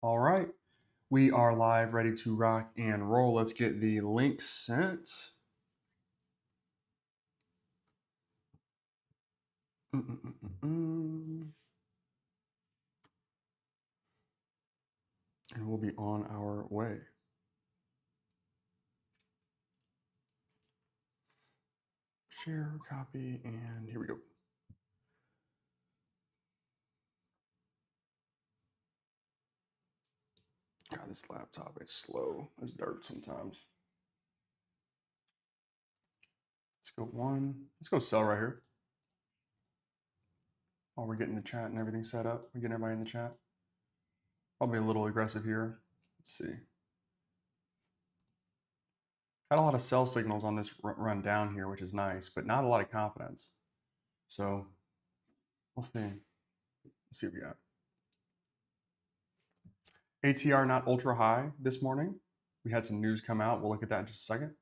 All right. We are live, ready to rock and roll. Let's get the link sent. And we'll be on our way. Share, copy, and here we go. God, this laptop is slow as dirt sometimes. Let's go one. Let's go sell right here. While we're getting the chat and everything set up, we're getting everybody in the chat. Probably a little aggressive here. Let's see. Had a lot of sell signals on this run down here, which is nice, but not a lot of confidence. So we'll see. Let's see what we got. ATR not ultra high this morning. We had some news come out. We'll look at that in just a second.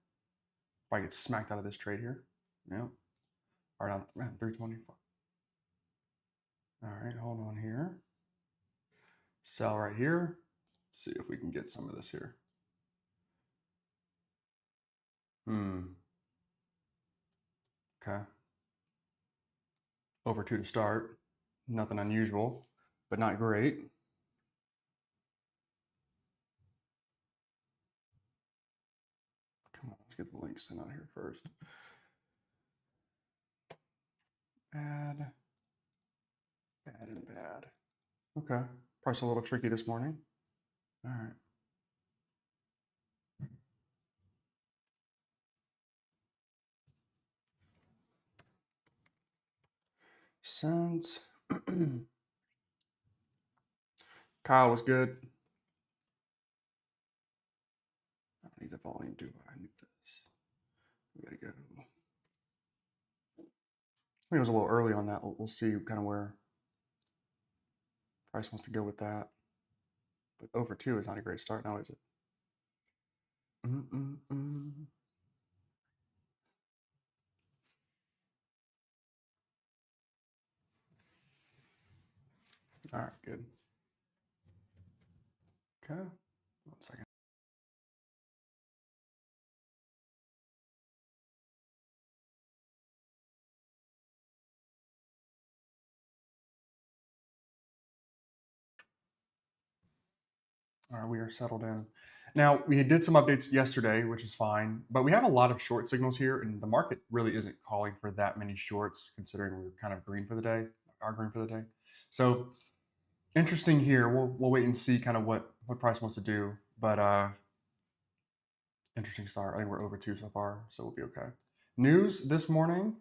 Probably get smacked out of this trade here. Yeah. All right, on 324. All right, hold on here. Sell right here. Let's see if we can get some of this here. Okay. Over 2 to start. Nothing unusual, but not great. Come on, let's get the links sent out here first. Bad and bad. Okay. Price a little tricky this morning. All right. Sends. Kyle was good. I don't need the volume, do I? I need this. We gotta go. I think it was a little early on that. We'll see kind of where price wants to go with that. But over 2 is not a great start now, is it? All right, good. Okay, 1 second. All right, we are settled in. Now, we did some updates yesterday, which is fine, but we have a lot of short signals here, and the market really isn't calling for that many shorts, considering we're kind of green for the day, are green for the day. So interesting here. We'll wait and see kind of what price wants to do, but interesting start. I think we're over 2 so far, so we'll be okay. News this morning.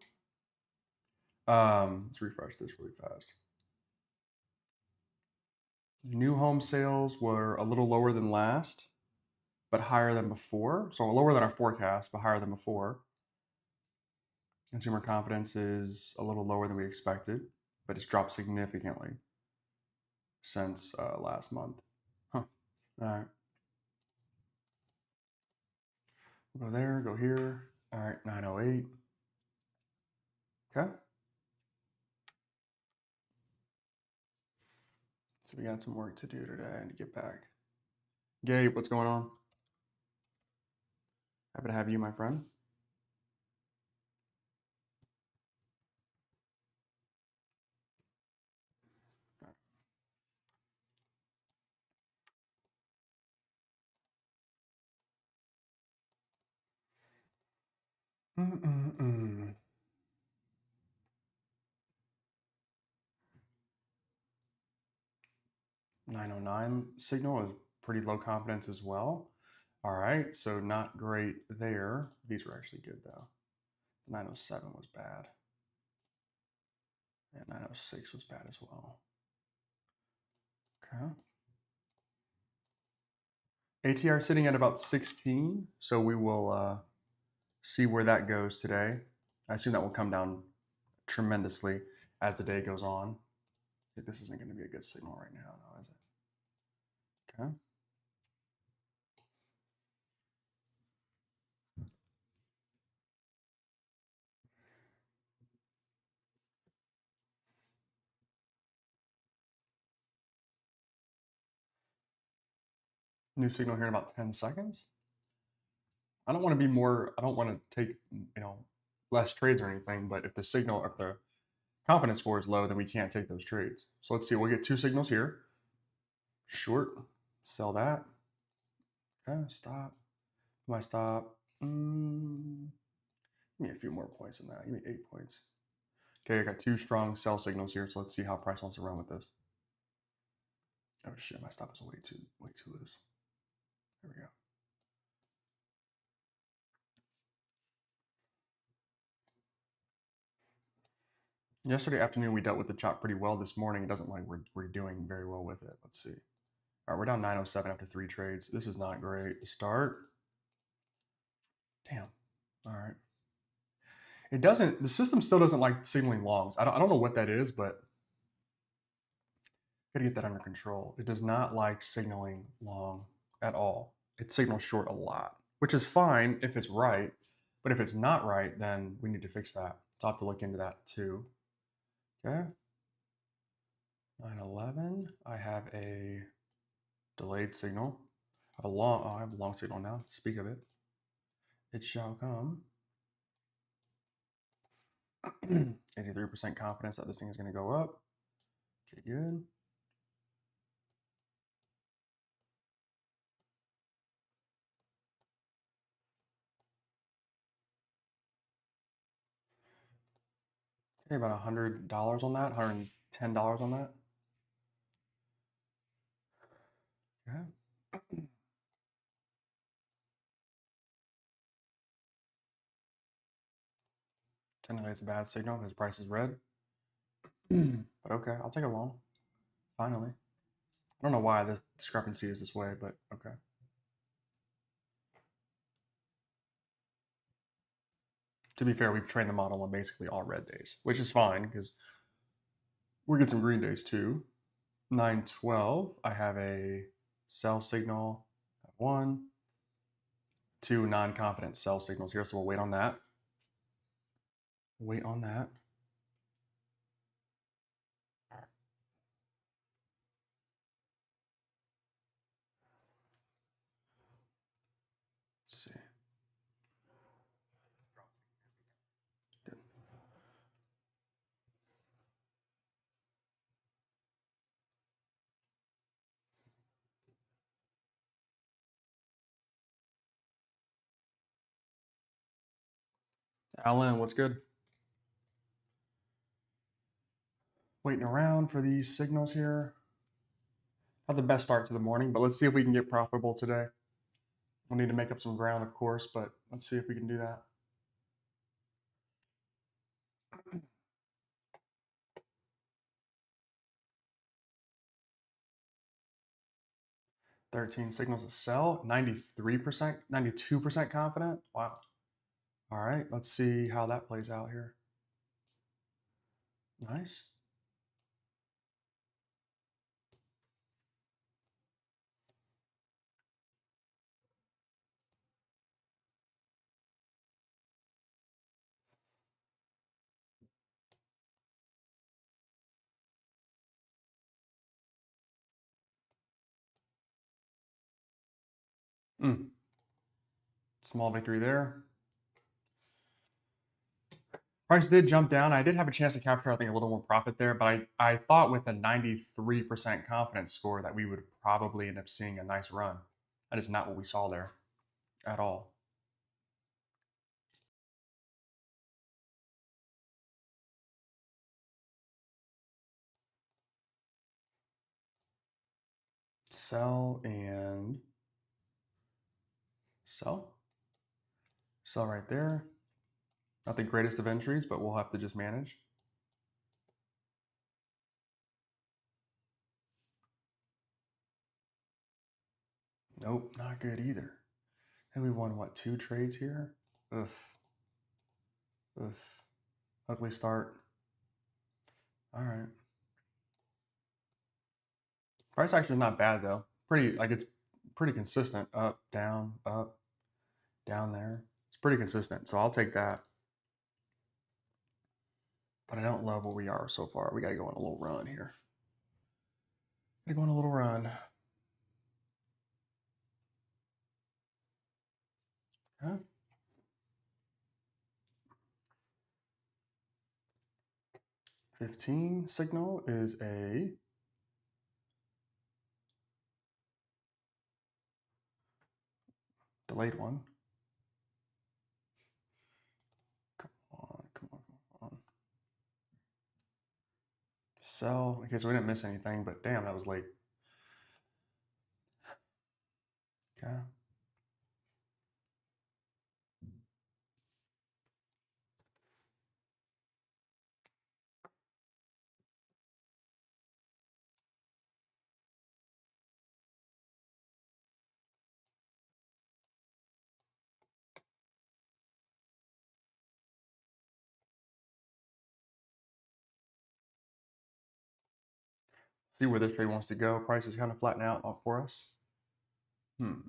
Let's refresh this really fast. New home sales were a little lower than last, but higher than before. So lower than our forecast, but higher than before. Consumer confidence is a little lower than we expected, but it's dropped significantly since last month. Huh. All right. We'll go there, go here. All right, 908. Okay. So we got some work to do today to get back. Gabe, what's going on? Happy to have you, my friend. Mm-mm-mm. 909 signal is pretty low confidence as well. All right, so not great there. These were actually good though. 907 was bad. And 906 was bad as well. Okay. ATR sitting at about 16, so we will see where that goes today. I assume that will come down tremendously as the day goes on. This isn't going to be a good signal right now, no, is it? Okay. New signal here in about 10 seconds. I don't want to be more, I don't want to take, less trades or anything, but if the signal, if the confidence score is low, then we can't take those trades. So let's see, we'll get two signals here. Short, sell that. Okay, stop. My stop. Give me a few more points than that. Give me 8 points. Okay, I got two strong sell signals here, so let's see how price wants to run with this. Oh shit, my stop is way too loose. There we go. Yesterday afternoon, we dealt with the chop pretty well. This morning, it doesn't look like we're doing very well with it. Let's see. All right, we're down 907 after 3 trades. This is not great. Start. Damn. All right. It doesn't, the system still doesn't like signaling longs. I don't know what that is, but gotta get that under control. It does not like signaling long at all. It signals short a lot, which is fine if it's right. But if it's not right, then we need to fix that. So I'll have to look into that too. Okay. 911. I have a delayed signal. I have a long signal now. Speak of it. It shall come. 83% confidence that this thing is going to go up. Okay, good. Okay, about $100 on that, $110 on that. Okay. Technically, it's a bad signal because price is red. But okay, I'll take a long. Finally. I don't know why this discrepancy is this way, but okay. To be fair, we've trained the model on basically all red days, which is fine because we're getting some green days too. 912, I have a sell signal at 1, 2 non-confident sell signals here, so we'll wait on that. Wait on that. Let's see. Good. Alan, what's good? Waiting around for these signals here. Not the best start to the morning, but let's see if we can get profitable today. We'll need to make up some ground, of course, but let's see if we can do that. 13 signals to sell, 93%, 92% confident. Wow. All right, let's see how that plays out here. Nice. Small victory there. Price did jump down. I did have a chance to capture, I think, a little more profit there, but I thought with a 93% confidence score that we would probably end up seeing a nice run. That is not what we saw there at all. Sell and sell. Sell right there. Not the greatest of entries, but we'll have to just manage. Nope, not good either. And we won, what, 2 trades here? Ugh. Ugh. Ugly start. All right. Price action is not bad, though. It's pretty consistent. Up, down there. It's pretty consistent, so I'll take that. But I don't love where we are so far. We got to go on a little run here. Gotta go on a little run. 15 signal is a delayed one. Come on, come on, come on. Sell. Okay, so we didn't miss anything, but damn, that was late. Okay. See where this trade wants to go. Price is kind of flattening out for us. Ain't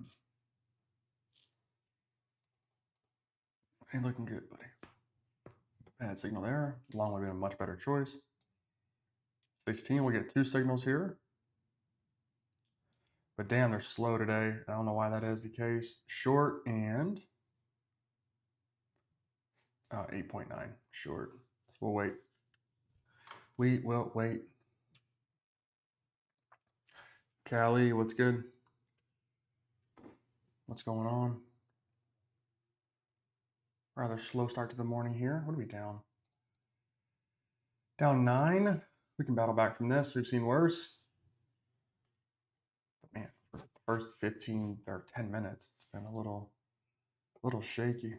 looking good, buddy. Bad signal there. Long would have been a much better choice. 16, we'll get two signals here. But damn, they're slow today. I don't know why that is the case. Short and 8.9 short. So we'll wait. We will wait. Callie, what's good? What's going on? Rather slow start to the morning here. What are we down? Down 9. We can battle back from this. We've seen worse. But man, for the first 15 or 10 minutes, it's been a little shaky.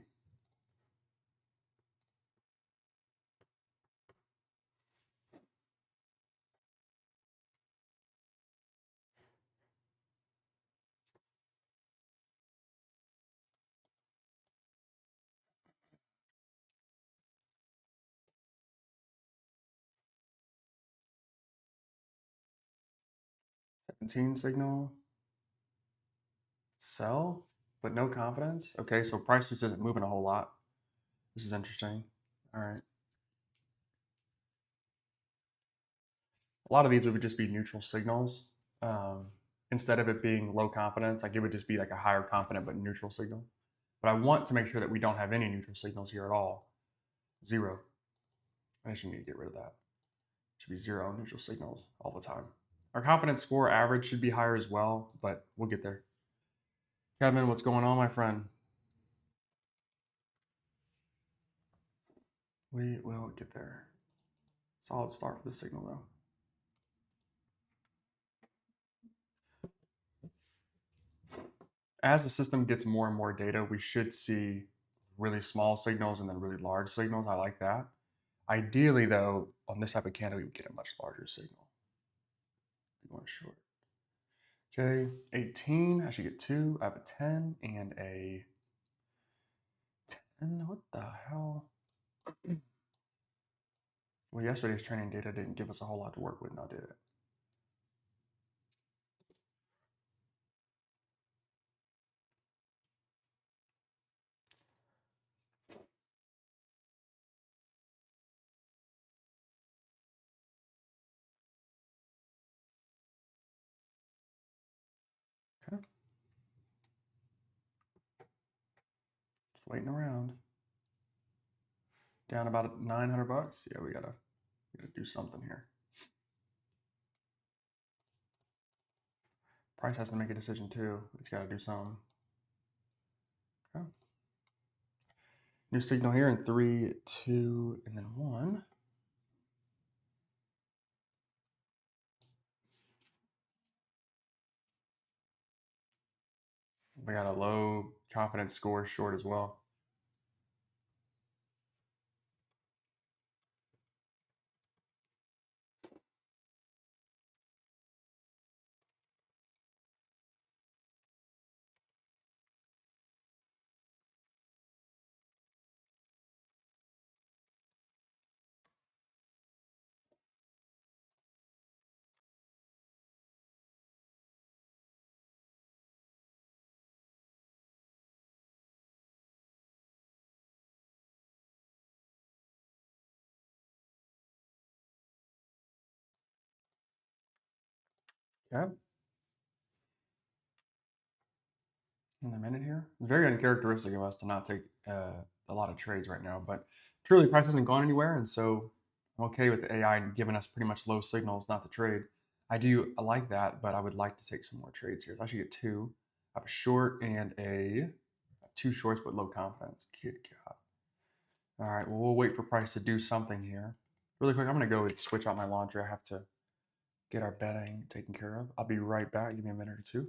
$17 signal. Sell, but no confidence. Okay, so price just isn't moving a whole lot. This is interesting. All right. A lot of these would just be neutral signals. Instead of it being low confidence, like it would just be like a higher confident but neutral signal. But I want to make sure that we don't have any neutral signals here at all. 0. I just need to get rid of that. It should be 0 neutral signals all the time. Our confidence score average should be higher as well, but we'll get there. Kevin, what's going on, my friend? We will get there. Solid start for the signal, though. As the system gets more and more data, we should see really small signals and then really large signals. I like that. Ideally, though, on this type of candle, we would get a much larger signal. We want short. Okay, 18. I should get 2. I have a 10 and a 10. What the hell? Well, yesterday's training data didn't give us a whole lot to work with, now did it? Okay. Just waiting around. Down about 900 bucks. Yeah, we gotta do something here. Price has to make a decision too. It's got to do something. Okay. New signal here in 3, 2, and then 1. We got a low confidence score short as well. Okay. In a minute here. Very uncharacteristic of us to not take a lot of trades right now, but truly price hasn't gone anywhere, and so I'm okay with the AI giving us pretty much low signals not to trade. I like that, but I would like to take some more trades here. So I should get two. I have a short and a two shorts, but low confidence. Good God. All right, well, we'll wait for price to do something here. Really quick, I'm going to go and switch out my laundry. I have to get our bedding taken care of. I'll be right back. Give me a minute or two.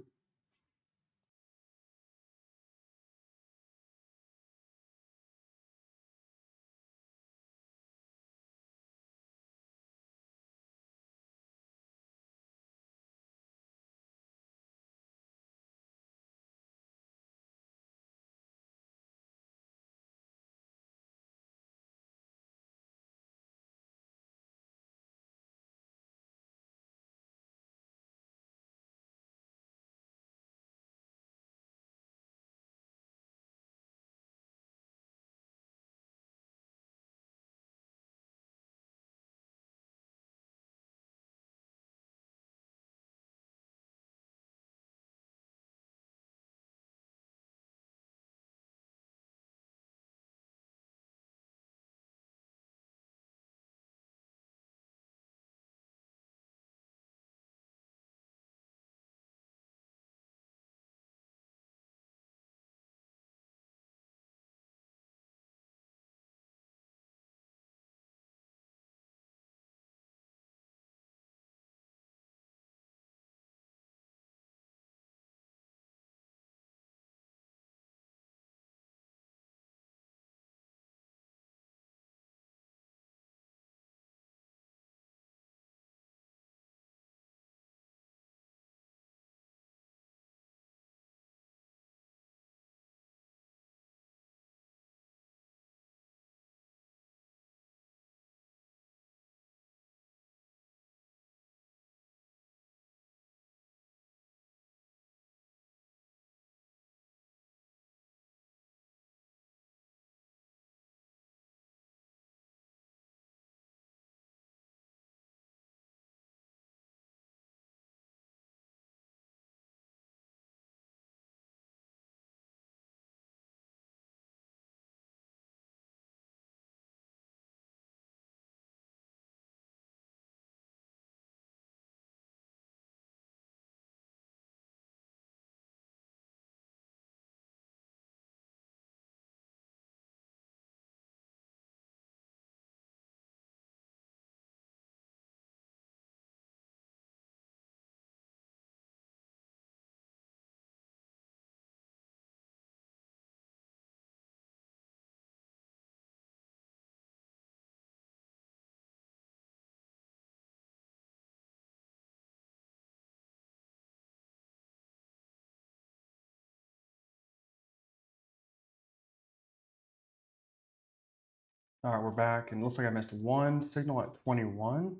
All right, we're back, and it looks like I missed one signal at 21.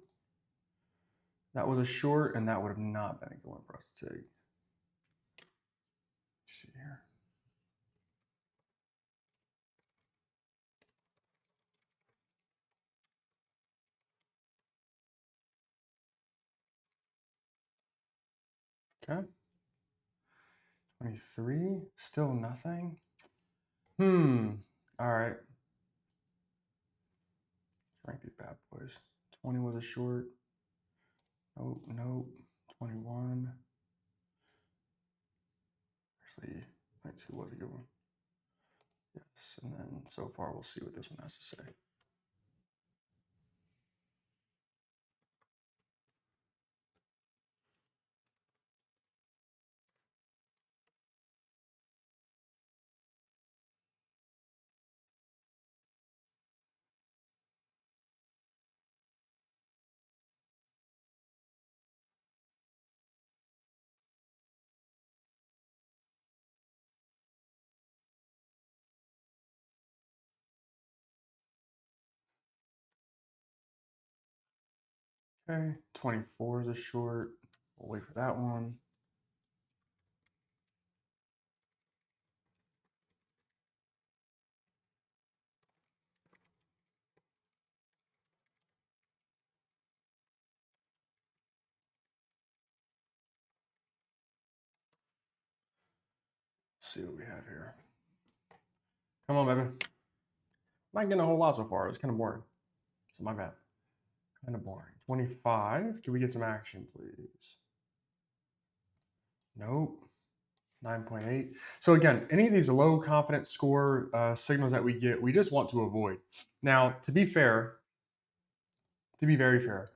That was a short, and that would have not been a good one for us to take. Let's see here. Okay. 23, still nothing. All right. Let's rank these bad boys. 20 was a short. Oh, nope. 21. Actually, 22 was a good one. Yes, and then so far we'll see what this one has to say. Okay, 24 is a short. We'll wait for that one. Let's see what we have here. Come on, baby. Not getting a whole lot so far. It's kind of boring. So my bad. Kind of boring. 25. Can we get some action, please? Nope. 9.8. So again, any of these low confidence score signals that we get, we just want to avoid. Now, to be fair, to be very fair,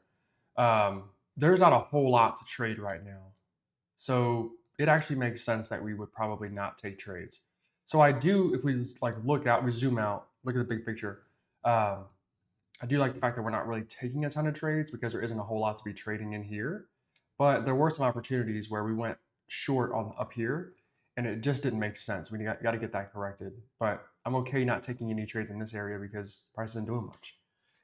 um, there's not a whole lot to trade right now. So it actually makes sense that we would probably not take trades. So I do, if we just like look out, we zoom out, look at the big picture. Um, I do like the fact that we're not really taking a ton of trades because there isn't a whole lot to be trading in here. But there were some opportunities where we went short on up here and it just didn't make sense. We got to get that corrected. But I'm okay not taking any trades in this area because price isn't doing much.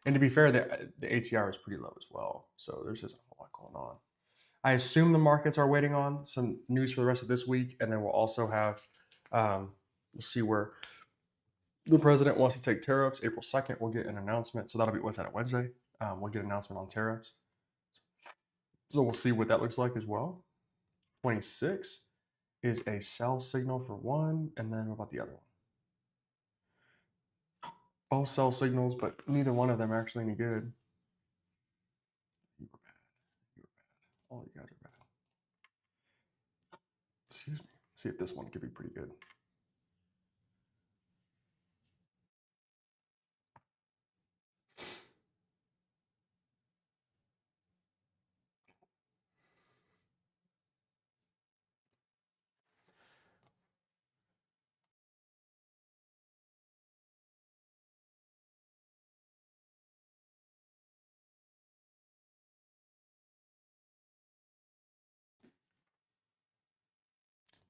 And to be fair, the ATR is pretty low as well. So there's just a whole lot going on. I assume the markets are waiting on some news for the rest of this week. And then we'll also have, we'll see where the president wants to take tariffs. April 2nd, we'll get an announcement. So that'll be, what's that, a Wednesday? We'll get an announcement on tariffs. So we'll see what that looks like as well. 26 is a sell signal for one. And then what about the other one? Both sell signals, but neither one of them are actually any good. You were bad. You were bad. All you guys are bad. Excuse me. See if this one could be pretty good.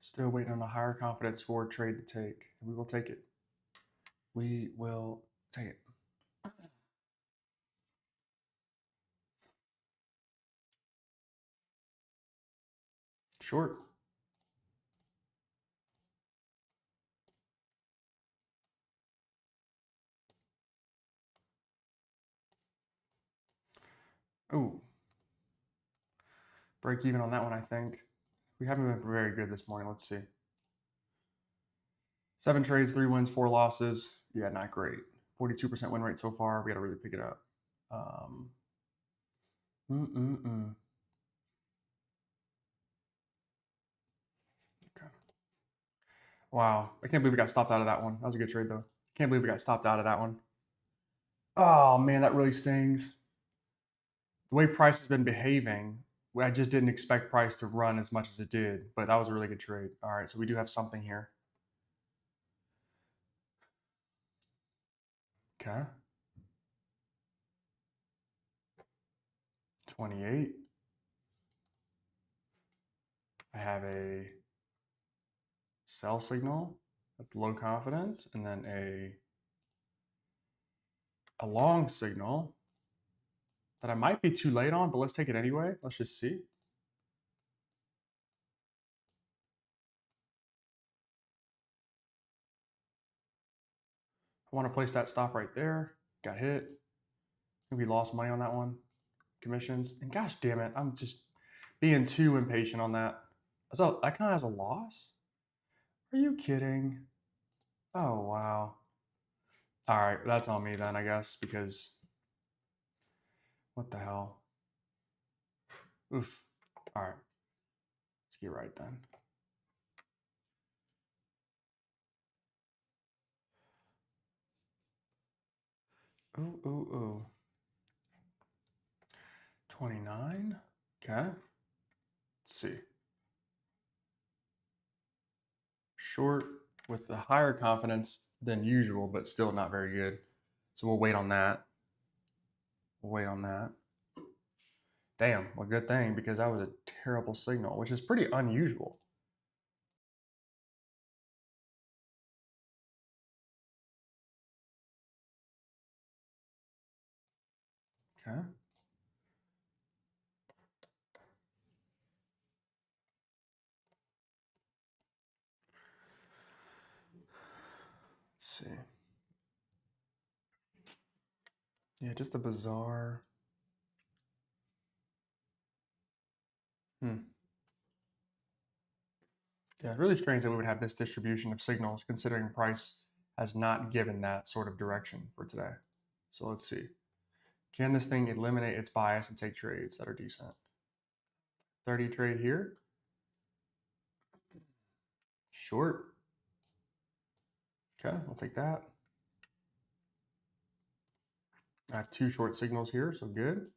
Still waiting on a higher confidence score trade to take. We will take it. We will take it. Short. Oh, break even on that one, I think. We haven't been very good this morning. Let's see. 7 trades, 3 wins, 4 losses. Yeah, not great. 42% win rate so far. We got to really pick it up. Um, Okay. Wow. I can't believe we got stopped out of that one. That was a good trade, though. Can't believe we got stopped out of that one. Oh, man, that really stings. The way price has been behaving, I just didn't expect price to run as much as it did, but that was a really good trade. All right, so we do have something here. Okay. 28. I have a sell signal. That's low confidence. And then a long signal that I might be too late on, but let's take it anyway. Let's just see. I want to place that stop right there. Got hit. I think we lost money on that one. Commissions. And gosh damn it, I'm just being too impatient on that. So that kind of has a loss? Are you kidding? Oh, wow. All right, that's on me then, I guess, because what the hell? Oof. All right, let's get right then. Ooh, ooh, ooh. 29. Okay. Let's see. Short with a higher confidence than usual, but still not very good. So we'll wait on that. We'll wait on that. Damn, well, good thing because that was a terrible signal, which is pretty unusual. Okay. Let's see. Yeah, just a bizarre. Hmm. Yeah, really strange that we would have this distribution of signals considering price has not given that sort of direction for today. So let's see. Can this thing eliminate its bias and take trades that are decent? 30 trade here. Short. Okay, I'll take that. I have 2 short signals here, so good.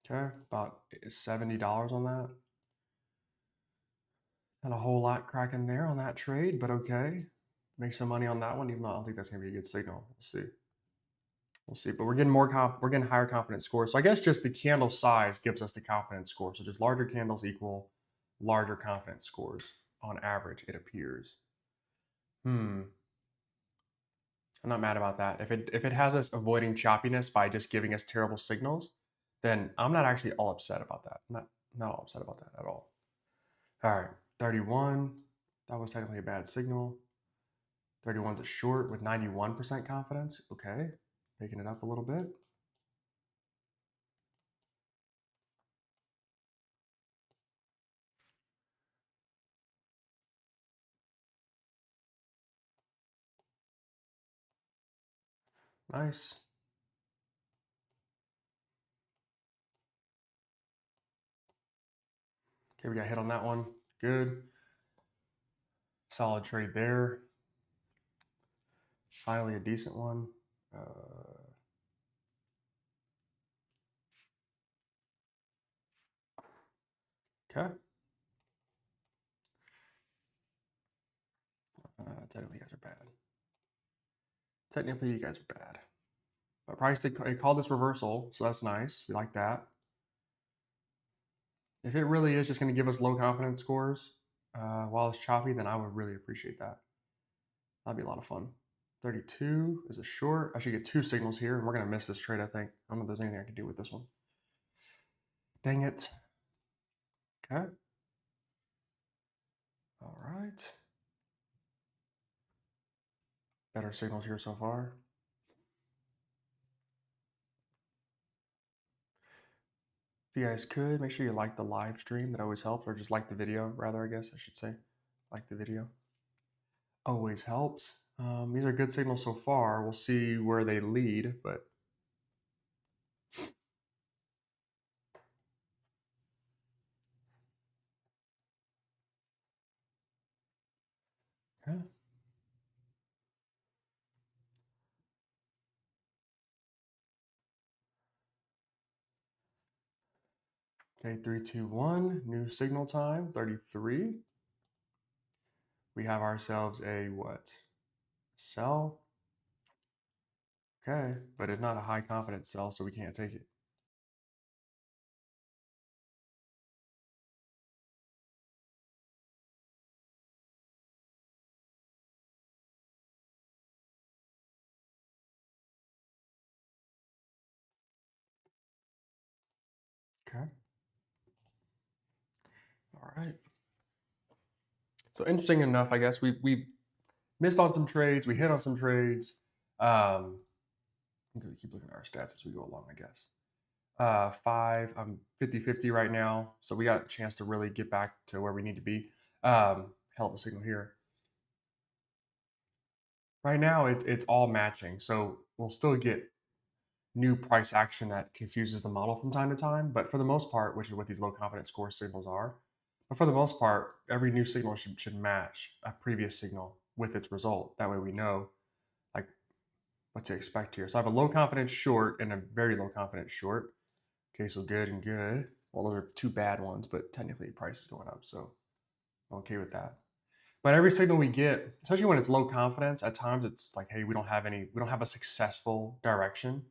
Okay, about $70 on that. Not a whole lot cracking there on that trade, but okay. Make some money on that one, even though I don't think that's gonna be a good signal. We'll see. We'll see. But we're getting we're getting higher confidence scores. So I guess just the candle size gives us the confidence score. So just larger candles equal larger confidence scores on average, it appears. I'm not mad about that. If it has us avoiding choppiness by just giving us terrible signals, then I'm not actually all upset about that. I'm not all upset about that at all. All right, 31. That was technically a bad signal. 31's a short with 91% confidence. Okay, making it up a little bit. Nice. Okay, we got hit on that one. Good. Solid trade there. Finally, a decent one. Okay. Technically, you guys are bad. Technically, you guys are bad. But price, they called this reversal, so that's nice. We like that. If it really is just going to give us low confidence scores while it's choppy, then I would really appreciate that. That'd be a lot of fun. 32 is a short. I should get 2 signals here, and we're going to miss this trade, I think. I don't know if there's anything I can do with this one. Dang it. Okay. All right. Better signals here so far. If you guys could, make sure you like the live stream. That always helps. Or just like the video, rather, I guess I should say. Like the video. Always helps. These are good signals so far. We'll see where they lead, but yeah. Okay, 3, 2, 1. New signal time, 33. We have ourselves a what? Sell. Okay, but it's not a high confidence sell, so we can't take it. Okay. All right. So interesting enough, I guess we missed on some trades. We hit on some trades. I'm gonna keep looking at our stats as we go along, I guess. 5, I'm 50-50 right now, so we got a chance to really get back to where we need to be. Hell of a signal here. Right now, it's all matching, so we'll still get new price action that confuses the model from time to time. But for the most part, which is what these low confidence score signals are, but for the most part, every new signal should match a previous signal with its result. That way we know like what to expect here. So I have a low confidence short and a very low confidence short. Okay, so good and good. Well, those are 2 bad ones, but technically price is going up, so I'm okay with that. But every signal we get, especially when it's low confidence, at times it's like, hey, we don't have a successful direction,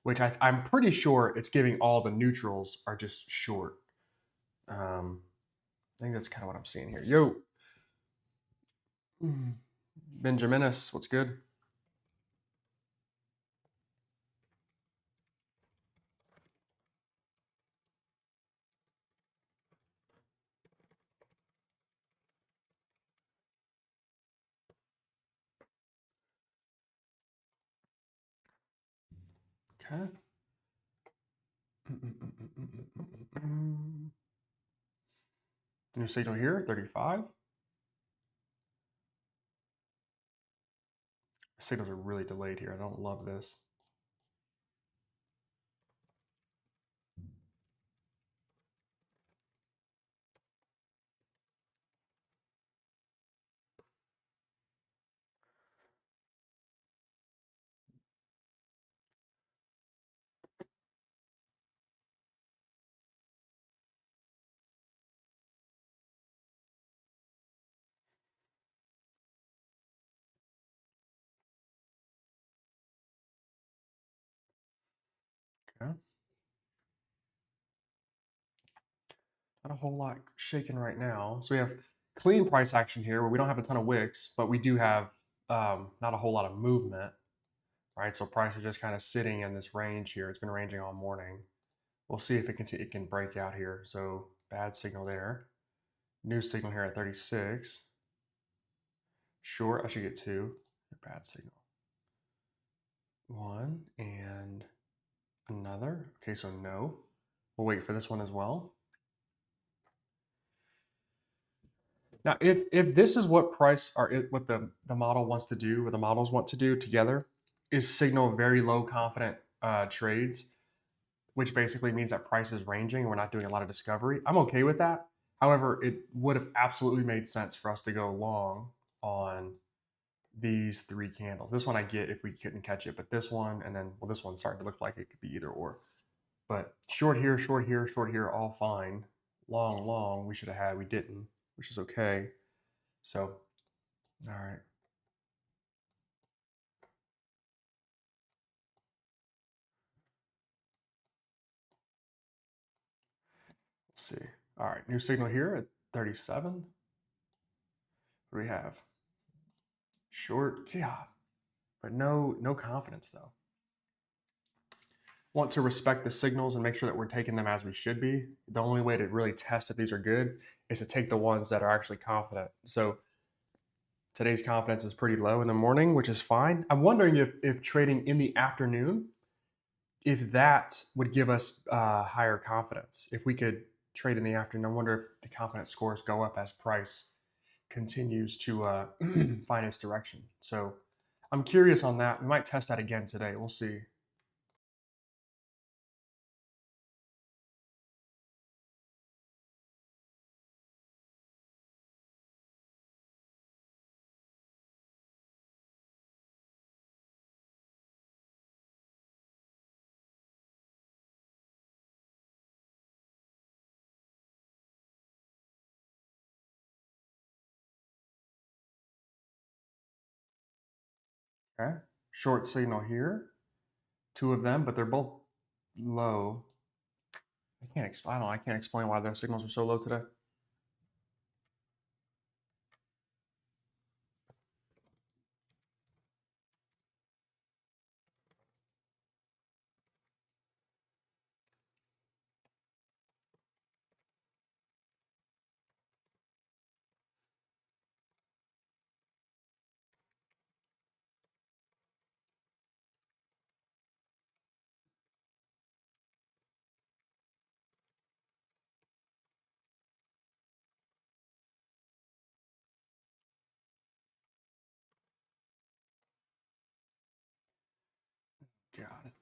which I'm pretty sure it's giving all the neutrals are just short. I think that's kind of what I'm seeing here. Yo, Benjaminus, what's good? Okay. New signal here, 35. Signals are really delayed here. I don't love this. Okay. Not a whole lot shaking right now. So we have clean price action here where we don't have a ton of wicks, but we do have not a whole lot of movement, right? So price is just kind of sitting in this range here. It's been ranging all morning. We'll see if it can break out here. So bad signal there. New signal here at 36. Short, I should get two. Bad signal. One and another. Okay, so no. We'll wait for this one as well. Now, if this is what price or what the model wants to do, what the models want to do together, is signal very low confident trades, which basically means that price is ranging and we're not doing a lot of discovery. I'm okay with that. However, it would have absolutely made sense for us to go long on these three candles. This one I get if we couldn't catch it, but this one and then well, this one's starting to look like it could be either or. But short here, short here, short here, all fine. Long, long, we should have had, we didn't, which is okay. So, all right. Let's see. All right, new signal here at 37. What do we have? Short, yeah, but no confidence though. Want to respect the signals and make sure that we're taking them as we should be. The only way to really test if these are good is to take the ones that are actually confident. So today's confidence is pretty low in the morning, which is fine. I'm wondering if trading in the afternoon, if that would give us higher confidence. If we could trade in the afternoon, I wonder if the confidence scores go up as price continues to find its direction. So I'm curious on that. We might test that again today. We'll see. Okay. Short signal here. Two of them, but they're both low. I can't explain why those signals are so low today. God.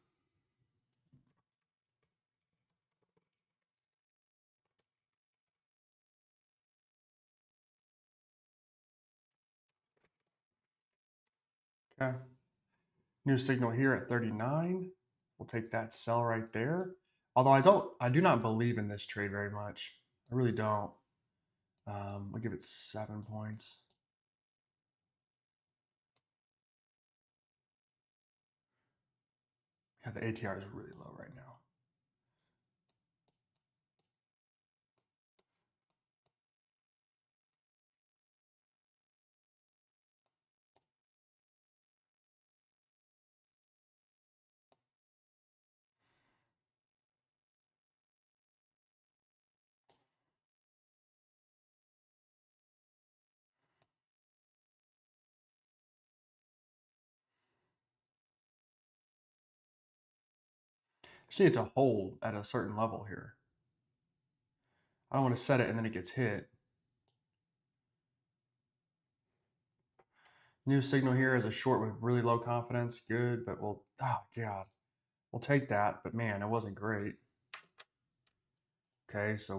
Okay. New signal here at 39. We'll take that sell right there. Although I do not believe in this trade very much. I really don't. I'll give it 7 points. Yeah, the ATR is really low right now. Just need it to hold at a certain level here. I don't want to set it and then it gets hit. New signal here is a short with really low confidence. Good, but we'll, oh God, we'll take that. But man, it wasn't great. Okay, so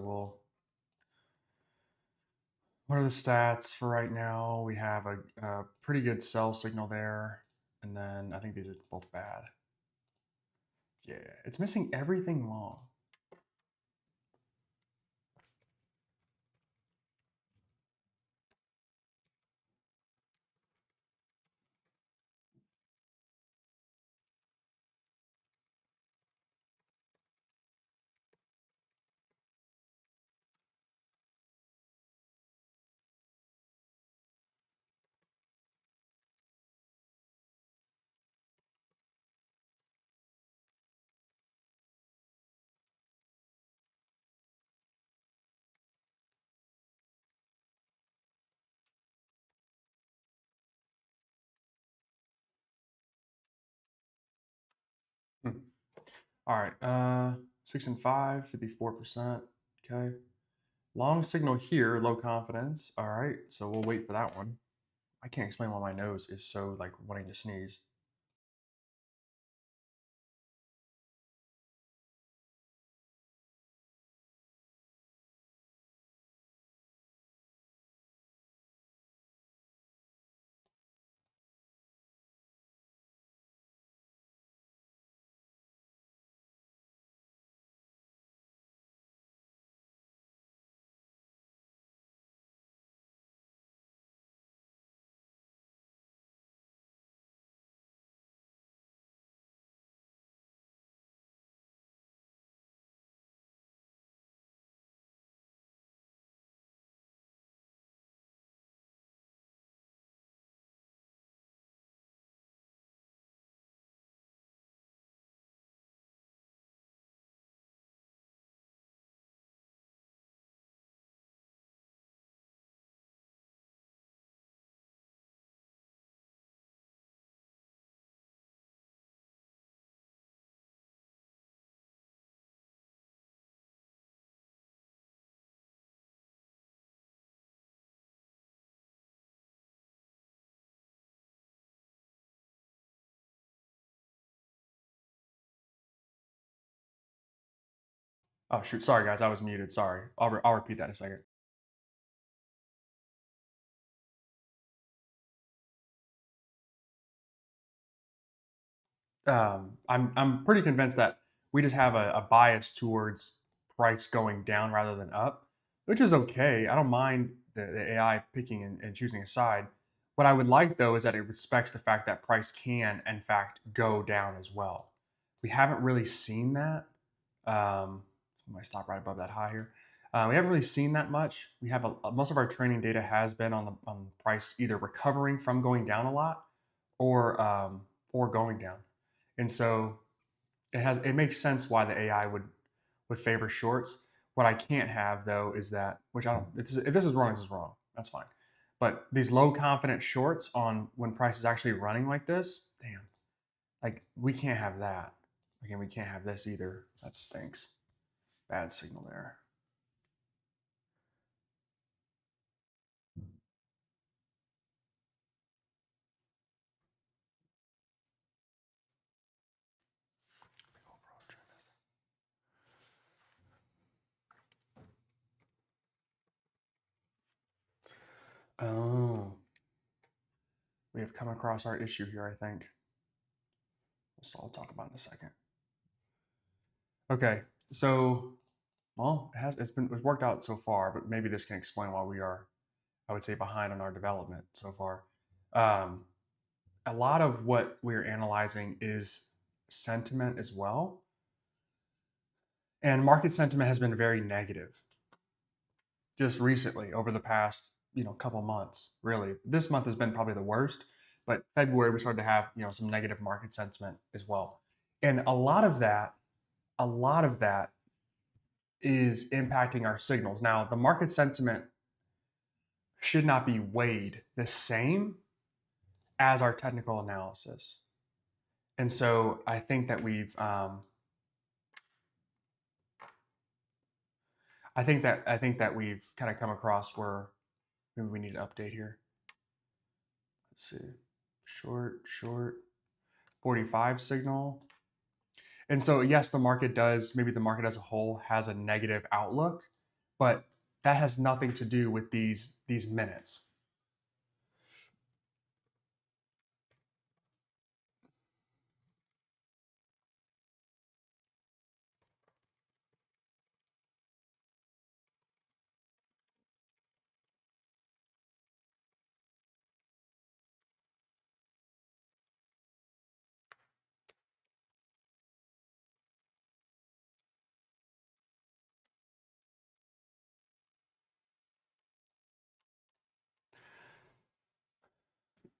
what are the stats for right now? We have a pretty good sell signal there. And then I think these are both bad. Yeah, it's missing everything long. Hmm. All right, 6 and 5, 54%. Okay. Long signal here, low confidence. All right, so we'll wait for that one. I can't explain why my nose is so like wanting to sneeze. Oh shoot, sorry guys, I was muted. Sorry, I'll repeat that in a second. I'm pretty convinced that we just have a bias towards price going down rather than up, which is okay. I don't mind the AI picking and choosing a side. What I would like though is that it respects the fact that price can, in fact, go down as well. We haven't really seen that. I might stop right above that high here. We haven't really seen that much. We have most of our training data has been on the price either recovering from going down a lot or going down. And so it makes sense why the AI would favor shorts. What I can't have though is that, which I don't, if this is wrong, this is wrong. That's fine. But these low confidence shorts on when price is actually running like this, damn, like we can't have that. Again, we can't have this either. That stinks. Bad signal there. Oh, we have come across our issue here, I think. So I'll talk about it in a second. Okay, so well, it's worked out so far, but maybe this can explain why we are, I would say, behind on our development so far. Um, a lot of what we're analyzing is sentiment as well, and market sentiment has been very negative just recently over the past couple months. Really, this month has been probably the worst, but February we started to have some negative market sentiment as well, and a lot of that is impacting our signals. Now, the market sentiment should not be weighed the same as our technical analysis. And so I think that I think that we've kind of come across where maybe we need to update here. Let's see. Short 45 signal. And so yes, the market does, maybe the market as a whole has a negative outlook, but that has nothing to do with these minutes.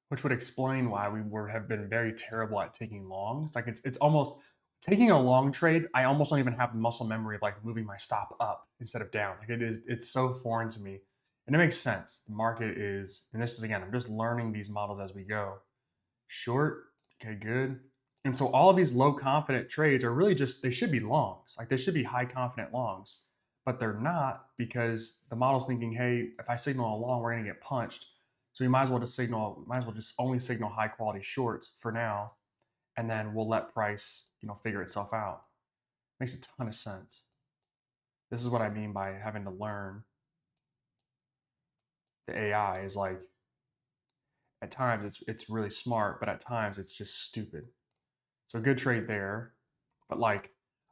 Which would explain why have been very terrible at taking longs. Like it's almost taking a long trade. I almost don't even have the muscle memory of like moving my stop up instead of down. Like it's so foreign to me, and it makes sense. The market is, and this is again, I'm just learning these models as we go. Short, okay, good. And so all of these low confident trades are really just, they should be longs. Like they should be high confident longs, but they're not because the model's thinking, hey, if I signal a long, we're gonna get punched. So we might as well just only signal high quality shorts for now, and then we'll let price, figure itself out. Makes a ton of sense. This is what I mean by having to learn the AI is like at times it's really smart, but at times it's just stupid. So good trade there. But like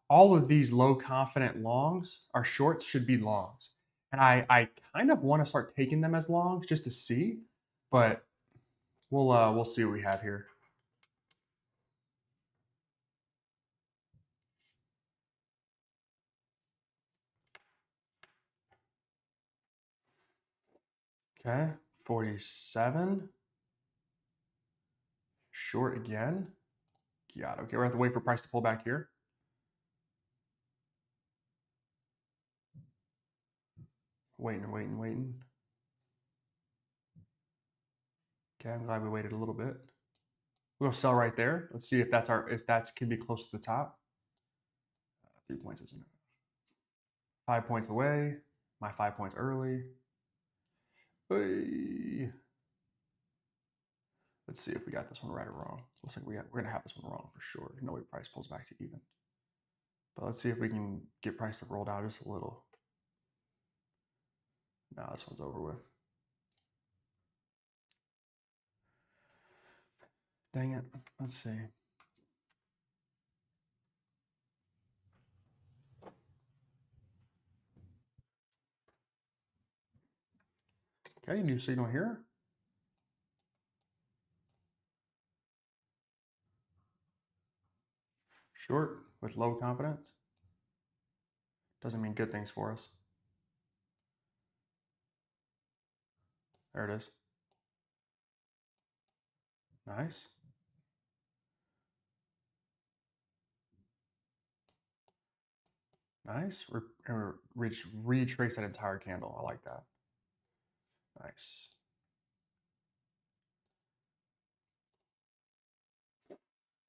all of these low confident longs are shorts should be longs. And I kind of want to start taking them as longs just to see, but we'll see what we have here. Okay, 47. Short again. God, okay, we're have to wait for price to pull back here. Waiting. Okay, I'm glad we waited a little bit. We'll sell right there. Let's see if that's can be close to the top. 3 points isn't enough. 5 points away. My 5 points early. Hey. Let's see if we got this one right or wrong. Looks like we're gonna have this one wrong for sure. No way price pulls back to even. But let's see if we can get price to roll down just a little. Now this one's over with. Dang it. Let's see. Okay, new signal here. Short with low confidence. Doesn't mean good things for us. There it is. Nice. Nice. Retrace that entire candle. I like that. Nice.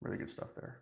Really good stuff there.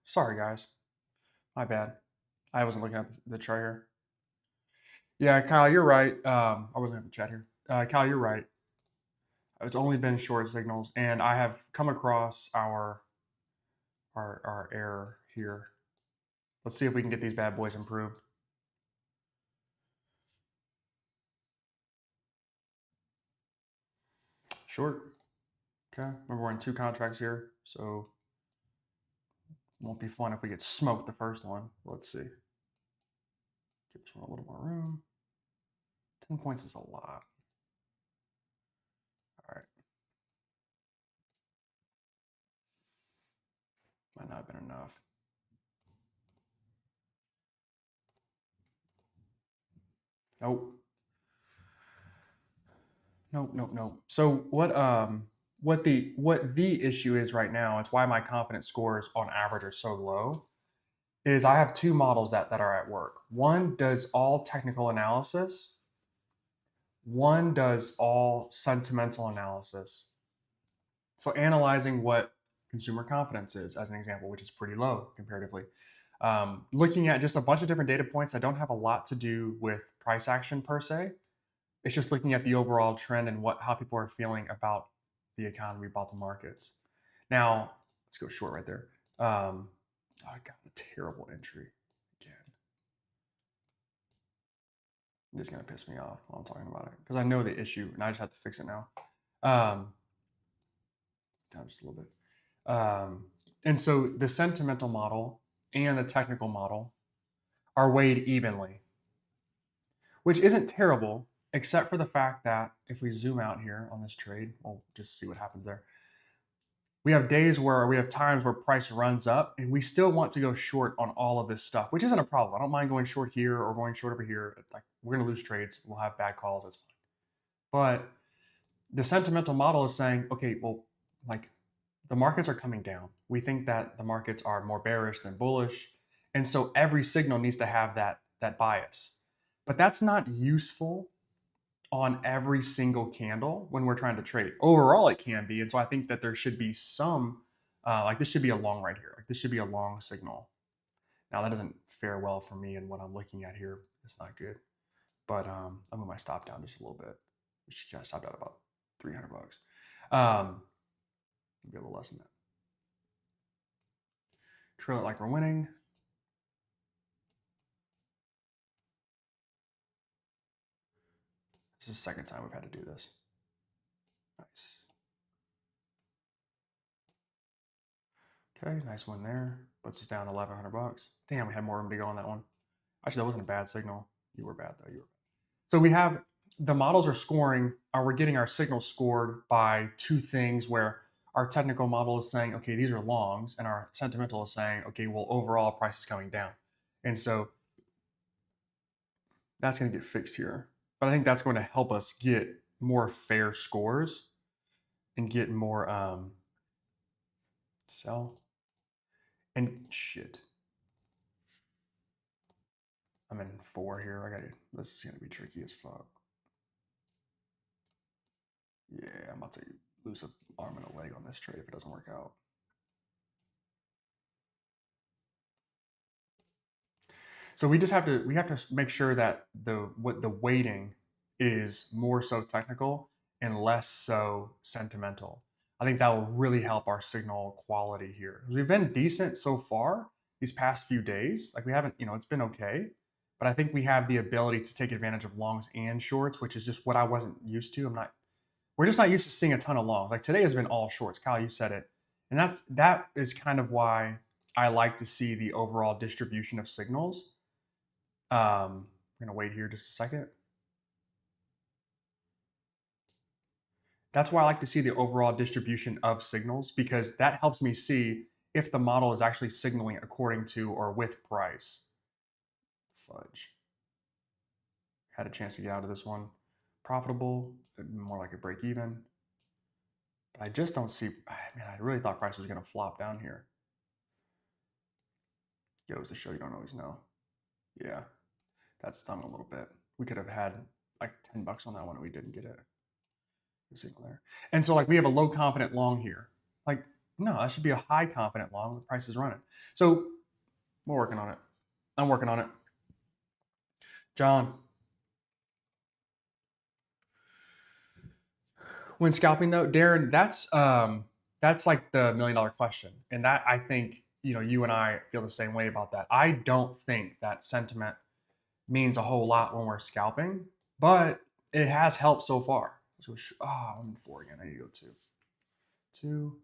Sorry, guys. My bad. I wasn't looking at the chart here. Yeah, Kyle, you're right. I wasn't at the chat here. Kyle, you're right. It's only been short signals, and I have come across our error here. Let's see if we can get these bad boys improved. Short. Okay. Remember, we're in 2 contracts here, so it won't be fun if we get smoked the first one. Let's see. Give this one a little more room. 10 points is a lot. All right. Might not have been enough. Nope. Nope, nope, nope. So what the issue is right now, it's why my confidence scores on average are so low, is I have 2 models that are at work. One does all technical analysis, one does all sentimental analysis. So analyzing what consumer confidence is, as an example, which is pretty low comparatively. Looking at just a bunch of different data points that don't have a lot to do with price action per se. It's just looking at the overall trend and how people are feeling about the economy, about the markets. Now, let's go short right there. I got a terrible entry again. This is gonna piss me off while I'm talking about it because I know the issue and I just have to fix it now. Down just a little bit. And so the sentimental model and the technical model are weighed evenly, which isn't terrible, except for the fact that if we zoom out here on this trade, we'll just see what happens there. We have times where price runs up and we still want to go short on all of this stuff, which isn't a problem. I don't mind going short here or going short over here. Like, we're going to lose trades. We'll have bad calls. That's fine. But the sentimental model is saying, okay, well, like, the markets are coming down. We think that the markets are more bearish than bullish. And so every signal needs to have that bias. But that's not useful on every single candle when we're trying to trade. Overall, it can be. And so I think that there should be some, like this should be a long right here. Like this should be a long signal. Now that doesn't fare well for me and what I'm looking at here. It's not good. But I'm move my stop down just a little bit. We should kind of stop at about 300 bucks. Maybe a little less than that. Trail it like we're winning. This is the second time we've had to do this. Nice. Okay, nice one there. Puts us down 1,100 bucks. Damn, we had more room to go on that one. Actually, that wasn't a bad signal. You were bad though. You were bad. So we have the models are scoring, or we're getting our signals scored by 2 things where our technical model is saying, okay, these are longs, and our sentimental is saying, okay, well, overall price is coming down. And so that's going to get fixed here. But I think that's going to help us get more fair scores and get more sell and shit. I'm in 4 here. This is gonna be tricky as fuck. Yeah, I'm about to lose an arm and a leg on this trade if it doesn't work out. So we have to make sure that the weighting is more so technical and less so sentimental. I think that will really help our signal quality here. We've been decent so far these past few days. Like we haven't, it's been okay. But I think we have the ability to take advantage of longs and shorts, which is just what I wasn't used to. We're just not used to seeing a ton of longs. Like today has been all shorts. Kyle, you said it. And that is kind of why I like to see the overall distribution of signals. I'm gonna wait here just a second. That's why I like to see the overall distribution of signals, because that helps me see if the model is actually signaling according to or with price. Fudge. Had a chance to get out of this one. Profitable, more like a break even. But I just don't see, man, I really thought price was gonna flop down here. Goes to show you don't always know. Yeah, that stung a little bit. We could have had like 10 bucks on that one and we didn't get it. The signal there. And so like we have a low confident long here. Like No, that should be a high confident long. The price is running. So we're working on it. I'm working on it. John, when scalping though, Darren, that's like the $1 million question, and that I think you and I feel the same way about that. I don't think that sentiment means a whole lot when we're scalping, but it has helped so far. So I'm 4 again. I need to go two.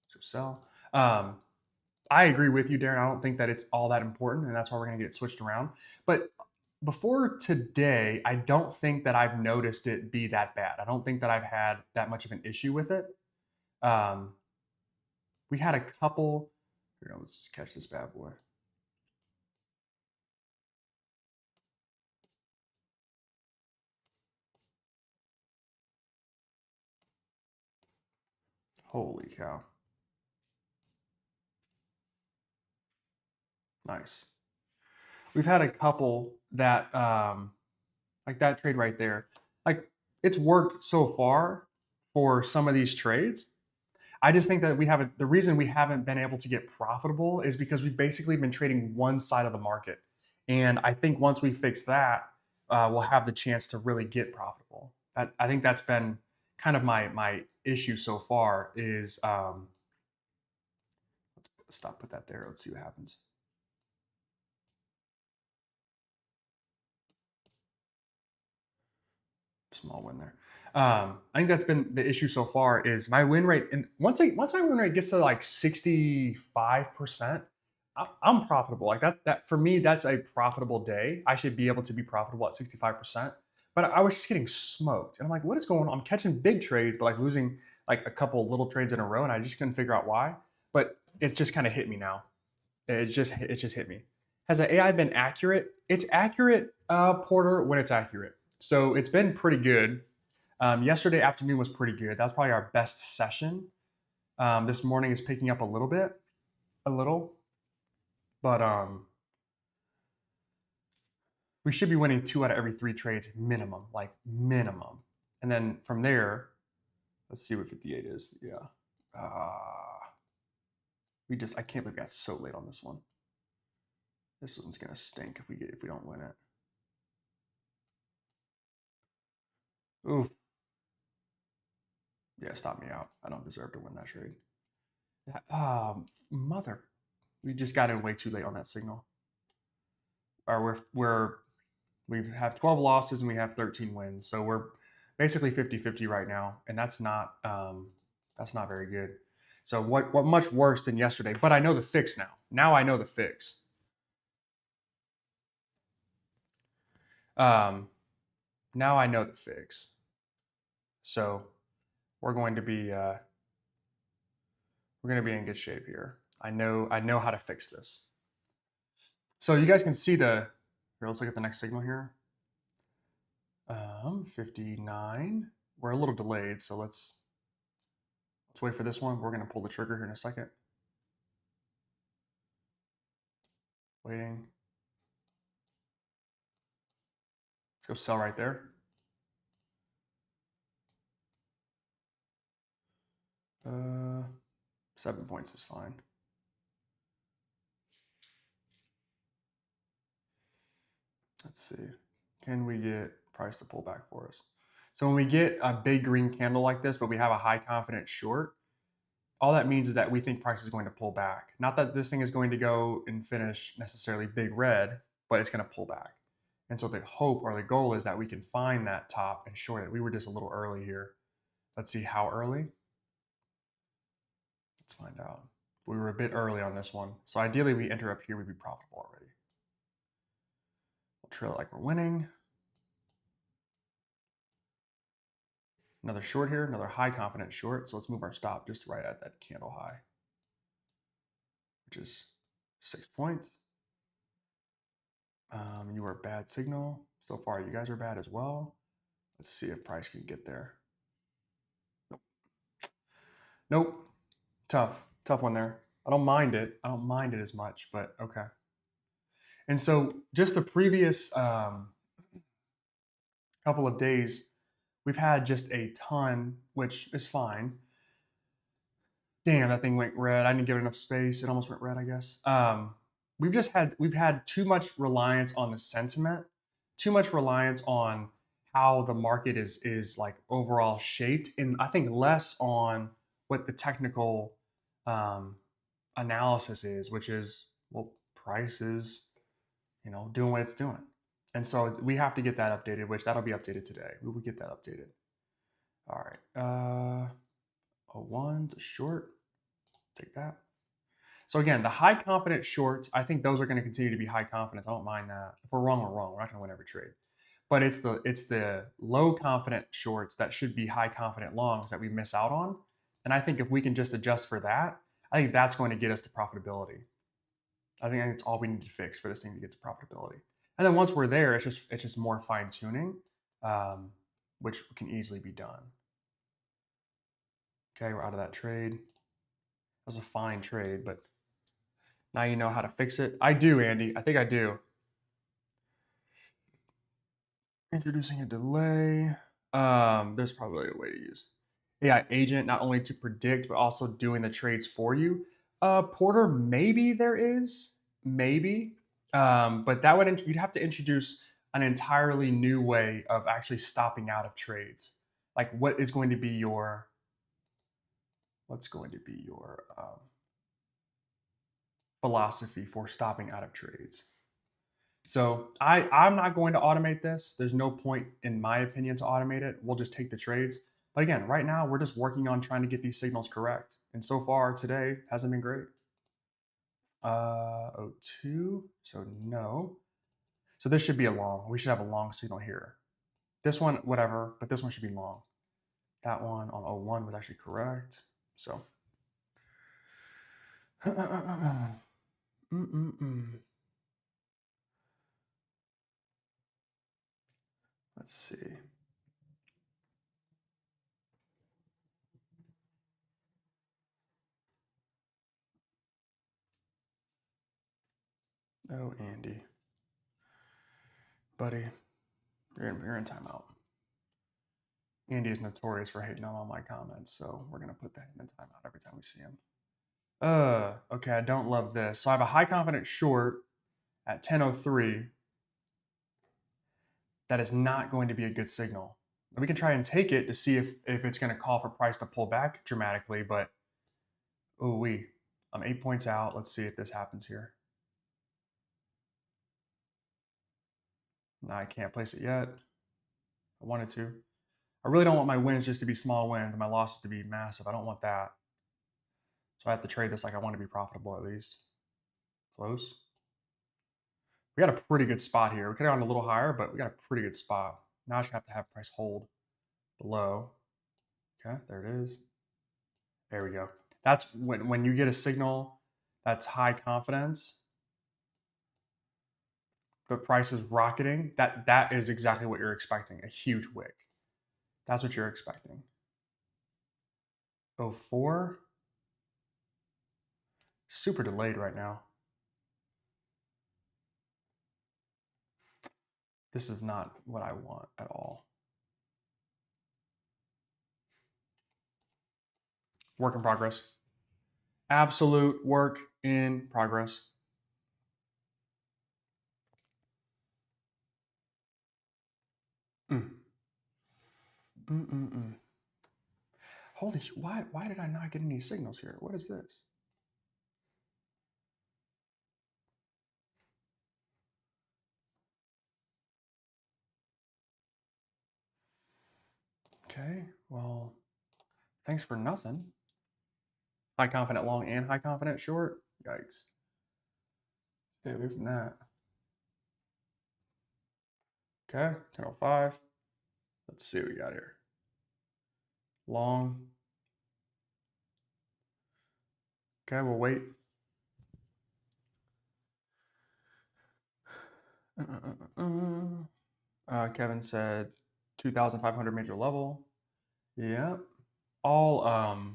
So sell. I agree with you, Darren. I don't think that it's all that important, and that's why we're going to get it switched around. But before today, I don't think that I've noticed it be that bad. I don't think that I've had that much of an issue with it. Um, we had a couple. Here, let's catch this bad boy. Holy cow. Nice. We've had a couple that, like that trade right there, like it's worked so far for some of these trades. I just think that the reason we haven't been able to get profitable is because we've basically been trading one side of the market. And I think once we fix that, we'll have the chance to really get profitable. I think that's been kind of my issue so far is, let's stop, put that there. Let's see what happens. Small win there. I think that's been the issue so far is my win rate. And once my win rate gets to like 65%, I'm profitable. Like that for me, that's a profitable day. I should be able to be profitable at 65%. But I was just getting smoked. And I'm like, what is going on? I'm catching big trades, but like losing like a couple little trades in a row, and I just couldn't figure out why. But it's just kind of hit me now. It just hit me. Has the AI been accurate? It's accurate, Porter, when it's accurate. So it's been pretty good. Yesterday afternoon was pretty good. That was probably our best session. This morning is picking up a little, but we should be winning 2 out of every 3 trades minimum, like minimum. And then from there, let's see what 58 is. Yeah. I can't believe we got so late on this one. This one's gonna stink if we don't win it. Oof. Yeah, stop me out. I don't deserve to win that trade. Mother, we just got in way too late on that signal. Or we have 12 losses and we have 13 wins, so we're basically 50-50 right now, and that's not very good. So what much worse than yesterday? But I know the fix now. Now I know the fix. Um, Now I know the fix. So we're going to be in good shape here. I know how to fix this. So you guys can see here, let's look at the next signal here. 59. We're a little delayed, so let's wait for this one. We're going to pull the trigger here in a second. Waiting. Let's go sell right there. 7 points is fine. Let's see. Can we get price to pull back for us? So when we get a big green candle like this, but we have a high confidence short, all that means is that we think price is going to pull back. Not that this thing is going to go and finish necessarily big red, but it's going to pull back. And so the hope or the goal is that we can find that top and short it. We were just a little early here. Let's see how early. Let's find out. We were a bit early on this one. So ideally we enter up here, we'd be profitable already. We'll trail it like we're winning. Another short here, another high confidence short. So let's move our stop just right at that candle high, which is 6 points. You were a bad signal. So far, you guys are bad as well. Let's see if price can get there. Nope. Nope. Tough one there. I don't mind it. I don't mind it as much, but okay. And so just the previous couple of days, we've had just a ton, which is fine. Damn, that thing went red. I didn't give it enough space. It almost went red, I guess. We've had too much reliance on the sentiment, too much reliance on how the market is like overall shaped, and I think less on what the technical um, analysis is, which is, well, price is, doing what it's doing. And so we have to get that updated, which that'll be updated today. We will get that updated. All right. A one's a short. Take that. So again, the high confidence shorts, I think those are going to continue to be high confidence. I don't mind that. If we're wrong, we're wrong. We're not going to win every trade. But it's the low confident shorts that should be high confident longs that we miss out on. And I think if we can just adjust for that, I think that's going to get us to profitability. I think that's all we need to fix for this thing to get to profitability. And then once we're there, it's just more fine tuning, which can easily be done. Okay, we're out of that trade. That was a fine trade, but now you know how to fix it. I do, Andy. I think I do. Introducing a delay. There's probably a way to use AI agent not only to predict but also doing the trades for you. Porter, maybe there is, maybe, but that would you'd have to introduce an entirely new way of actually stopping out of trades. Like, what's going to be your philosophy for stopping out of trades? So I'm not going to automate this. There's no point, in my opinion, to automate it. We'll just take the trades. But again, right now we're just working on trying to get these signals correct. And so far today hasn't been great. 02, so no. So this should be a long. We should have a long signal here. This one, whatever, but this one should be long. That one on 01 was actually correct. So. Let's see. Oh, Andy. Buddy, you're in timeout. Andy is notorious for hating on all my comments, so we're going to put him in timeout every time we see him. Okay, I don't love this. So I have a high confidence short at 10:03. That is not going to be a good signal. We can try and take it to see if it's going to call for price to pull back dramatically, but I'm 8 points out. Let's see if this happens here. No, I can't place it yet. I wanted to. I really don't want my wins just to be small wins and my losses to be massive. I don't want that. So I have to trade this like I want to be profitable at least. Close. We got a pretty good spot here. We could have gone a little higher, but we got a pretty good spot. Now I should have to have price hold below. Okay, there it is. There we go. That's when you get a signal that's high confidence, but price is rocketing. That is exactly what you're expecting. A huge wick. That's what you're expecting. 04. Super delayed right now. This is not what I want at all. Work in progress. Absolute work in progress. Holy, why did I not get any signals here? What is this? Okay, well, thanks for nothing. High confident long and high confident short. Yikes. Stay away from that. Okay, 10:05. Let's see what we got here. Long. Okay, we'll wait. Kevin said 2,500 major level. Yeah. All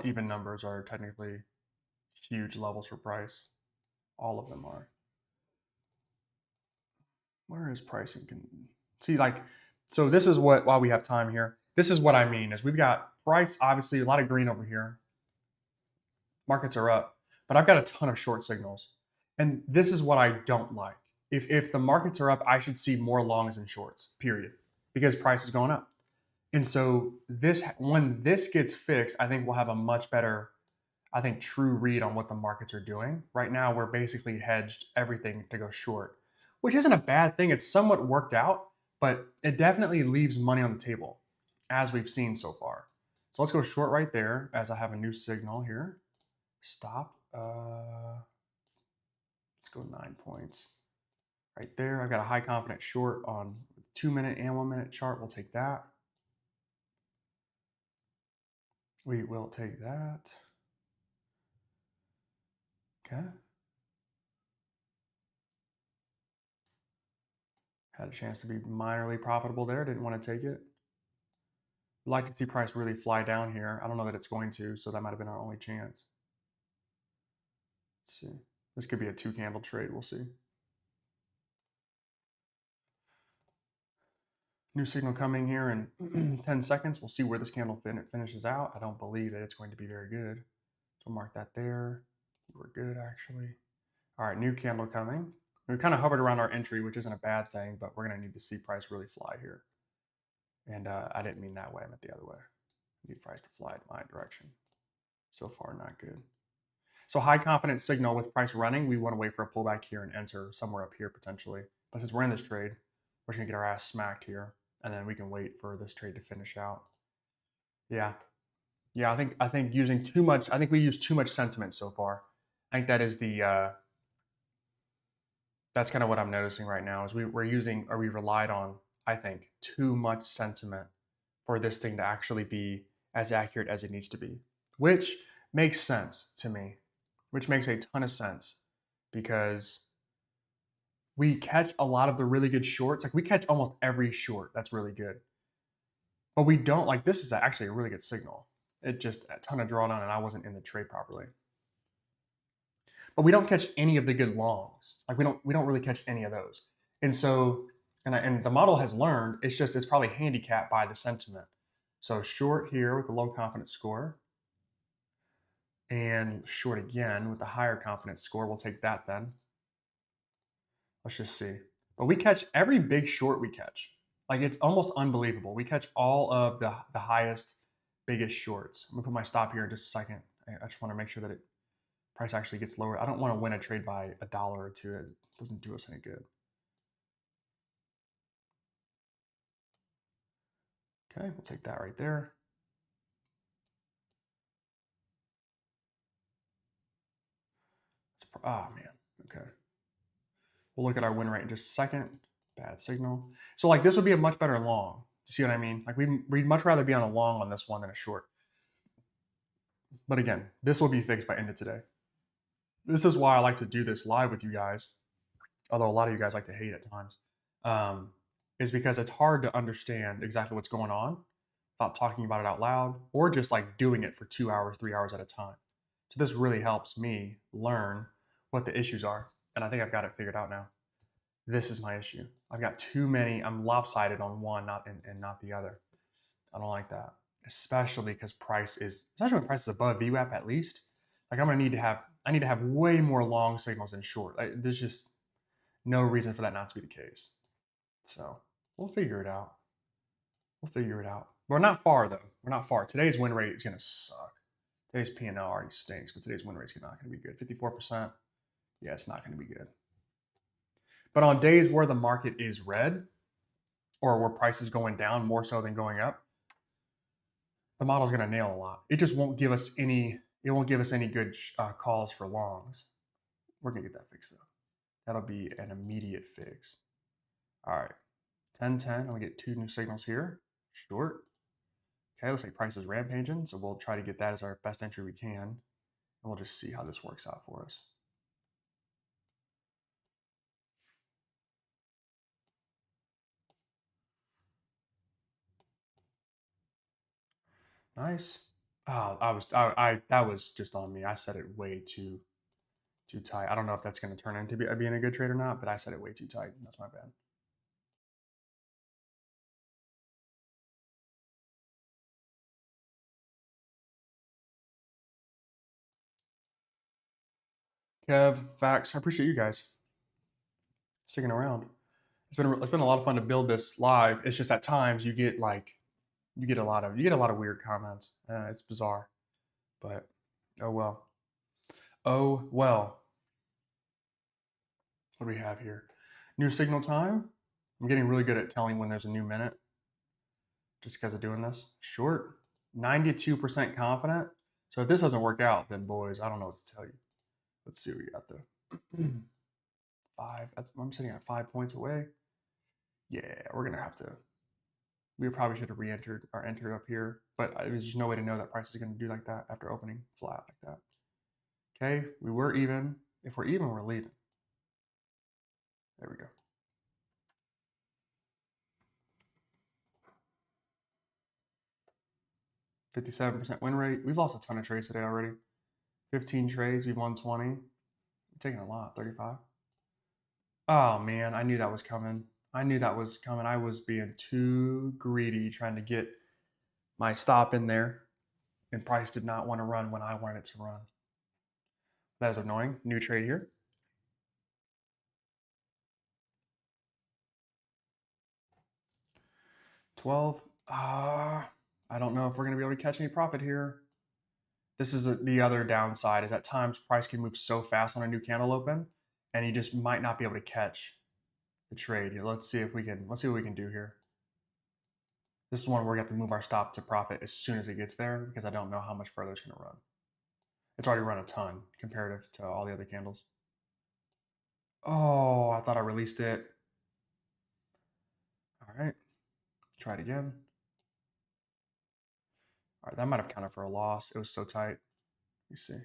even numbers are technically huge levels for price. All of them are. Where is pricing? See, like, so this is what, while we have time here, this is what I mean is we've got price, obviously, a lot of green over here. Markets are up, but I've got a ton of short signals. And this is what I don't like. If the markets are up, I should see more longs and shorts, period, because price is going up. And so this, when this gets fixed, I think we'll have a much better, I think, true read on what the markets are doing. Right now, we're basically hedged everything to go short, which isn't a bad thing. It's somewhat worked out, but it definitely leaves money on the table, as we've seen so far. So let's go short right there as I have a new signal here. Stop. Let's go 9 points. Right there, I've got a high confidence short on 2-minute and 1-minute chart. We'll take that. We will take that. Okay. Had a chance to be minorly profitable there. Didn't want to take it. I'd like to see price really fly down here. I don't know that it's going to, so that might have been our only chance. Let's see. This could be a 2-candle trade. We'll see. New signal coming here in 10 seconds. We'll see where this candle finishes out. I don't believe that it's going to be very good. So mark that there. We're good, actually. All right, new candle coming. We kind of hovered around our entry, which isn't a bad thing, but we're going to need to see price really fly here. And I didn't mean that way. I meant the other way. I need price to fly in my direction. So far, not good. So high confidence signal with price running, we want to wait for a pullback here and enter somewhere up here potentially. But since we're in this trade, we're just going to get our ass smacked here. And then we can wait for this trade to finish out. Yeah. Yeah, I think using too much, I think we use too much sentiment so far. I think that is the that's kind of what I'm noticing right now is we're using, or we relied on, I think, too much sentiment for this thing to actually be as accurate as it needs to be, which makes sense to me, which makes a ton of sense because we catch a lot of the really good shorts. Like we catch almost every short that's really good, but we don't, like, this is actually a really good signal. It just a ton of drawdown and I wasn't in the trade properly. But we don't catch any of the good longs. Like we don't really catch any of those. And so, and the model has learned, it's probably handicapped by the sentiment. So short here with the low confidence score, and short again with the higher confidence score. We'll take that then. Let's just see. But we catch every big short we catch. Like it's almost unbelievable. We catch all of the highest, biggest shorts. I'm gonna put my stop here in just a second. I just want to make sure that it price actually gets lower. I don't want to win a trade by $1 or $2. It doesn't do us any good. Okay, we'll take that right there. Oh man, okay. We'll look at our win rate in just a second. Bad signal. So like this would be a much better long. You see what I mean? Like we'd much rather be on a long on this one than a short. But again, this will be fixed by end of today. This is why I like to do this live with you guys, although a lot of you guys like to hate at times, is because it's hard to understand exactly what's going on without talking about it out loud or just like doing it for 2 hours, 3 hours at a time. So this really helps me learn what the issues are. And I think I've got it figured out now. This is my issue. I've got too many, I'm lopsided on one and not the other. I don't like that, especially because especially when price is above VWAP at least. Like I need to have way more long signals than short. There's just no reason for that not to be the case. So we'll figure it out. We'll figure it out. We're not far though. We're not far. Today's win rate is gonna suck. Today's P&L already stinks, but today's win rate is not gonna be good. 54%. Yeah, it's not gonna be good. But on days where the market is red or where price is going down more so than going up, the model's going to nail a lot. It just won't give us any. It won't give us any good calls for longs. We're going to get that fixed though. That'll be an immediate fix. All right, 10-10. We get 2 new signals here. Short. Okay, looks like price is rampaging, so we'll try to get that as our best entry we can, and we'll just see how this works out for us. Nice. Oh, that was just on me. I set it way too tight. I don't know if that's going to turn into being a good trade or not, but I set it way too tight. That's my bad. Kev, Vax, I appreciate you guys sticking around. It's been a lot of fun to build this live. It's just at times you get a lot of weird comments. It's bizarre, but oh well. Oh well. What do we have here? New signal time. I'm getting really good at telling when there's a new minute just because of doing this. Short, 92% confident. So if this doesn't work out, then boys, I don't know what to tell you. Let's see what we got though. Five. I'm sitting at 5 points away. Yeah, we're gonna have to. We probably should have re-entered or entered up here, but there's just no way to know that price is gonna do like that after opening flat like that. Okay, we were even. If we're even, we're leaving. There we go. 57% win rate. We've lost a ton of trades today already. 15 trades, we've won 20. We're taking a lot, 35. Oh man, I knew that was coming. I knew that was coming. I was being too greedy trying to get my stop in there, and price did not want to run when I wanted it to run. That is annoying. New trade here. 12. I don't know if we're going to be able to catch any profit here. This is the other downside is at times price can move so fast on a new candle open, and you just might not be able to catch the trade. Let's see what we can do here. This is one where we have to move our stop to profit as soon as it gets there because I don't know how much further it's going to run. It's already run a ton comparative to all the other candles. Oh, I thought I released it. All right, try it again. All right, that might have counted for a loss. It was so tight. Let me see.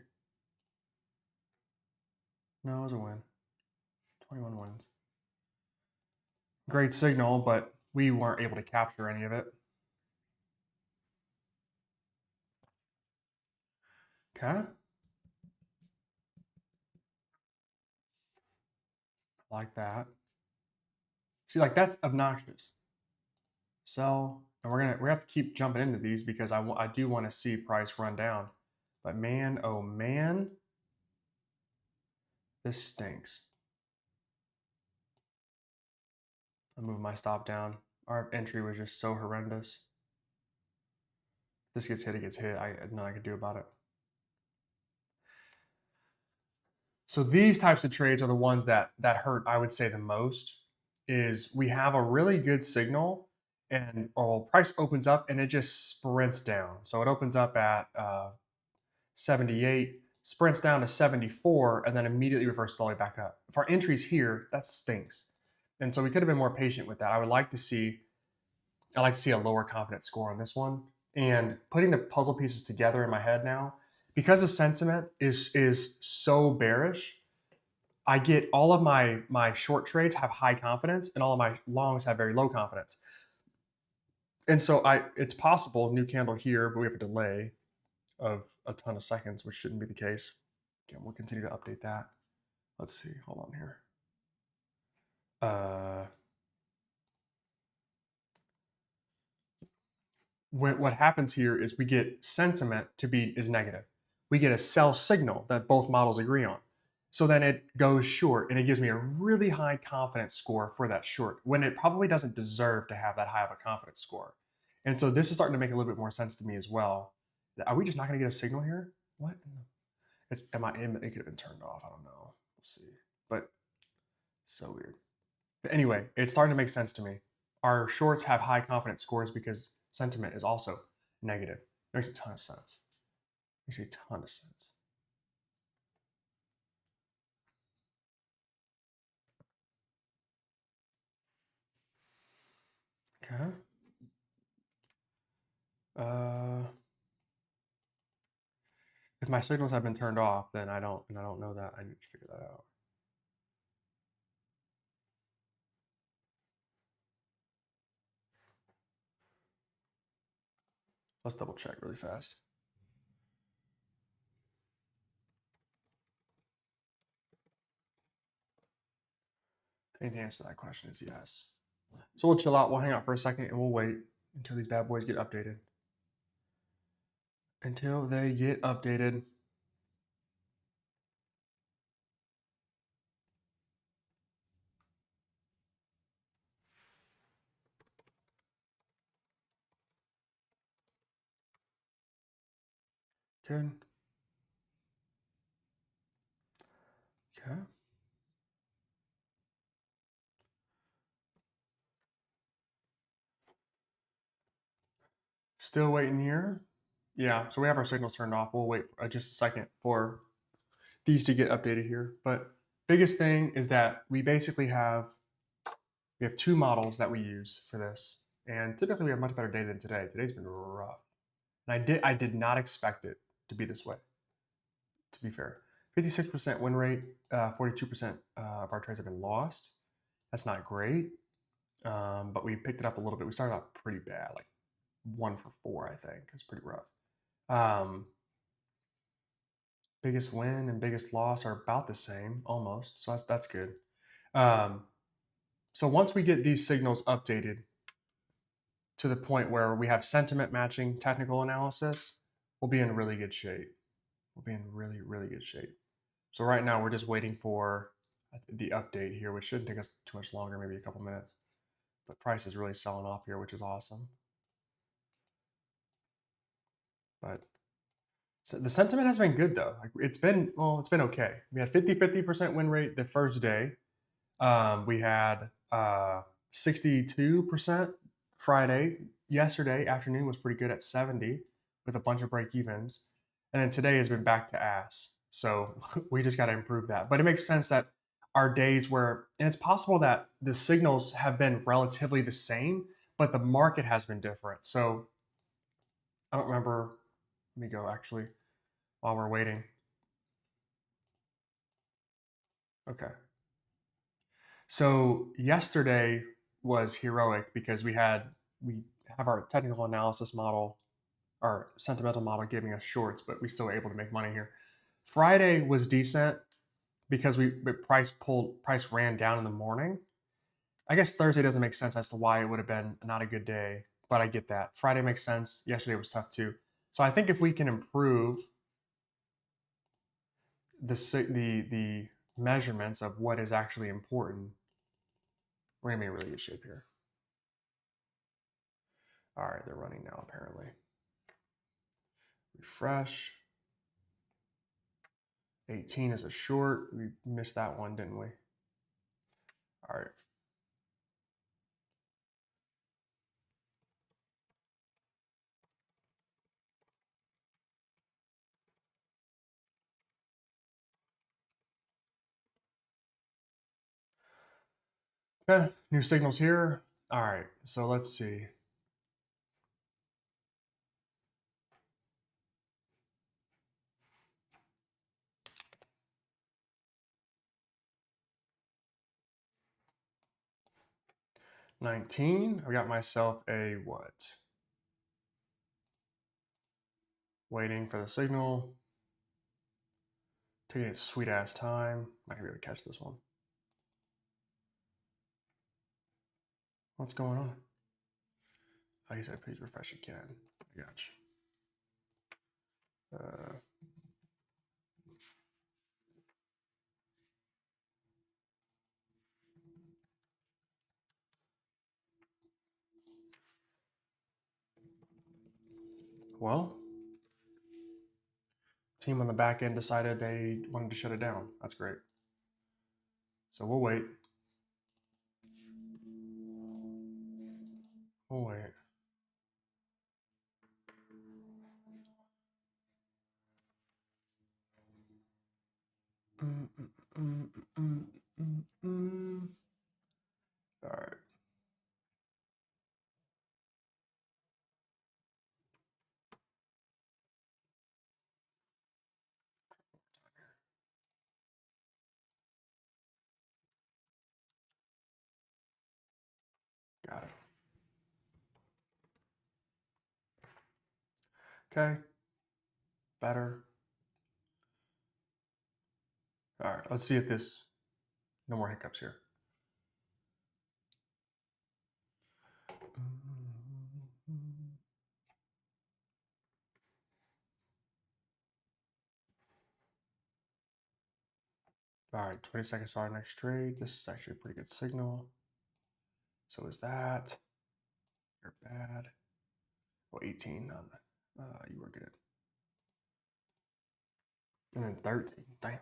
No, it was a win. 21 wins. Great signal, but we weren't able to capture any of it. Okay. Like that. See, like that's obnoxious. Sell, and we have to keep jumping into these because I do want to see price run down. But man, oh man, this stinks. I moved my stop down. Our entry was just so horrendous. This gets hit, it gets hit. Nothing I could do about it. So these types of trades are the ones that hurt, I would say, the most. Is we have a really good signal, and price opens up and it just sprints down. So it opens up at 78, sprints down to 74, and then immediately reverses all the way back up. If our entry's here, that stinks. And so we could have been more patient with that. I'd like to see a lower confidence score on this one. And putting the puzzle pieces together in my head now, because the sentiment is so bearish, I get all of my short trades have high confidence and all of my longs have very low confidence. And so it's possible new candle here, but we have a delay of a ton of seconds, which shouldn't be the case. Again, we'll continue to update that. Let's see. Hold on here. What happens here is we get sentiment is negative. We get a sell signal that both models agree on. So then it goes short and it gives me a really high confidence score for that short when it probably doesn't deserve to have that high of a confidence score. And so this is starting to make a little bit more sense to me as well. Are we just not going to get a signal here? What? It could have been turned off. I don't know. We'll see. But so weird. But anyway, it's starting to make sense to me. Our shorts have high confidence scores because sentiment is also negative. It makes a ton of sense. Makes a ton of sense. Okay. If my signals have been turned off, then I don't know that. I need to figure that out. Let's double check really fast. I think the answer to that question is yes. So we'll chill out, we'll hang out for a second, and we'll wait until these bad boys get updated. Until they get updated. Good. Okay. Still waiting here. Yeah, so we have our signals turned off. We'll wait just a second for these to get updated here. But biggest thing is that we have two models that we use for this, and typically we have a much better day than today. Today's been rough, and I did not expect it to be this way. To be fair, 56% win rate, 42% of our trades have been lost. That's not great, but we picked it up a little bit. We started out pretty bad, like 1 for 4, I think. It's pretty rough. Um, biggest win and biggest loss are about the same, almost. So that's good. Um, so once we get these signals updated to the point where we have sentiment matching technical analysis, we'll be in really good shape. We'll be in really, really good shape. So right now we're just waiting for the update here, which shouldn't take us too much longer, maybe a couple minutes. But price is really selling off here, which is awesome. But so the sentiment has been good though. Like it's been okay. We had 50% win rate the first day. We had 62% Friday. Yesterday afternoon was pretty good at 70 with a bunch of break evens. And then today has been back to ass. So we just got to improve that. But it makes sense that our days where, and it's possible that the signals have been relatively the same, but the market has been different. So I don't remember. Let me go actually while we're waiting. Okay. So yesterday was heroic because we have our technical analysis model, our sentimental model giving us shorts, but we still were able to make money here. Friday was decent because price ran down in the morning. I guess Thursday doesn't make sense as to why it would have been not a good day, but I get that. Friday makes sense. Yesterday was tough too. So I think if we can improve the measurements of what is actually important, we're gonna be in really good shape here. All right, they're running now apparently. Refresh. 18 is a short. We missed that one, didn't we? All right. New signals here. All right, so let's see. $19. I got myself a what? Waiting for the signal. Taking its sweet ass time. Not gonna be able to catch this one. What's going on? Oh, he said please refresh again. I got you. Well, team on the back end decided they wanted to shut it down. That's great. So we'll wait. We'll wait. All right. Got it. Okay. Better. All right. Let's see if this. No more hiccups here. All right, 20 seconds to our next trade. This is actually a pretty good signal. So is that. You're bad. Well, 18. You were good. And then 13. Damn.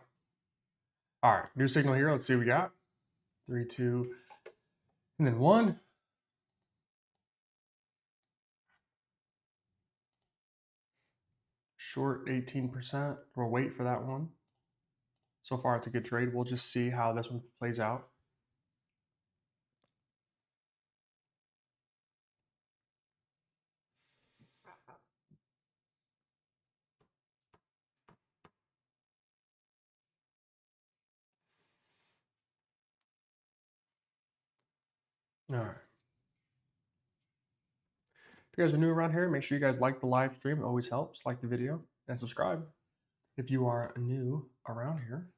All right, new signal here. Let's see what we got. 3, 2, and then 1. Short 18%. We'll wait for that one. So far, it's a good trade. We'll just see how this one plays out. All right. If you guys are new around here, make sure you guys like the live stream. It always helps. Like the video and subscribe if you are new around here.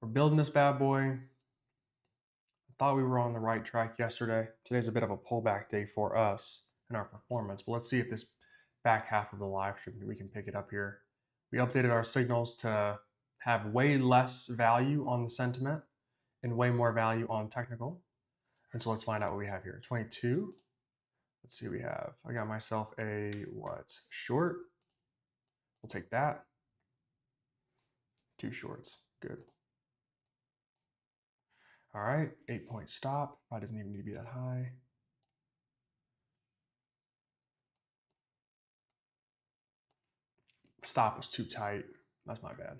We're building this bad boy. I thought we were on the right track yesterday. Today's a bit of a pullback day for us in our performance, but let's see if this back half of the live stream we can pick it up here. We updated our signals to have way less value on the sentiment and way more value on technical. And so let's find out what we have here. 22. Let's see what we have. I got myself a what? Short. We'll take that. 2 shorts. Good. All right, 8-point stop. Probably doesn't even need to be that high. Stop was too tight. That's my bad.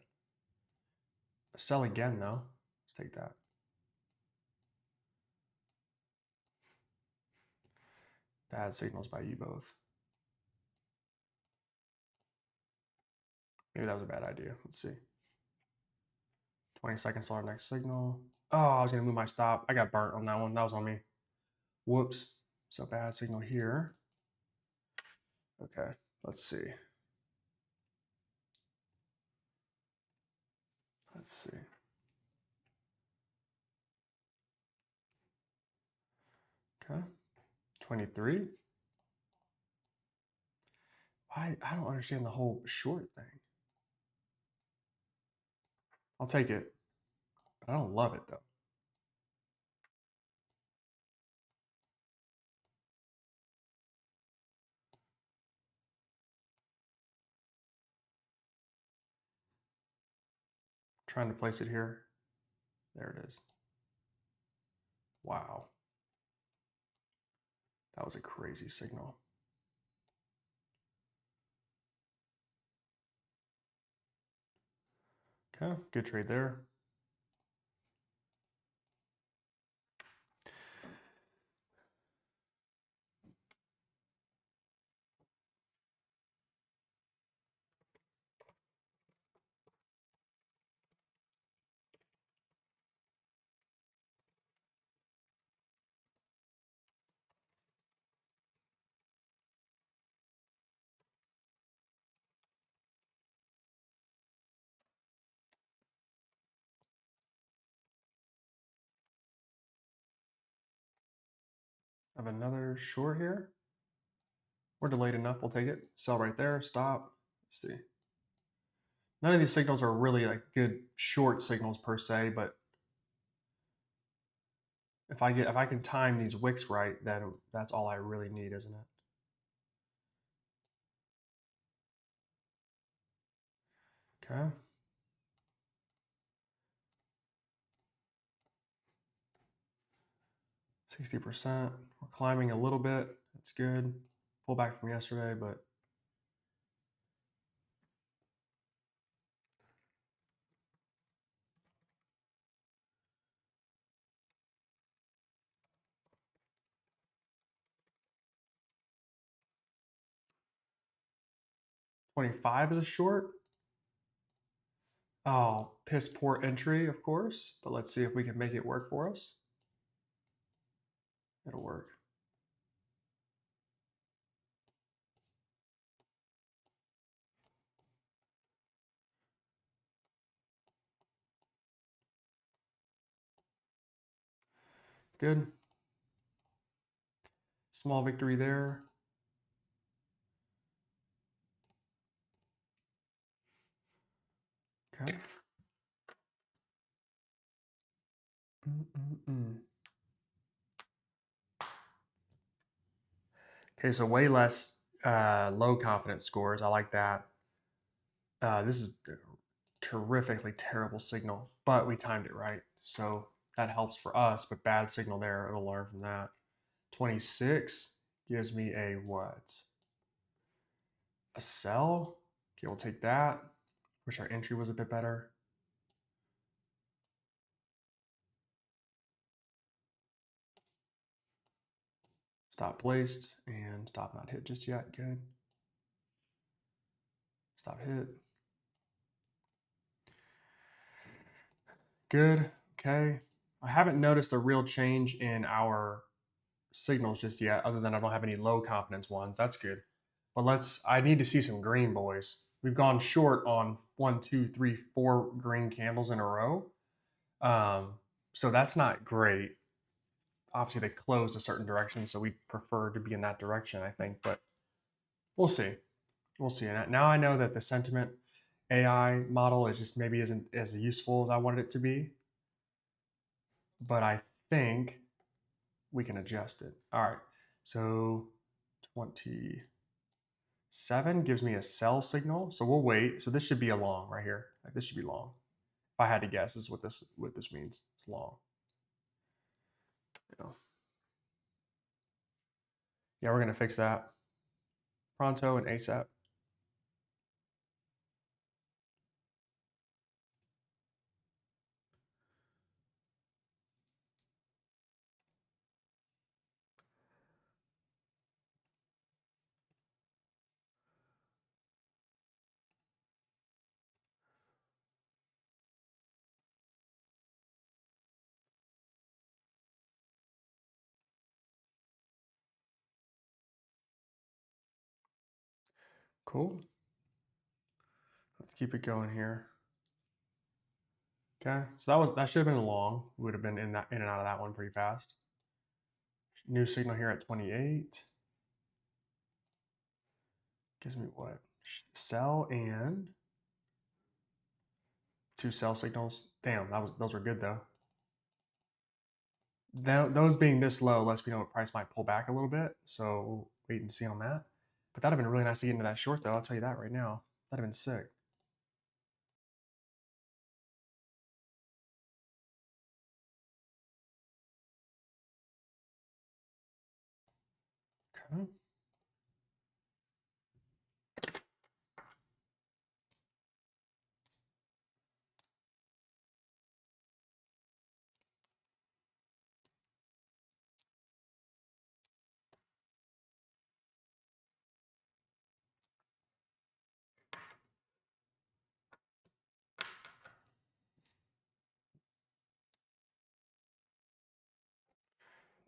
Sell again though. Let's take that. Bad signals by you both. Maybe that was a bad idea. Let's see. 20 seconds till our next signal. Oh, I was gonna move my stop. I got burnt on that one. That was on me. Whoops. So bad signal here. Okay, let's see. Let's see. Okay, 23. Why? I don't understand the whole short thing. I'll take it, but I don't love it though. Trying to place it here. There it is. Wow. That was a crazy signal. Okay, good trade there. I have another short here. We're delayed enough, we'll take it. Sell right there, stop. Let's see. None of these signals are really like good short signals per se, but if I can time these wicks right, then that's all I really need, isn't it? Okay. %. We're climbing a little bit. That's good. Pull back from yesterday, but 25 is a short. Oh, piss poor entry, of course. But let's see if we can make it work for us. It'll work. Good. Small victory there. Okay. Okay, so way less low confidence scores. I like that. This is terrifically terrible signal, but we timed it right. So that helps for us, but bad signal there. It'll learn from that. 26 gives me a what? A sell? Okay, we'll take that. Wish our entry was a bit better. Stop placed and stop not hit just yet. Good. Stop hit. Good. Okay. I haven't noticed a real change in our signals just yet, other than I don't have any low confidence ones. That's good. But I need to see some green, boys. We've gone short on 1, 2, 3, 4 green candles in a row. So that's not great. Obviously, they closed a certain direction, so we prefer to be in that direction, I think. But we'll see. We'll see. And now I know that the sentiment AI model is just maybe isn't as useful as I wanted it to be. But I think we can adjust it. All right. So 27 gives me a sell signal. So we'll wait. So this should be a long right here. Like this should be long. If I had to guess, this is what this means. It's long. You know. Yeah, we're gonna fix that pronto and ASAP. Cool. Let's keep it going here. Okay, so that should have been a long. We would have been in and out of that one pretty fast. New signal here at 28. Gives me what? Sell and 2 sell signals. Damn, those were good though. Those being this low lets me know what price might pull back a little bit. So we'll wait and see on that. But that'd have been really nice to get into that short though. I'll tell you that right now. That'd have been sick. Okay.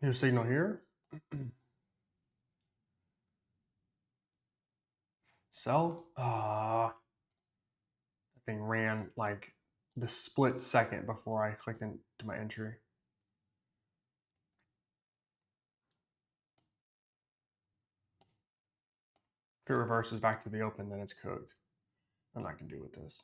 New signal here. Sell. That thing ran like the split second before I clicked into my entry. If it reverses back to the open, then it's cooked. I'm not gonna do with this.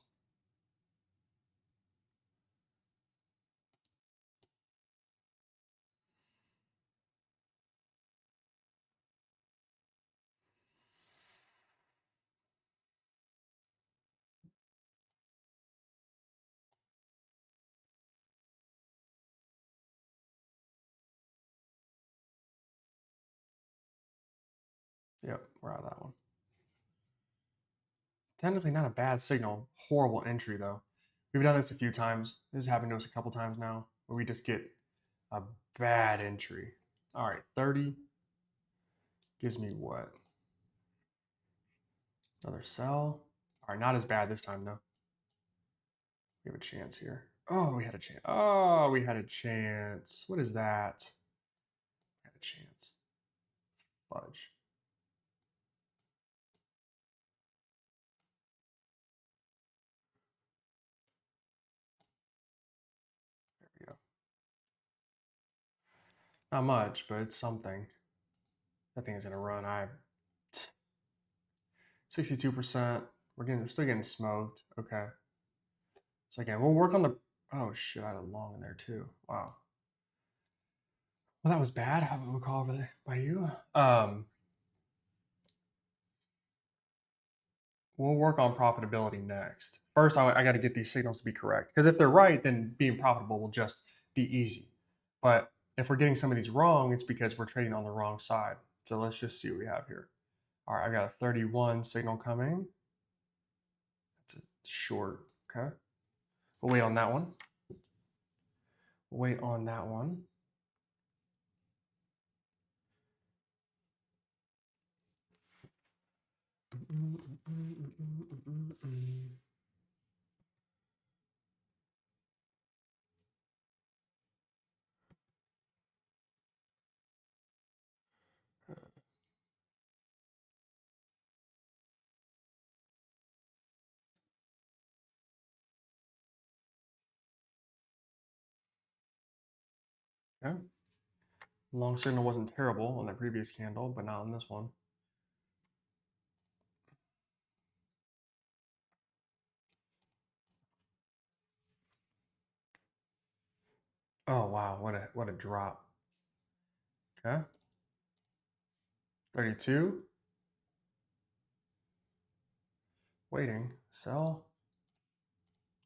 Yep, we're out of that one. Technically not a bad signal. Horrible entry though. We've done this a few times. This has happened to us a couple times now, where we just get a bad entry. All right, 30 gives me what? Another sell. All right, not as bad this time though. We have a chance here. Oh, we had a chance. Oh, we had a chance. What is that? We had a chance. Fudge. There we go. Not much, but it's something. That thing is gonna run. I have 62%. We're still getting smoked. Okay. So again, we'll work on the. Oh shit! I had a long in there too. Wow. Well, that was bad. How about we call over there by you? We'll work on profitability next. First, I got to get these signals to be correct. Because if they're right, then being profitable will just be easy. But if we're getting some of these wrong, it's because we're trading on the wrong side. So let's just see what we have here. All right, I got a 31 signal coming. It's a short. Okay. We'll wait on that one. We'll wait on that one. Okay. Long signal wasn't terrible on the previous candle, but not on this one. Oh wow, what a drop. Okay. 32. Waiting. Sell.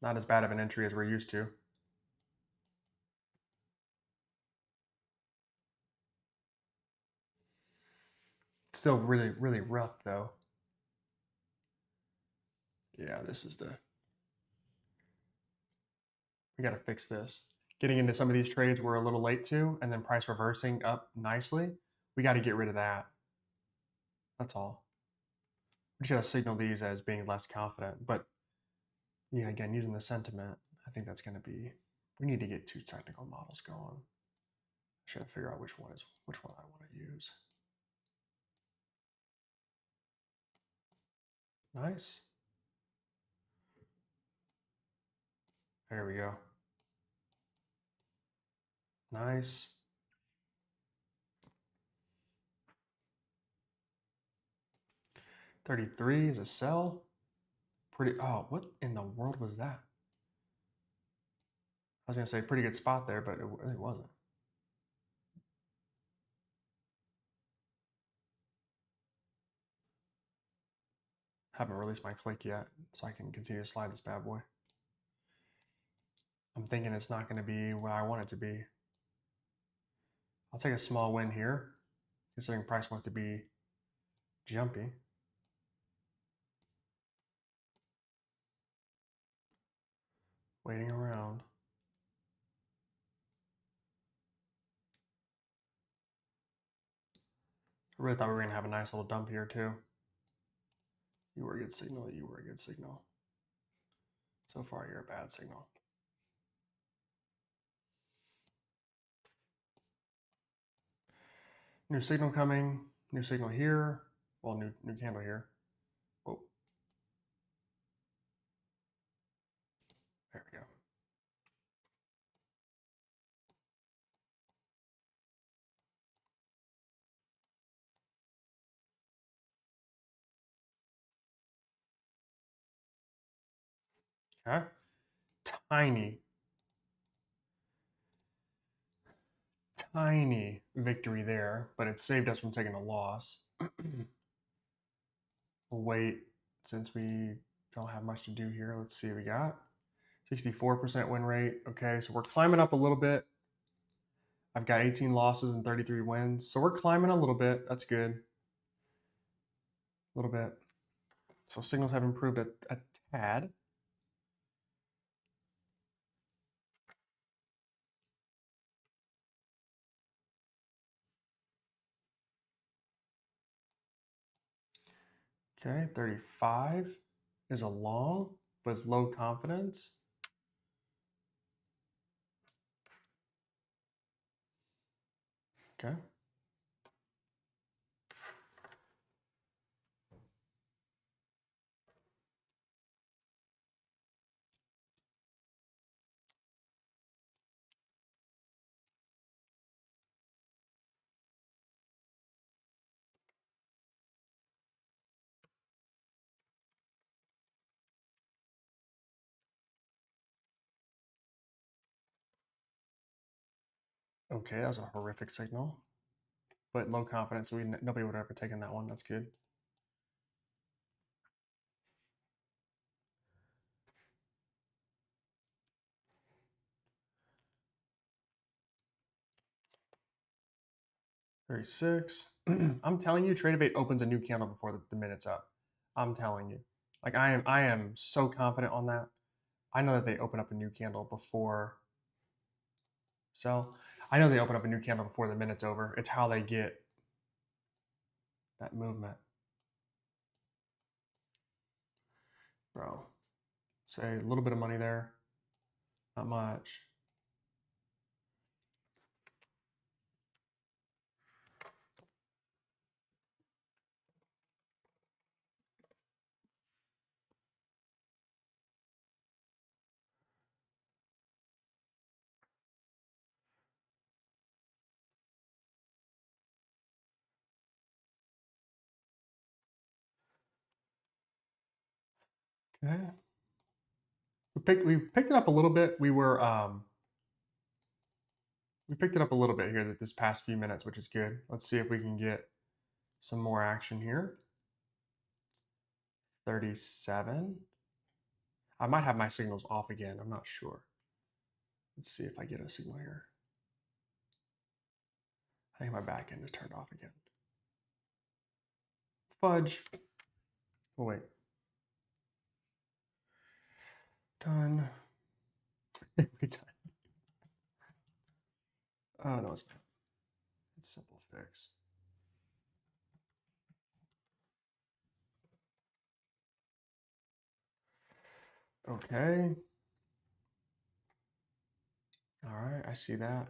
Not as bad of an entry as we're used to. Still really, really rough though. Yeah, this is the, we got to fix this. Getting into some of these trades we're a little late to, and then price reversing up nicely. We got to get rid of that. That's all. We just got to signal these as being less confident. But yeah, again, using the sentiment, I think that's going to be, we need to get two technical models going. I should figure out which one I want to use. Nice. There we go. Nice. $33 is a sell. Pretty, oh, what in the world was that? I was going to say pretty good spot there, but it wasn't. Haven't released my click yet, so I can continue to slide this bad boy. I'm thinking it's not going to be what I want it to be. I'll take a small win here, considering price wants to be jumpy. Waiting around. I really thought we were going to have a nice little dump here too. You were a good signal. You were a good signal. So far, you're a bad signal. New signal coming. New signal here. Well, new candle here. Oh, there we go. Okay. Tiny, tiny victory there, but it saved us from taking a loss. We'll wait since we don't have much to do here. Let's see what we got. 64% win rate. Okay, so we're climbing up a little bit. I've got 18 losses and 33 wins. So we're climbing a little bit. That's good. A little bit. So signals have improved a tad. Okay, 35 is a long with low confidence. Okay. Okay, that was a horrific signal, but low confidence. So nobody would have ever taken that one. That's good. 36. I'm telling you, Trade of 8 opens a new candle before the minute's up. I'm telling you. Like I am so confident on that. I know that they open up a new candle before sell. I know they open up a new candle before the minute's over. It's how they get that movement. Bro, say a little bit of money there. Not much. Okay. We picked it up a little bit. We picked it up a little bit here this past few minutes, which is good. Let's see if we can get some more action here. 37. I might have my signals off again. I'm not sure. Let's see if I get a signal here. I think my back end is turned off again. Fudge. Oh, wait. Done. Every time. Oh, no, it's not. It's simple fix. Okay. All right, I see that.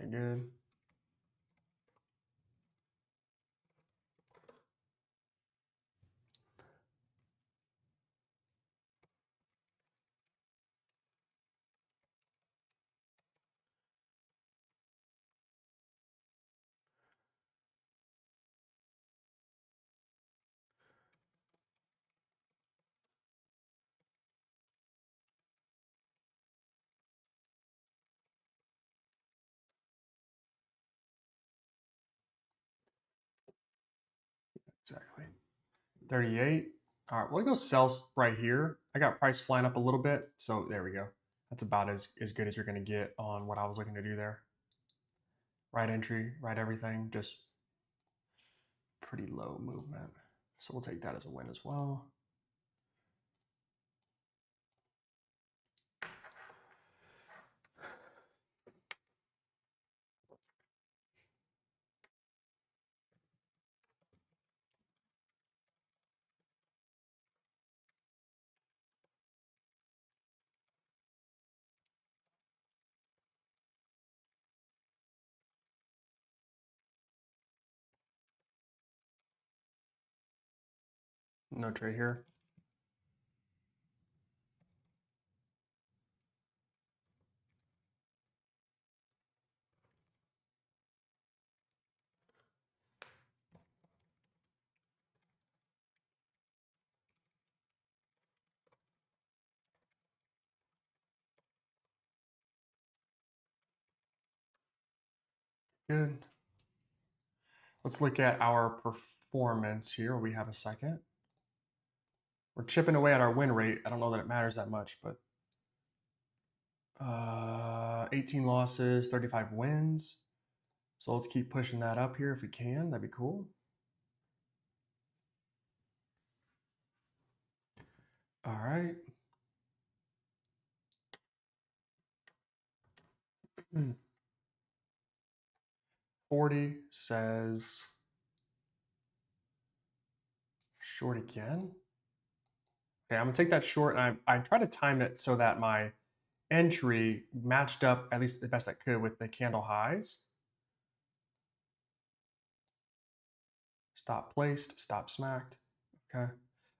Okay, good. Exactly. 38. All right, we'll go sell right here. I got price flying up a little bit, so there we go. That's about as good as you're going to get on what I was looking to do there. Right entry, right everything, just pretty low movement. So we'll take that as a win as well. No trade here. Good. Let's look at our performance here. We have a second. We're chipping away at our win rate. I don't know that it matters that much, but 18 losses, 35 wins. So let's keep pushing that up here if we can. That'd be cool. All right. 40 says short again. Okay, I'm gonna take that short and I try to time it so that my entry matched up at least the best I could with the candle highs. Stop placed, stop smacked. Okay.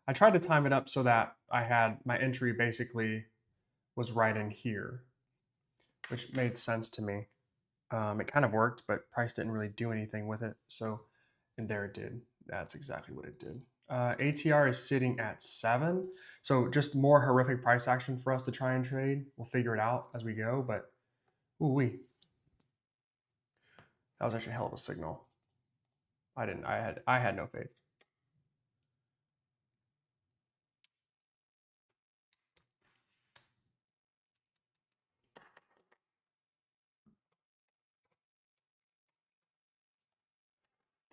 I tried to time it up so that I had my entry basically was right in here, which made sense to me. It kind of worked, but price didn't really do anything with it. So, and there it did. That's exactly what it did. ATR is sitting at 7. So just more horrific price action for us to try and trade. We'll figure it out as we go, but ooh wee. That was actually a hell of a signal. I had no faith.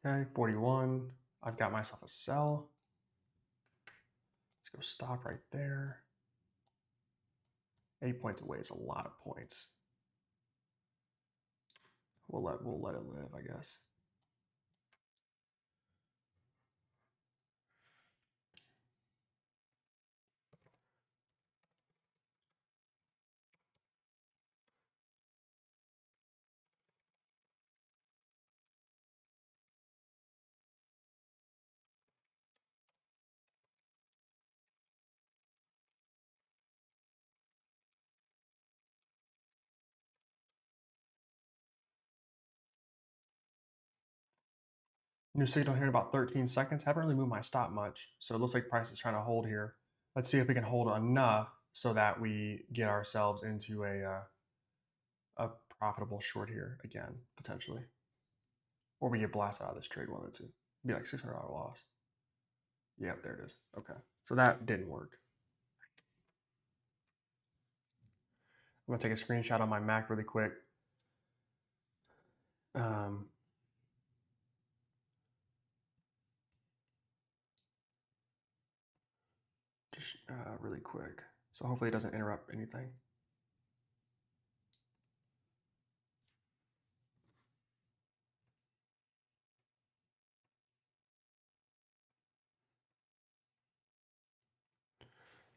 Okay, 41. I've got myself a sell. Let's go stop right there. 8 points away is a lot of points. We'll let it live, I guess. New signal here in about 13 seconds. Haven't really moved my stop much, so it looks like price is trying to hold here. Let's see if we can hold enough so that we get ourselves into a profitable short here again, potentially. Or we get blasted out of this trade, one of the two. Be like $600 loss. Yep, there it is. Okay. So that didn't work. I'm going to take a screenshot on my Mac really quick. Um, just really quick. So hopefully it doesn't interrupt anything.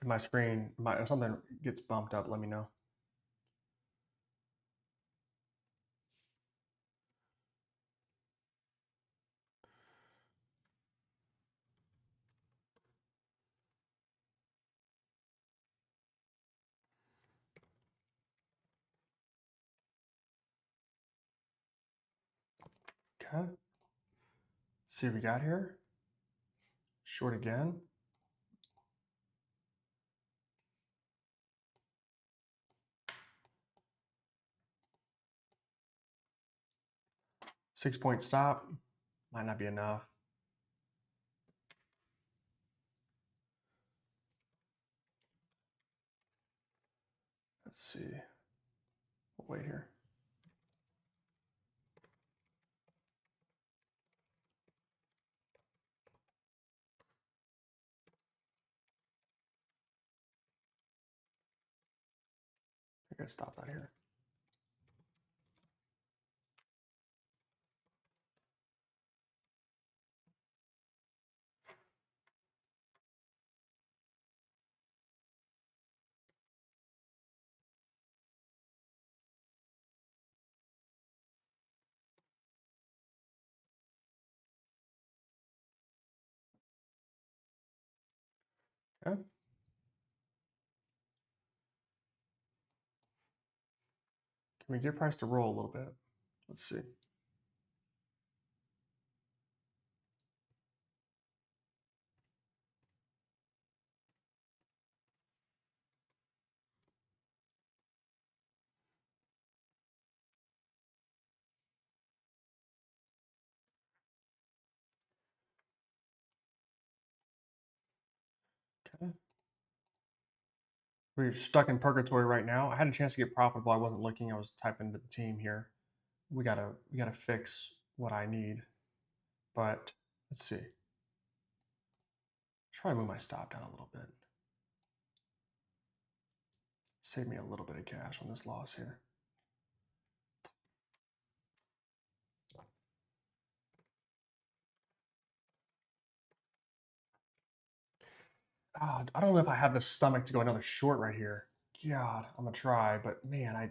If my screen, if something gets bumped up, let me know. Okay. See what we got here. Short again. Six-point stop. Might not be enough. Let's see. We'll wait here. I gotta stop that here. Okay. Can we get price to roll a little bit? Let's see. Okay. We're stuck in purgatory right now. I had a chance to get profitable. I wasn't looking. I was typing to the team here. We gotta fix what I need. But let's see. Try to move my stop down a little bit. Save me a little bit of cash on this loss here. I don't know if I have the stomach to go another short right here. God, I'm gonna try, but man, I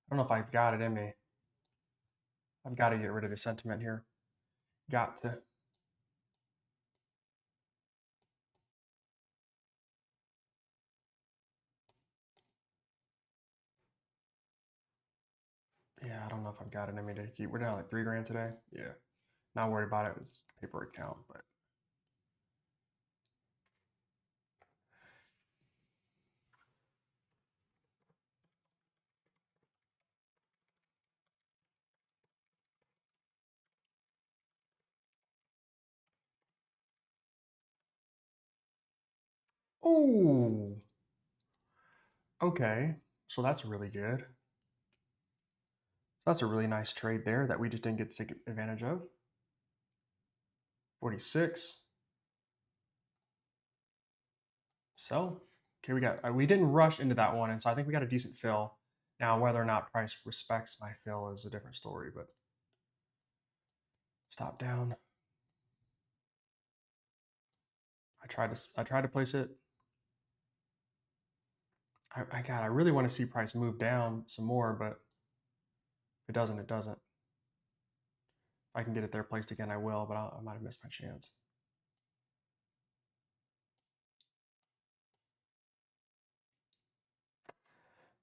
don't know if I've got it in me. I've got to get rid of the sentiment here. Got to. Yeah, I don't know if I've got it in me to keep. We're down like 3 grand today. Yeah, not worried about it. It's paper account, but oh, okay. So that's really good. That's a really nice trade there that we just didn't get to take advantage of. 46. Sell. Okay, we didn't rush into that one, and so I think we got a decent fill. Now, whether or not price respects my fill is a different story, but stop down. I tried to place it. I really want to see price move down some more, but if it doesn't, it doesn't. If I can get it there placed again, I will, but I might have missed my chance.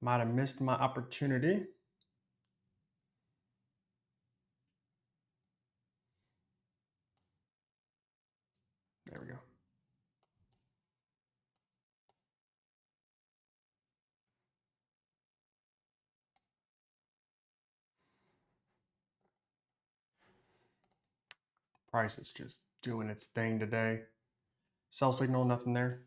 Might have missed my opportunity. There we go. Price is just doing its thing today. Sell signal, nothing there.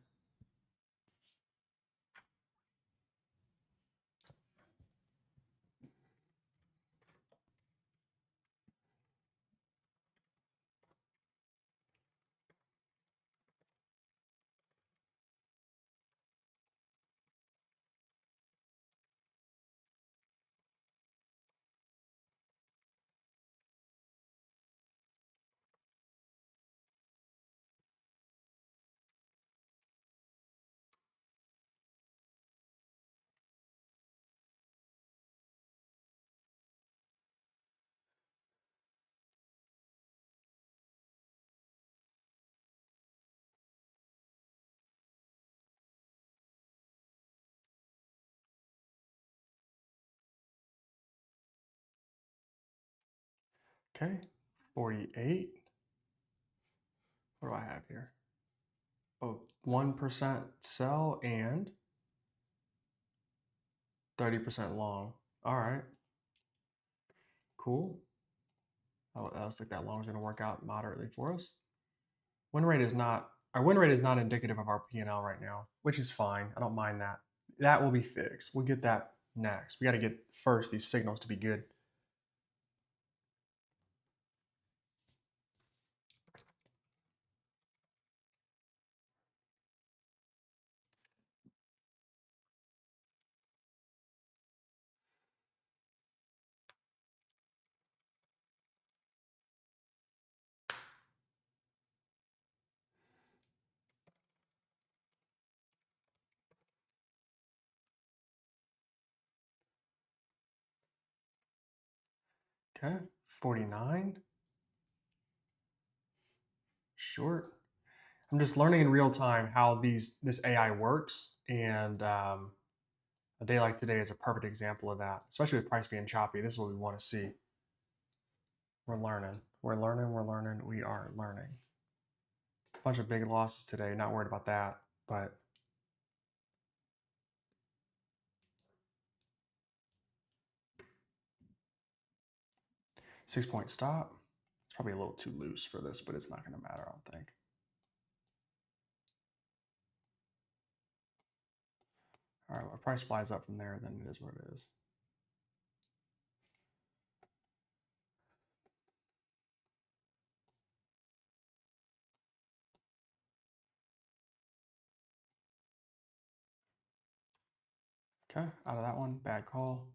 Okay, 48. What do I have here? Oh, 1% sell and 30% long. All right, cool. Oh, that looks like that long is going to work out moderately for us. Our win rate is not indicative of our P&L right now, which is fine. I don't mind that. That will be fixed. We'll get that next. We got to get first these signals to be good. Okay, 49. Short. I'm just learning in real time how this AI works, and a day like today is a perfect example of that. Especially with price being choppy, this is what we want to see. We're learning. We're learning. We're learning. We are learning. A bunch of big losses today. Not worried about that, but 6-point stop. It's probably a little too loose for this, but it's not going to matter, I don't think. All right, well, price flies up from there, then it is what it is. Okay, out of that one, bad call.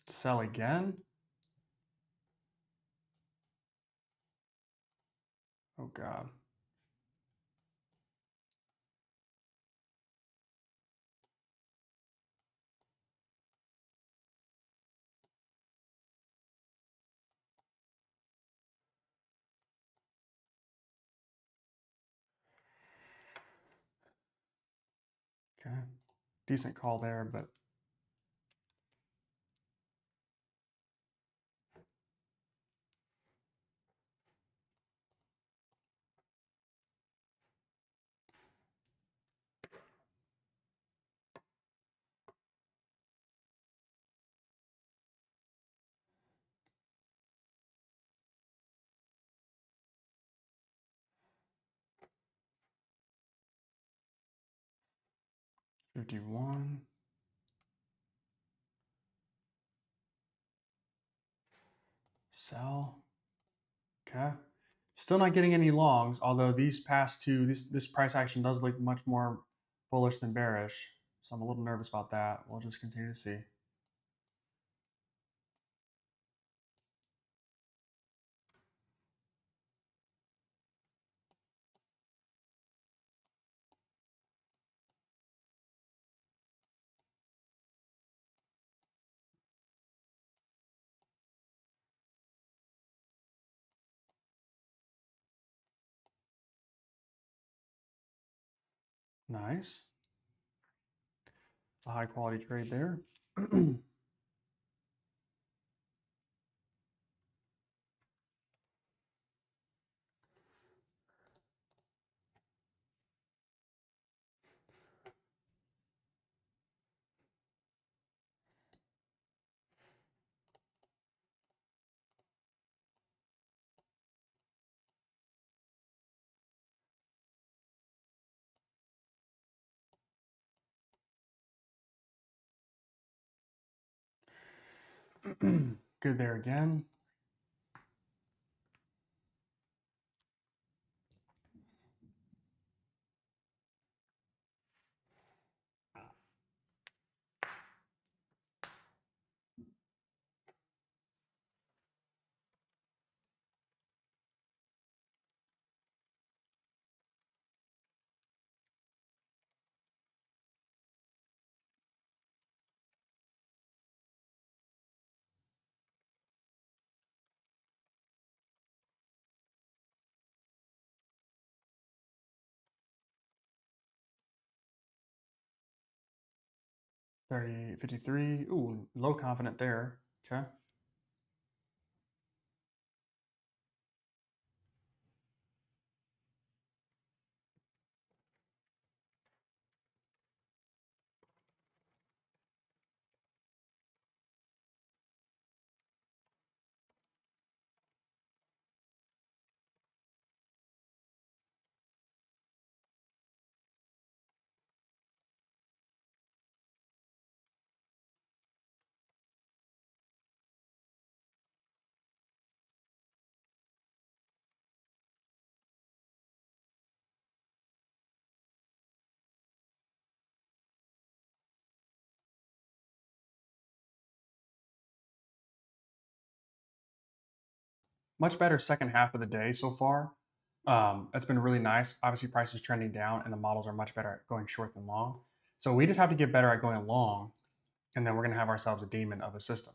Sell again. Oh God. Okay, decent call there, but 51. Sell. Okay. Still not getting any longs, although these past two, this price action does look much more bullish than bearish. So I'm a little nervous about that. We'll just continue to see. Nice. It's a high quality trade there. Good there again. $38, 53. Ooh, low confident there. Okay. Much better second half of the day so far. That's been really nice. Obviously, price is trending down, and the models are much better at going short than long. So we just have to get better at going long, and then we're going to have ourselves a demon of a system.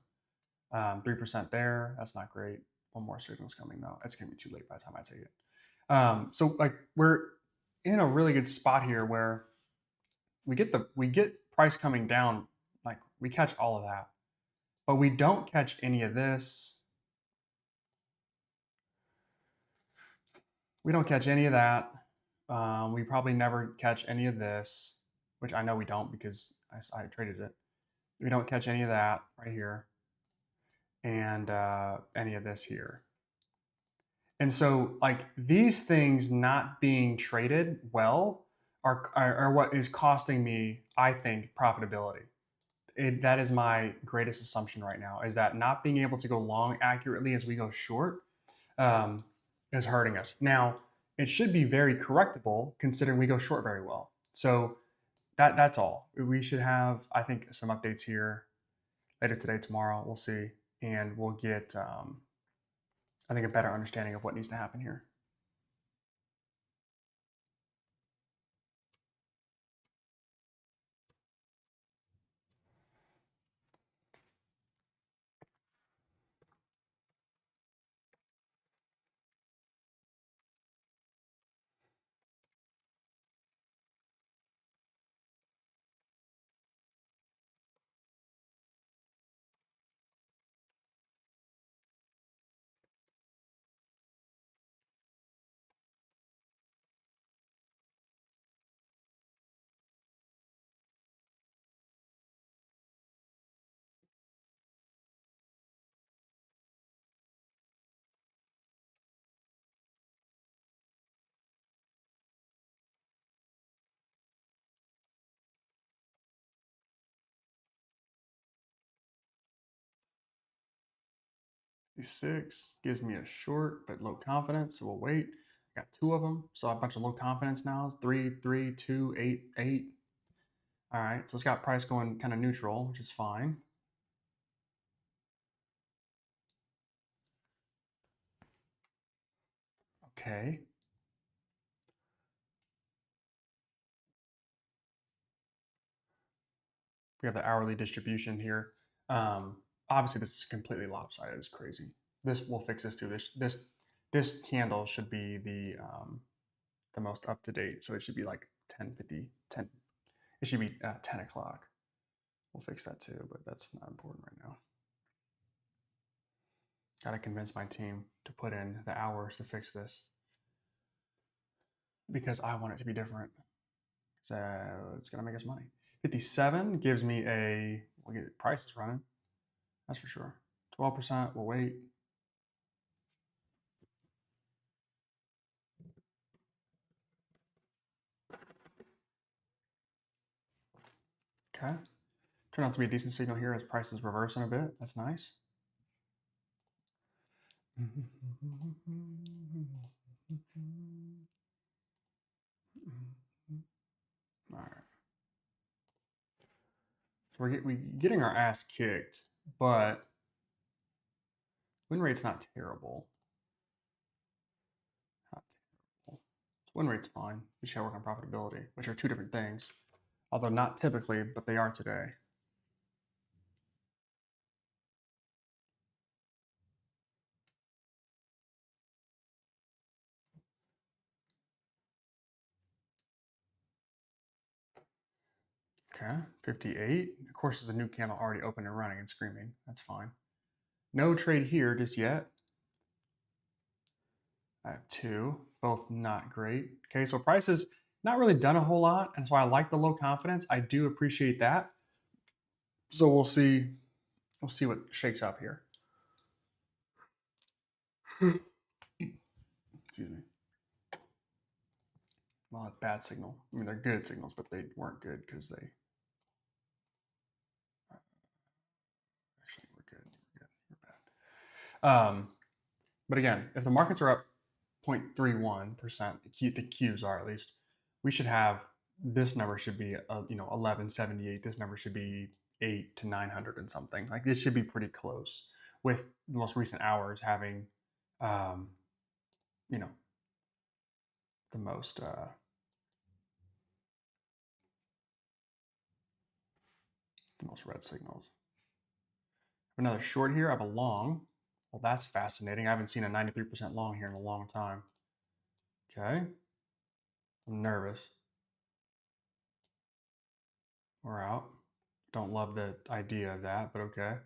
3% there. That's not great. One more signal's coming though. It's going to be too late by the time I take it. So like we're in a really good spot here where we get price coming down. Like we catch all of that, but we don't catch any of this. We don't catch any of that. We probably never catch any of this, which I know we don't because I traded it. We don't catch any of that right here and any of this here. And so, like these things not being traded well are what is costing me, I think, profitability. That is my greatest assumption right now is that not being able to go long accurately as we go short um, is hurting us. Now, it should be very correctable considering we go short very well. So that's all. We should have, I think, some updates here later today, tomorrow. We'll see, and we'll get, I think, a better understanding of what needs to happen here. 56 gives me a short but low confidence, so we'll wait. Got two of them, so a bunch of low confidence now. 3, 3, 2, 8, 8. All right, so it's got price going kind of neutral, which is fine. Okay. We have the hourly distribution here. Um, Obviously, this is completely lopsided. It's crazy. This will fix this too. This candle should be the most up to date. So it should be like 10:50, 10. It should be 10 o'clock. We'll fix that too, but that's not important right now. Got to convince my team to put in the hours to fix this because I want it to be different. So it's gonna make us money. 57 gives me a, we'll get prices running. That's for sure. 12%. We'll wait. Okay. Turned out to be a decent signal here as prices reversing a bit. That's nice. All right. So we're getting our ass kicked, but win rate's not terrible. Not terrible. So win rate's fine. We should work on profitability, which are two different things. Although not typically, but they are today. Okay, 58. Of course, there's a new candle already open and running and screaming. That's fine. No trade here just yet. I have two, both not great. Okay, so prices not really done a whole lot, and so I like the low confidence. I do appreciate that. So we'll see. We'll see what shakes up here. Excuse me. Well, that's bad signal. I mean, they're good signals, but they weren't good because they. Actually, we're good. We're good. We're bad. But again, if the markets are up 0.31%, the Qs are at least, we should have this number should be 1178. This number should be 8 to 900 and something. Like this should be pretty close with the most recent hours having um, you know the most red signals. Another short here. I have a long. Well, that's fascinating. I haven't seen a 93% long here in a long time. Okay. I'm nervous. We're out. Don't love the idea of that, but okay.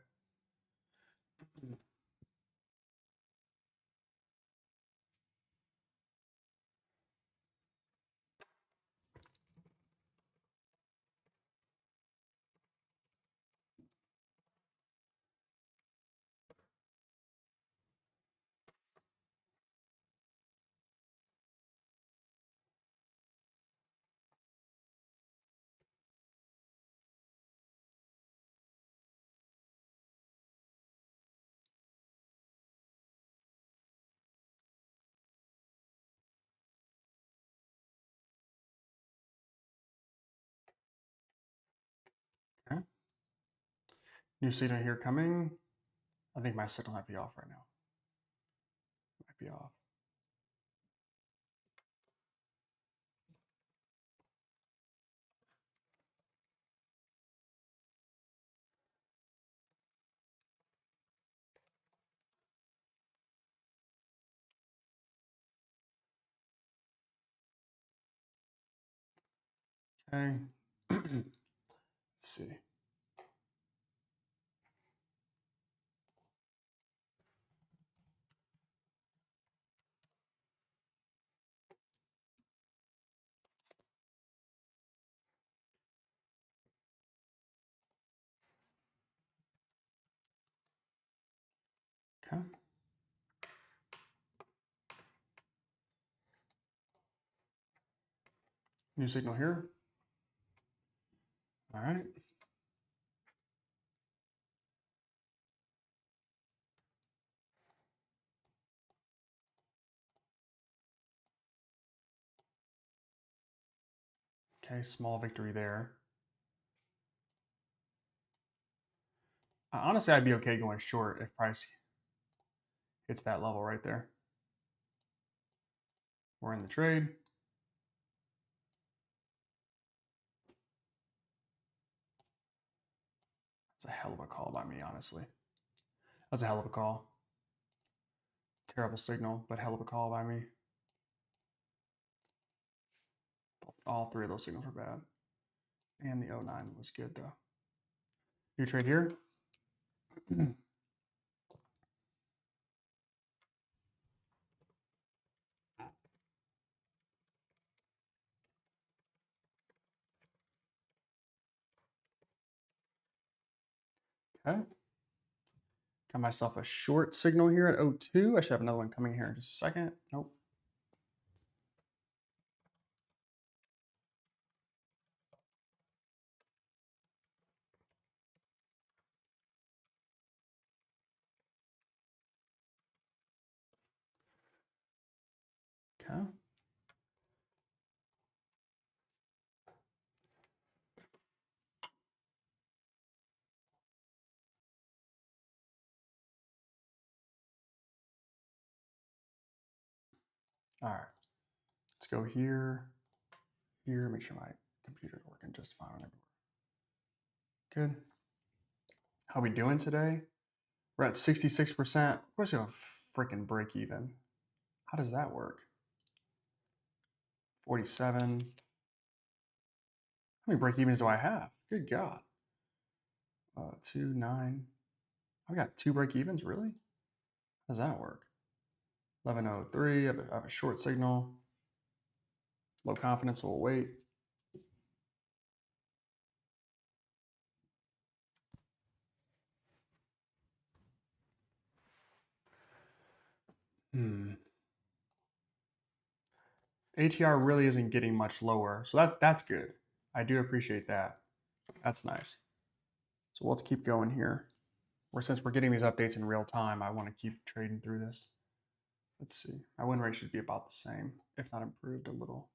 Okay. New signal here coming. I think my signal might be off right now. Might be off. Okay. Let's see. Okay. New signal here. All right. Okay, small victory there. Honestly, I'd be okay going short if price hits that level right there. We're in the trade. It's a hell of a call by me, honestly. That's a hell of a call. Terrible signal, but hell of a call by me. All three of those signals were bad. And the 09 was good, though. You trade here? Okay. Got myself a short signal here at 02. I should have another one coming here in just a second. Nope. Okay. All right. Let's go here, here. Make sure my computer's working just fine everywhere. Good. How we doing today? We're at 66%. Of course, you have a freaking break even. How does that work? 47. How many break evens do I have? Good God. 2, 9. I've got 2 break evens, really? How does that work? 1103. I have a short signal. Low confidence, so we'll wait. ATR really isn't getting much lower, so that's good. I do appreciate that. That's nice. So let's keep going here. Since we're getting these updates in real time, I want to keep trading through this. Let's see. My win rate should be about the same, if not improved a little.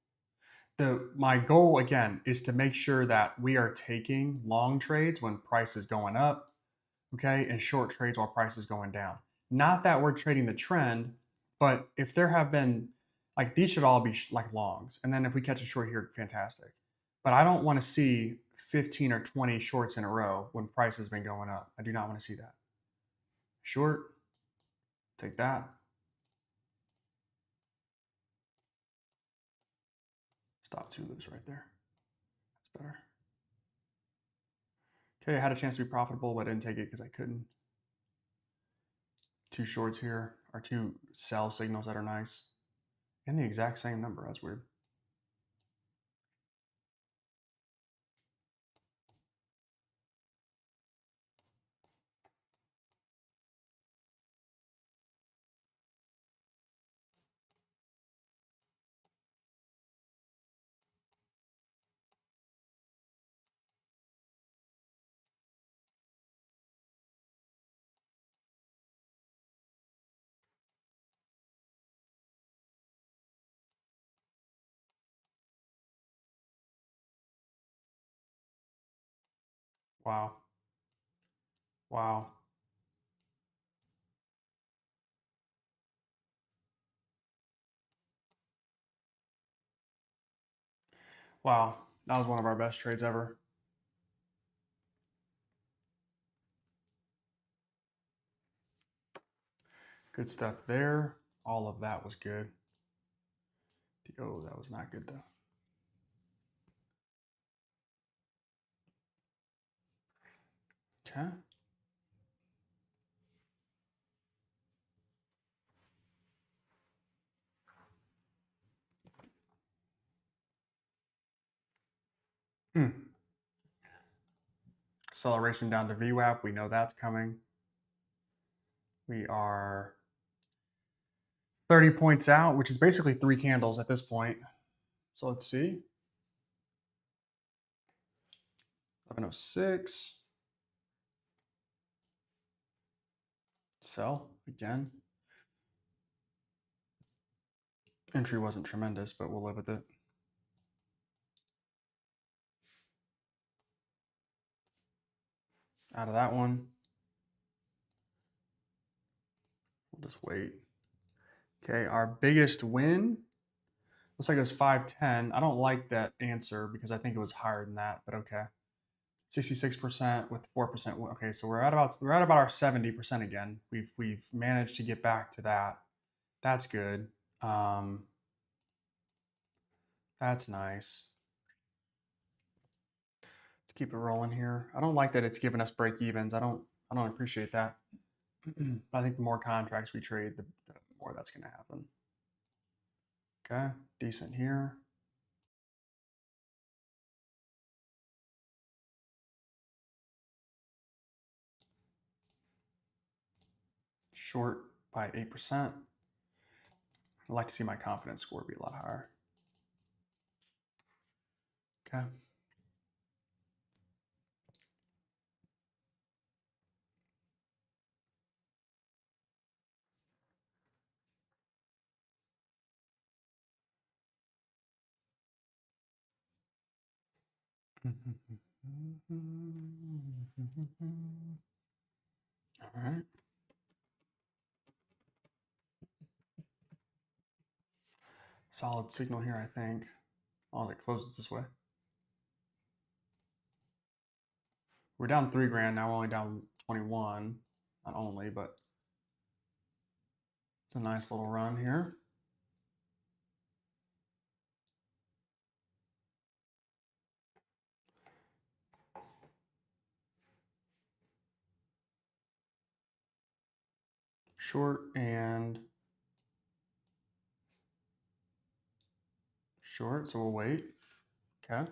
My goal again is to make sure that we are taking long trades when price is going up, okay, and short trades while price is going down. Not that we're trading the trend, but if there have been like these should all be like longs, and then if we catch a short here, fantastic. But I don't want to see 15 or 20 shorts in a row when price has been going up. I do not want to see that. Short, take that. Stop too loose right there. That's better. Okay, I had a chance to be profitable, but I didn't take it because I couldn't. 2 shorts here are 2 sell signals that are nice. And the exact same number. That's weird. Wow. Wow. Wow. That was one of our best trades ever. Good stuff there. All of that was good. Oh, that was not good though. Okay. Hmm. Acceleration down to VWAP. We know that's coming. We are 30 points out, which is basically 3 candles at this point. So let's see. 1106. Sell again. Entry wasn't tremendous, but we'll live with it. out of that one. We'll just wait. Okay, our biggest win looks like it was 510. I don't like that answer because I think it was higher than that, but okay. 66% with 4%. Okay, so we're at about our 70% again. We've managed to get back to that. That's good. Um, that's nice. Let's keep it rolling here. I don't like that it's giving us break evens. I don't appreciate that. But I think the more contracts we trade, the more that's going to happen. Okay, decent here. Short by 8%. I'd like to see my confidence score be a lot higher. Okay. All right. Solid signal here, I think. Oh, it closes this way. We're down 3 grand now. We're only down 21. Not only, but it's a nice little run here. Short and short, so we'll wait. Okay.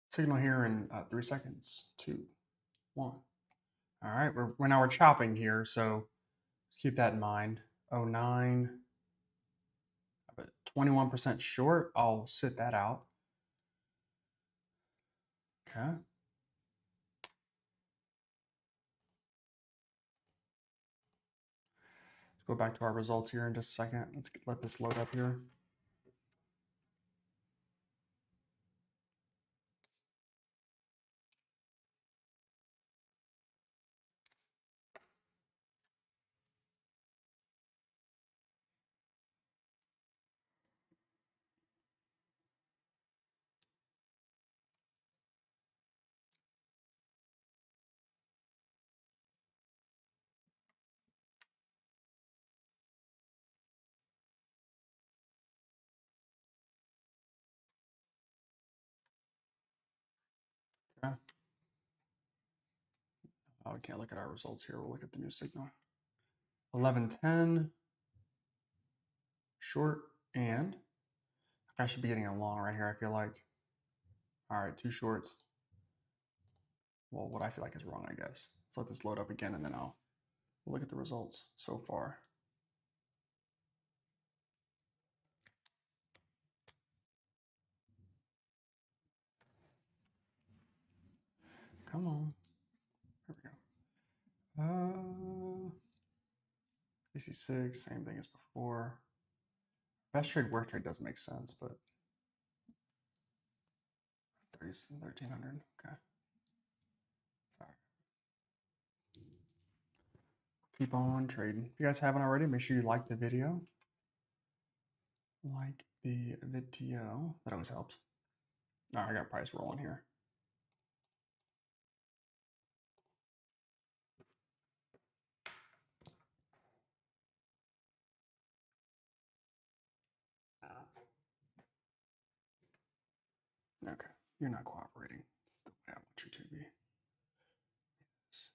Signal here in 3 seconds. 2, 1. All right, we're chopping here, so let's keep that in mind. 09, but 21% short. I'll sit that out. Okay. Let's go back to our results here in just a second. Let's let this load up here. Okay. Oh, we can't look at our results here. We'll look at the new signal. 1110, short, and I should be getting a long right here, I feel like. All right, 2 shorts. Well, what I feel like is wrong, I guess. Let's let this load up again, and then we'll look at the results so far. Come on. Here we go. 66, same thing as before. Best trade, worst trade doesn't make sense, but 1300. Okay. All right. Keep on trading. If you guys haven't already, make sure you like the video. Like the video. That always helps. All right, I got price rolling here. Okay, you're not cooperating. It's the way I want you to be. Yes.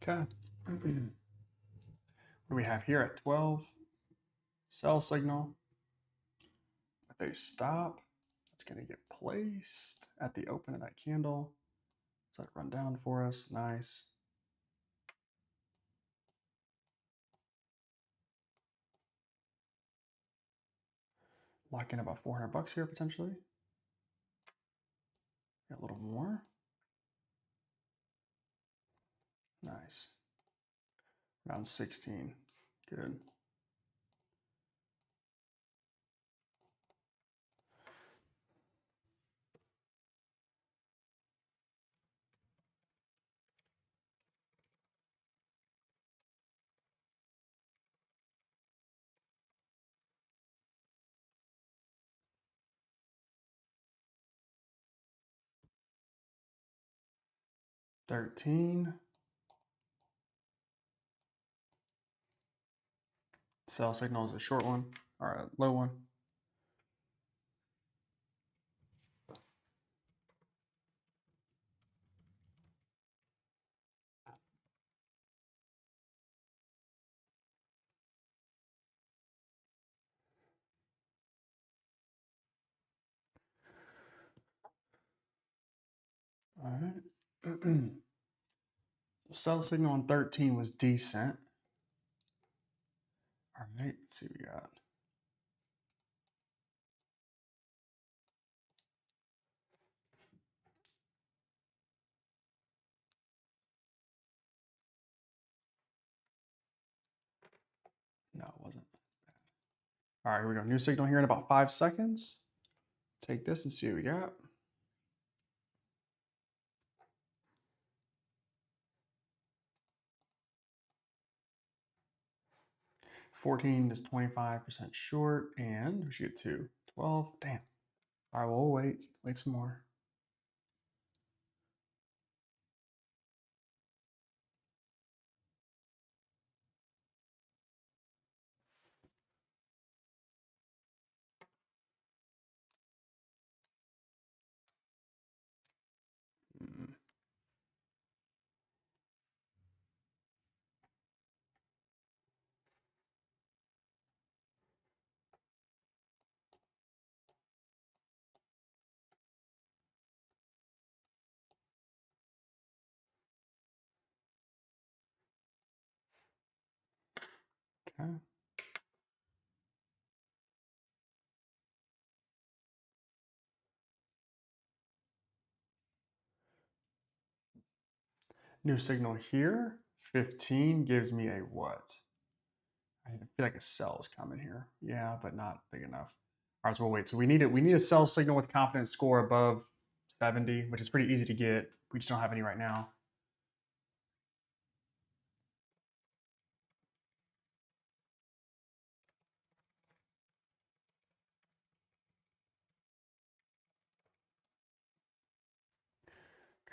Okay. What do we have here at 12? Sell signal with a stop. It's going to get placed at the open of that candle. Let's let it run down for us. Nice. Lock in about 400 bucks here potentially. Get a little more. Nice. Around 16. Good. $13. Sell signal is a short one or a low one. All right. Sell signal on 13 was decent. All right, let's see what we got. No, it wasn't. All right, here we go. New signal here in about 5 seconds. Take this and see what we got. 14 is 25% short, and we should get 2. 12, damn. All right, we'll wait some more. Mm, Okay. New signal here. 15 gives me a what? I feel like a sell is coming here. Yeah, but not big enough. All right, so we'll wait. So we need it. We need a sell signal with confidence score above 70, which is pretty easy to get. We just don't have any right now.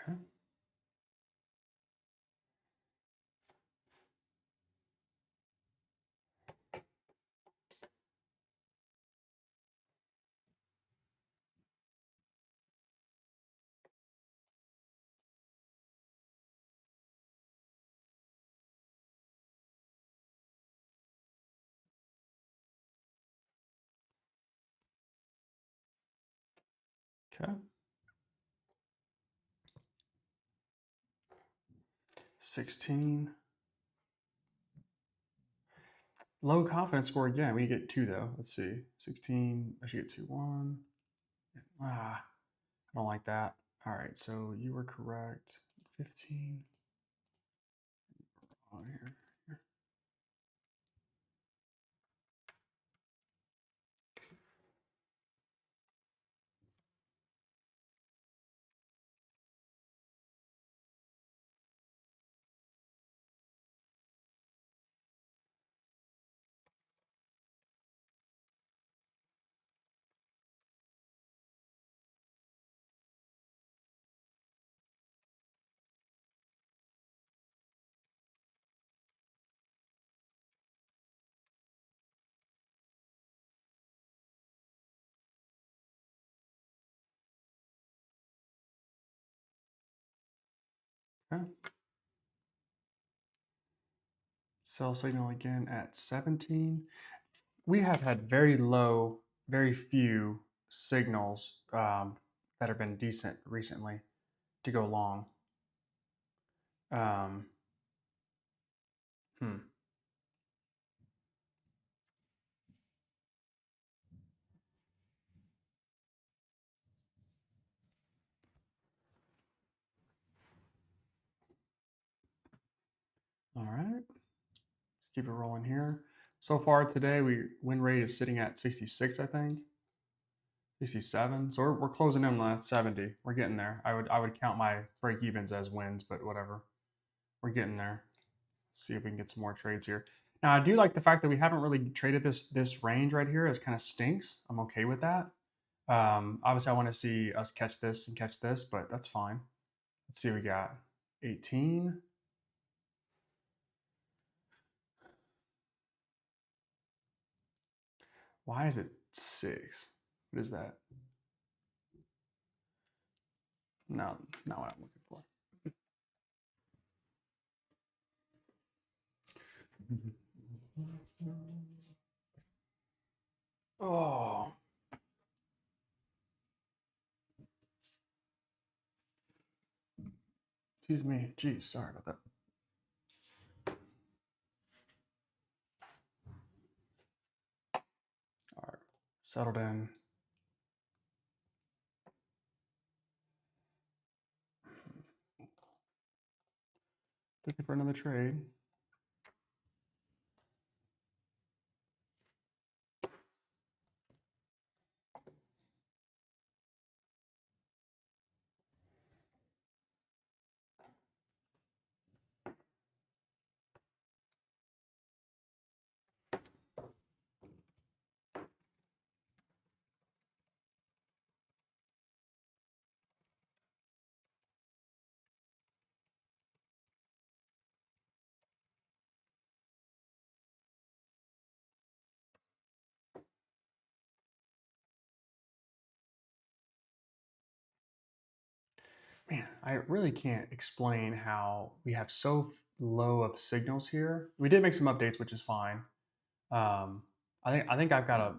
Okay. Okay. 16. Low confidence score again. We get 2 though. Let's see. 16. I should get 2, 1. Ah, I don't like that. All right, so you were correct. 15. On here. Okay. Sell signal again at 17. We have had very low, very few signals that have been decent recently to go long. Um, hmm. All right, let's keep it rolling here. So far today, we win rate is sitting at 66, I think, 67. So we're closing in on that 70. We're getting there. I would count my break evens as wins, but whatever. We're getting there. Let's see if we can get some more trades here. Now I do like the fact that we haven't really traded this range right here. It kind of stinks. I'm okay with that. Obviously, I want to see us catch this and catch this, but that's fine. Let's see what we got. 18. Why is it 6? What is that? No, not what I'm looking for. Oh, excuse me. Geez, sorry about that. All right, settled in. Looking for another trade. Man, I really can't explain how we have so low of signals here. We did make some updates, which is fine. I think I've got a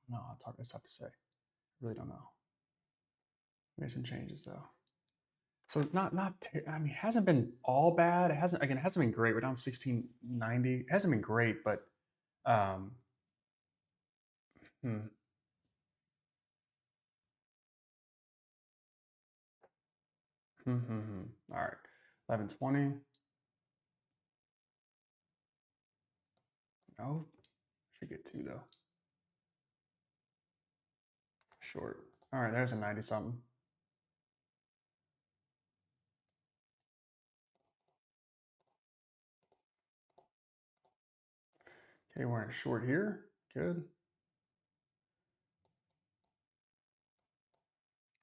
no. It's tough to say. Really don't know. Made some changes though. So I mean, it hasn't been all bad. It hasn't been great. We're down 1690. It hasn't been great, but um, hmm, All right, 1120. No, should get two though. Short. All right, there's a 90 something. Okay, we're in short here. Good.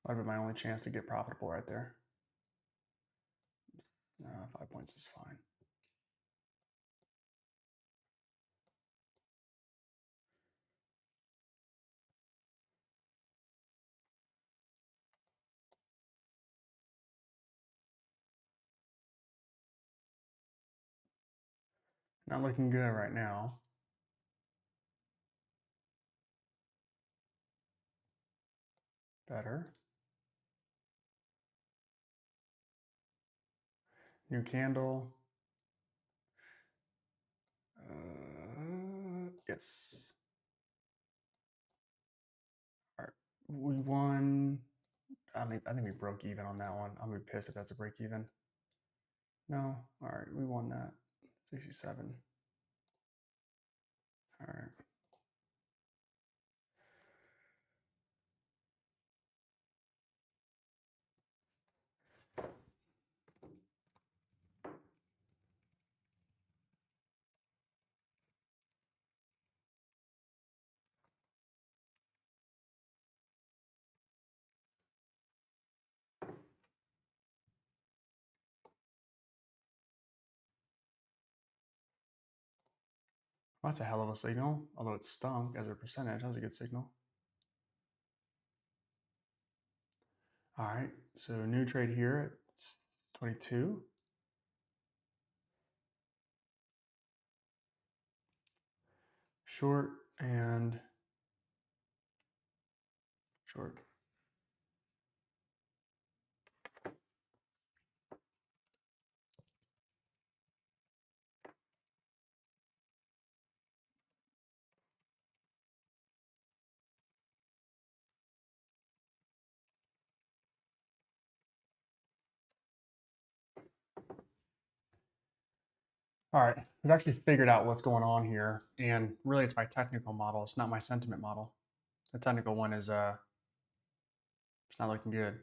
Might be my only chance to get profitable right there. 5 points is fine. Not looking good right now. Better. New candle. Yes. All right. We won. I think we broke even on that one. I'm gonna be pissed if that's a break even. No. All right. We won that. 67. All right. Well, that's a hell of a signal. Although it stunk as a percentage. That was a good signal. All right. So new trade here. It's 22. short and short. All right, we've actually figured out what's going on here, and really it's my technical model. It's not my sentiment model. The technical one is it's not looking good.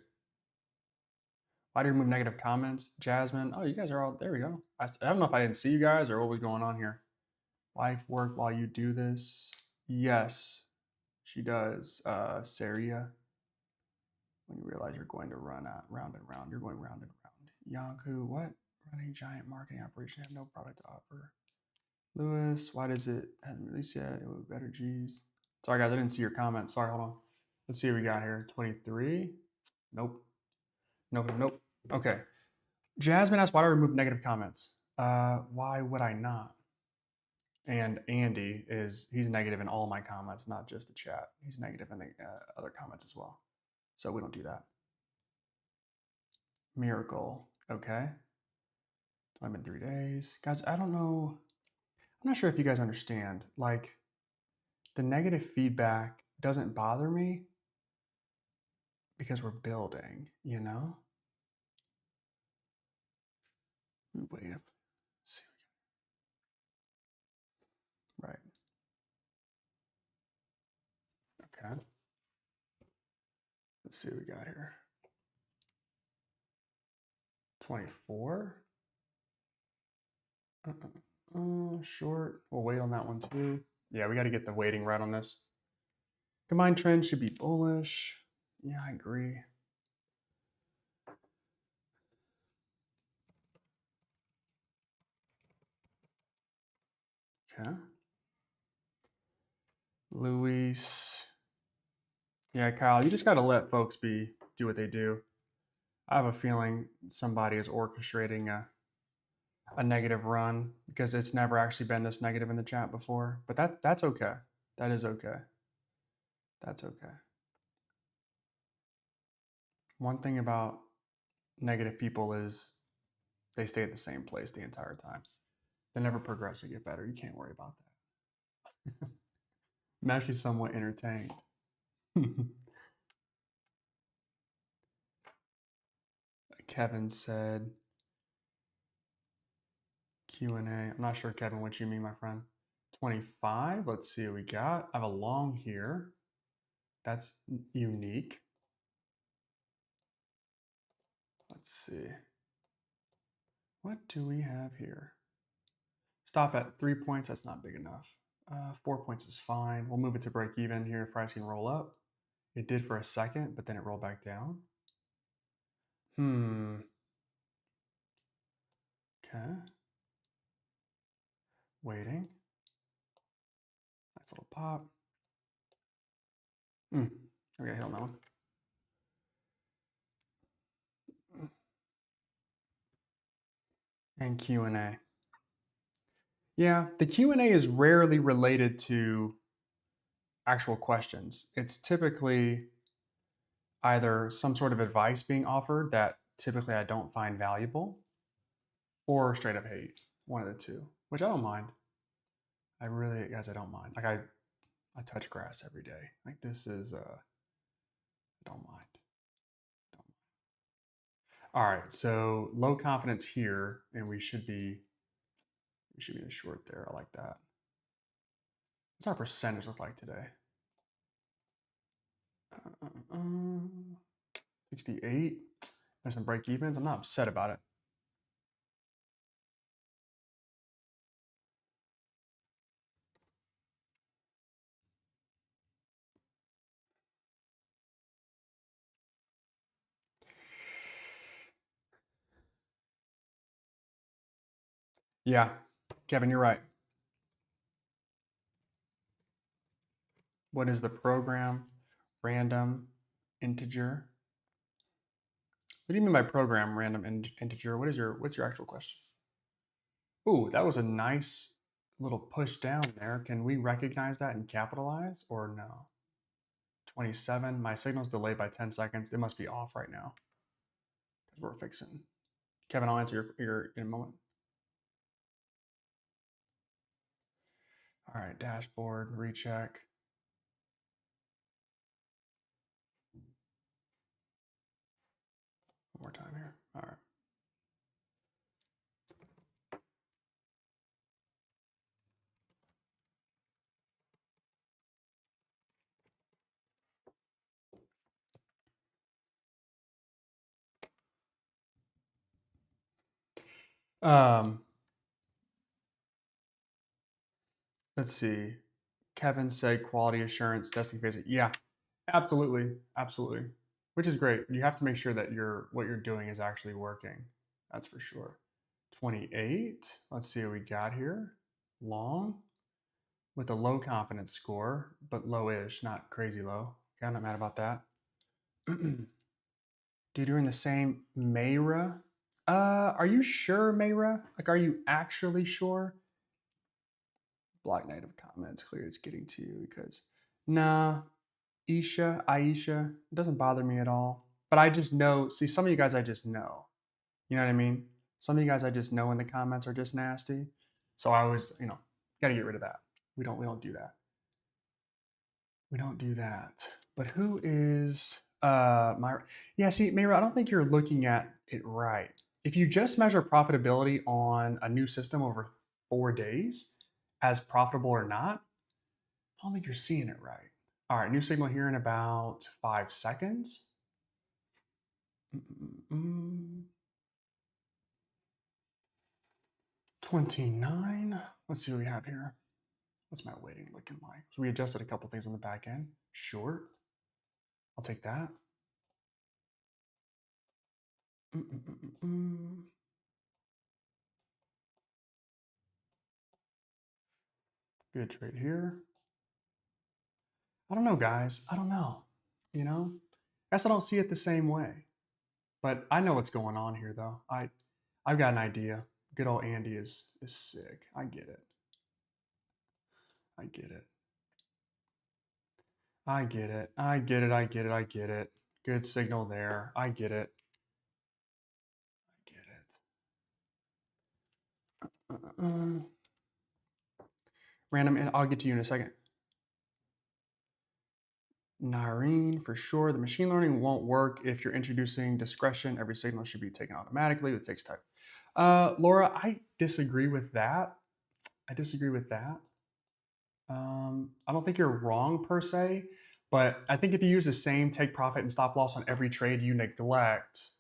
Why do you remove negative comments? Jasmine, oh, you guys are all, there we go. I don't know if I didn't see you guys or what was going on here. Wife work while you do this. Yes, she does. Saria, when you realize you're going to run round and round, you're going round and round. Yanku, what? Running giant marketing operation, have no product to offer. Lewis, why does it hasn't released yet? It would better G's. Sorry guys, I didn't see your comments. Sorry, hold on. Let's see what we got here. 23. Nope. Nope. Nope. Okay. Jasmine asked, why do I remove negative comments? Why would I not? And Andy he's negative in all my comments, not just the chat. He's negative in the other comments as well. So we don't do that. Miracle. Okay. It's only been 3 days. Guys, I don't know. I'm not sure if you guys understand. Like, the negative feedback doesn't bother me because we're building, you know? Wait up. See. Right. Okay. Let's see what we got here. 24. Short. We'll wait on that one too. Yeah, we got to get the weighting right on this. Combined trend should be bullish. Yeah, I agree. Okay. Luis. Yeah, Kyle, you just got to let folks do what they do. I have a feeling somebody is orchestrating a negative run because it's never actually been this negative in the chat before. But that's okay. That is okay. That's okay. One thing about negative people is they stay at the same place the entire time. They never progress or get better. You can't worry about that. I'm actually somewhat entertained. Kevin said Q&A. I'm not sure, Kevin, what you mean, my friend. 25. Let's see what we got. I have a long here. That's unique. Let's see. What do we have here? Stop at 3 points. That's not big enough. 4 points is fine. We'll move it to break even here if pricing roll up. It did for a second, but then it rolled back down. Okay. Waiting. Nice little pop. Okay, hit on that one. And Q&A. Yeah, the Q&A is rarely related to actual questions. It's typically either some sort of advice being offered that typically I don't find valuable or straight up hate, one of the two, which I don't mind. I really, guys, I don't mind. Like I touch grass every day. Like this is, I don't mind. Don't mind. All right, so low confidence here, and we should be in a short there. I like that. What's our percentage look like today? 68. There's some break evens. I'm not upset about it. Yeah, Kevin, you're right. What is the program? Random integer. What do you mean by program random integer? What's your actual question? Ooh, that was a nice little push down there. Can we recognize that and capitalize or no? 27. My signal's delayed by 10 seconds. It must be off right now because we're fixing. Kevin, I'll answer your in a moment. All right, dashboard, recheck. One more time here. All right. Um, let's see. Kevin said quality assurance testing phase. Yeah, absolutely, absolutely. Which is great. You have to make sure that what you're doing is actually working. That's for sure. 28. Let's see what we got here. Long with a low confidence score, but low-ish, not crazy low. Okay, I'm not mad about that. Dude, you're in the same Mayra. Are you sure, Mayra? Like, are you actually sure? Black negative comments. Clear it's getting to you because nah, Aisha, it doesn't bother me at all. But I just know, see, some of you guys I just know. You know what I mean? Some of you guys I just know in the comments are just nasty. So I always, gotta get rid of that. We don't do that. We don't do that. But who is my yeah, see, Mayra, I don't think you're looking at it right. If you just measure profitability on a new system over 4 days as profitable or not, I don't think you're seeing it right. All right, new signal here in about 5 seconds. 29. Let's see what we have here. What's my weighting looking like? So we adjusted a couple things on the back end. Short. I'll take that. Good trade here. I don't know, guys. I don't know. You know, I guess I don't see it the same way. But I know what's going on here, though. I've got an idea. Good old Andy is sick. I get it. I get it. I get it. I get it. I get it. I get it. Good signal there. I get it. I get it. Random, and I'll get to you in a second. Nareen, for sure. The machine learning won't work if you're introducing discretion. Every signal should be taken automatically with fixed type. Laura, I disagree with that. I disagree with that. I don't think you're wrong per se, but I think if you use the same take profit and stop loss on every trade, you neglect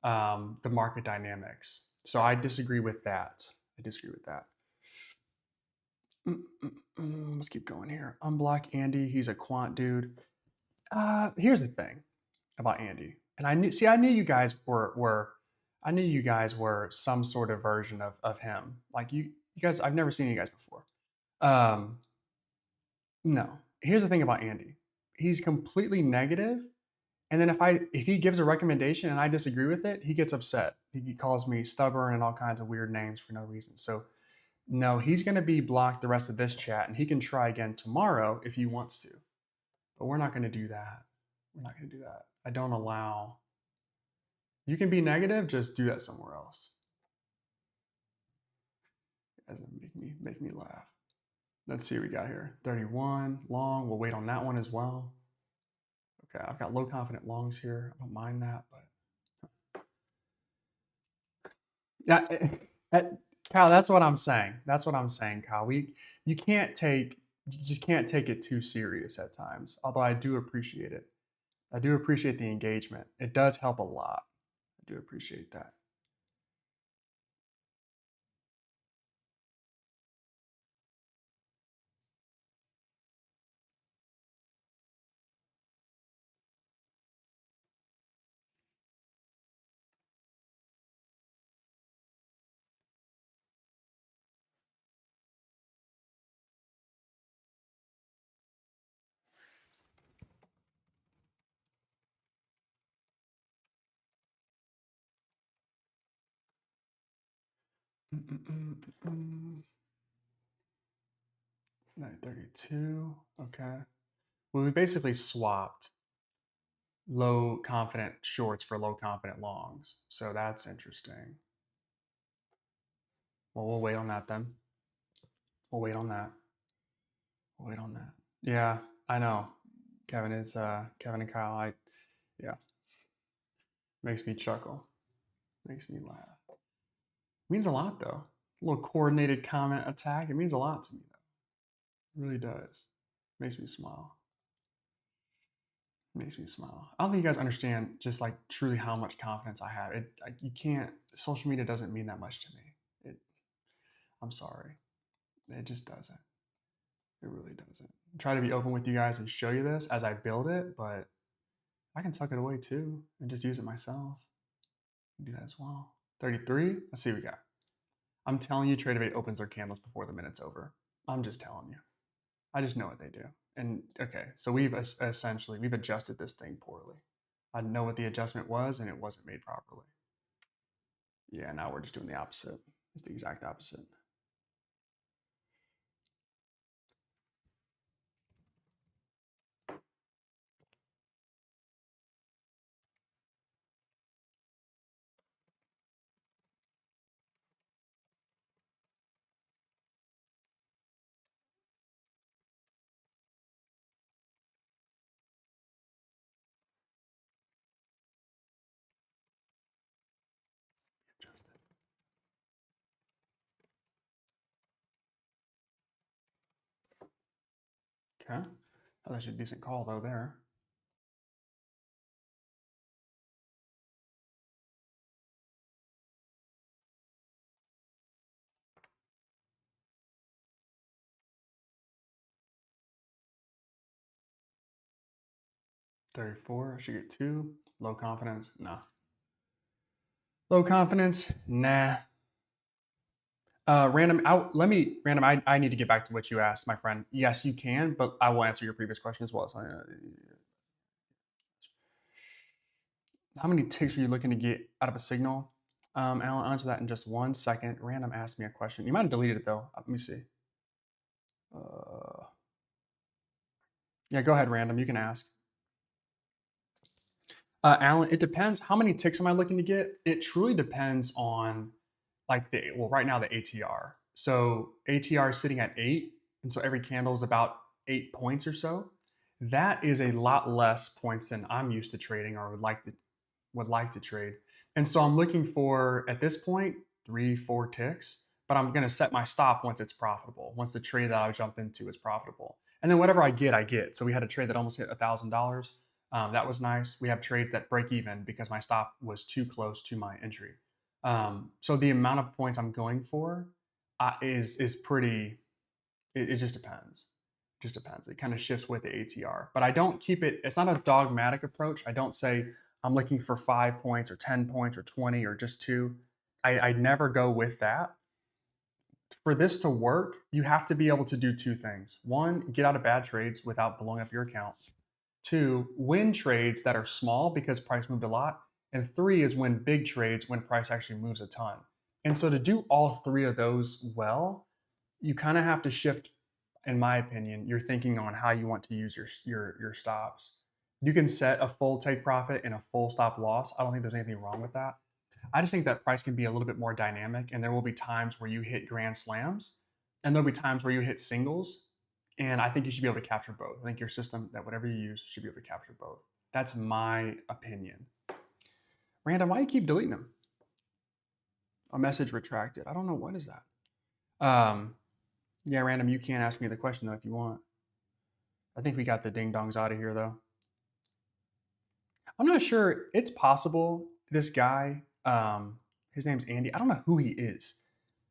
the market dynamics. So I disagree with that. I disagree with that. Let's keep going here. Unblock Andy. He's a quant dude. Here's the thing about Andy, and I knew you guys I knew you guys were some sort of version of him. Like you guys, I've never seen you guys before. Um, no. Here's the thing about Andy. He's completely negative, and then if he gives a recommendation and I disagree with it, he gets upset. He calls me stubborn and all kinds of weird names for no reason. So no, he's going to be blocked the rest of this chat, and he can try again tomorrow if he wants to. But we're not going to do that. We're not going to do that. I don't allow. You can be negative, just do that somewhere else. It doesn't make me laugh. Let's see what we got here. 31 long. We'll wait on that one as well. Okay, I've got low confident longs here. I don't mind that, but yeah, Kyle, that's what I'm saying. That's what I'm saying, Kyle. You just can't take it too serious at times. Although I do appreciate it. I do appreciate the engagement. It does help a lot. I do appreciate that. 932. Okay. Well, we basically swapped low confident shorts for low confident longs. So that's interesting. Well, we'll wait on that then. We'll wait on that. We'll wait on that. Yeah, I know. Kevin and Kyle. Yeah, makes me chuckle. Makes me laugh. Means a lot though. A little coordinated comment attack. It means a lot to me though. It really does. Makes me smile. Makes me smile. I don't think you guys understand just like truly how much confidence I have. You can't. Social media doesn't mean that much to me. It. I'm sorry. It just doesn't. It really doesn't. I try to be open with you guys and show you this as I build it, but I can tuck it away too and just use it myself. Do that as well. 33. Let's see what we got. I'm telling you, Tradeovate opens their candles before the minute's over. I'm just telling you. I just know what they do. And okay, so we've adjusted this thing poorly. I know what the adjustment was, and it wasn't made properly. Yeah, now we're just doing the opposite. It's the exact opposite. Adjusted. Okay. That was a decent call though there. 34. I should get two. Low confidence. Nah. Low confidence. Nah. Random out. Let me random. I need to get back to what you asked, my friend. Yes, you can, but I will answer your previous question as well. So, how many ticks are you looking to get out of a signal? Alan, I'll answer that in just 1 second. Random asked me a question. You might have deleted it though. Let me see. Uh, yeah, go ahead, random. You can ask. Alan, it depends. How many ticks am I looking to get? It truly depends on like right now the ATR. So ATR is sitting at 8, and so every candle is about 8 points or so. That is a lot less points than I'm used to trading or would like to trade. And so I'm looking for at this point 3, 4 ticks, but I'm going to set my stop once it's profitable. Once the trade that I jump into is profitable, and then whatever I get, I get. So we had a trade that almost hit $1,000. That was nice. We have trades that break even because my stop was too close to my entry. So the amount of points I'm going for is pretty. It just depends. Just depends. It kind of shifts with the ATR, but I don't keep it. It's not a dogmatic approach. I don't say I'm looking for 5 points or 10 points or 20 or just two. I never go with that. For this to work, you have to be able to do two things. One, get out of bad trades without blowing up your account. Two, win trades that are small because price moved a lot. And three is win big trades when price actually moves a ton. And so to do all three of those well, you kind of have to shift, in my opinion, your thinking on how you want to use your stops. You can set a full take profit and a full stop loss. I don't think there's anything wrong with that. I just think that price can be a little bit more dynamic, and there will be times where you hit grand slams, and there'll be times where you hit singles. And I think you should be able to capture both. I think your system, that whatever you use, should be able to capture both. That's my opinion. Random, why do you keep deleting them? A message retracted. I don't know, what is that. Yeah, random, you can ask me the question though if you want. I think we got the ding dongs out of here though. I'm not sure. It's possible this guy, his name's Andy. I don't know who he is,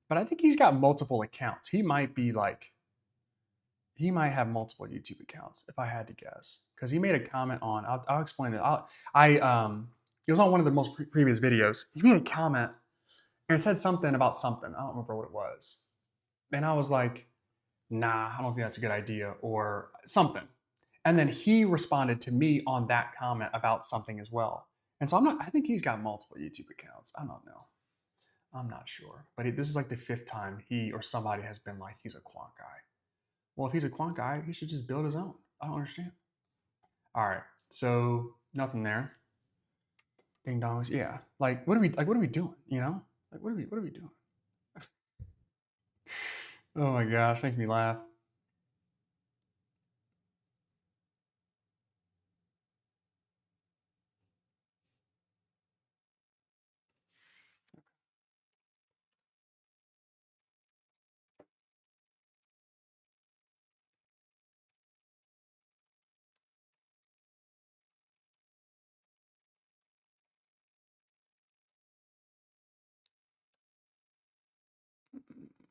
but I think he's got multiple accounts. He might have multiple YouTube accounts if I had to guess, because he made a comment on. I'll explain it. It was on one of the most previous videos. He made a comment and it said something about something. I don't remember what it was, and I was like, nah, I don't think that's a good idea or something. And then he responded to me on that comment about something as well. And so I think he's got multiple YouTube accounts. I don't know. I'm not sure. But this is like the fifth time he or somebody has been like, he's a quant guy. Well, if he's a quant guy, he should just build his own. I don't understand. All right, so nothing there. Ding dongs. Yeah, like what are we doing? You know, like what are we doing? Oh my gosh, makes me laugh.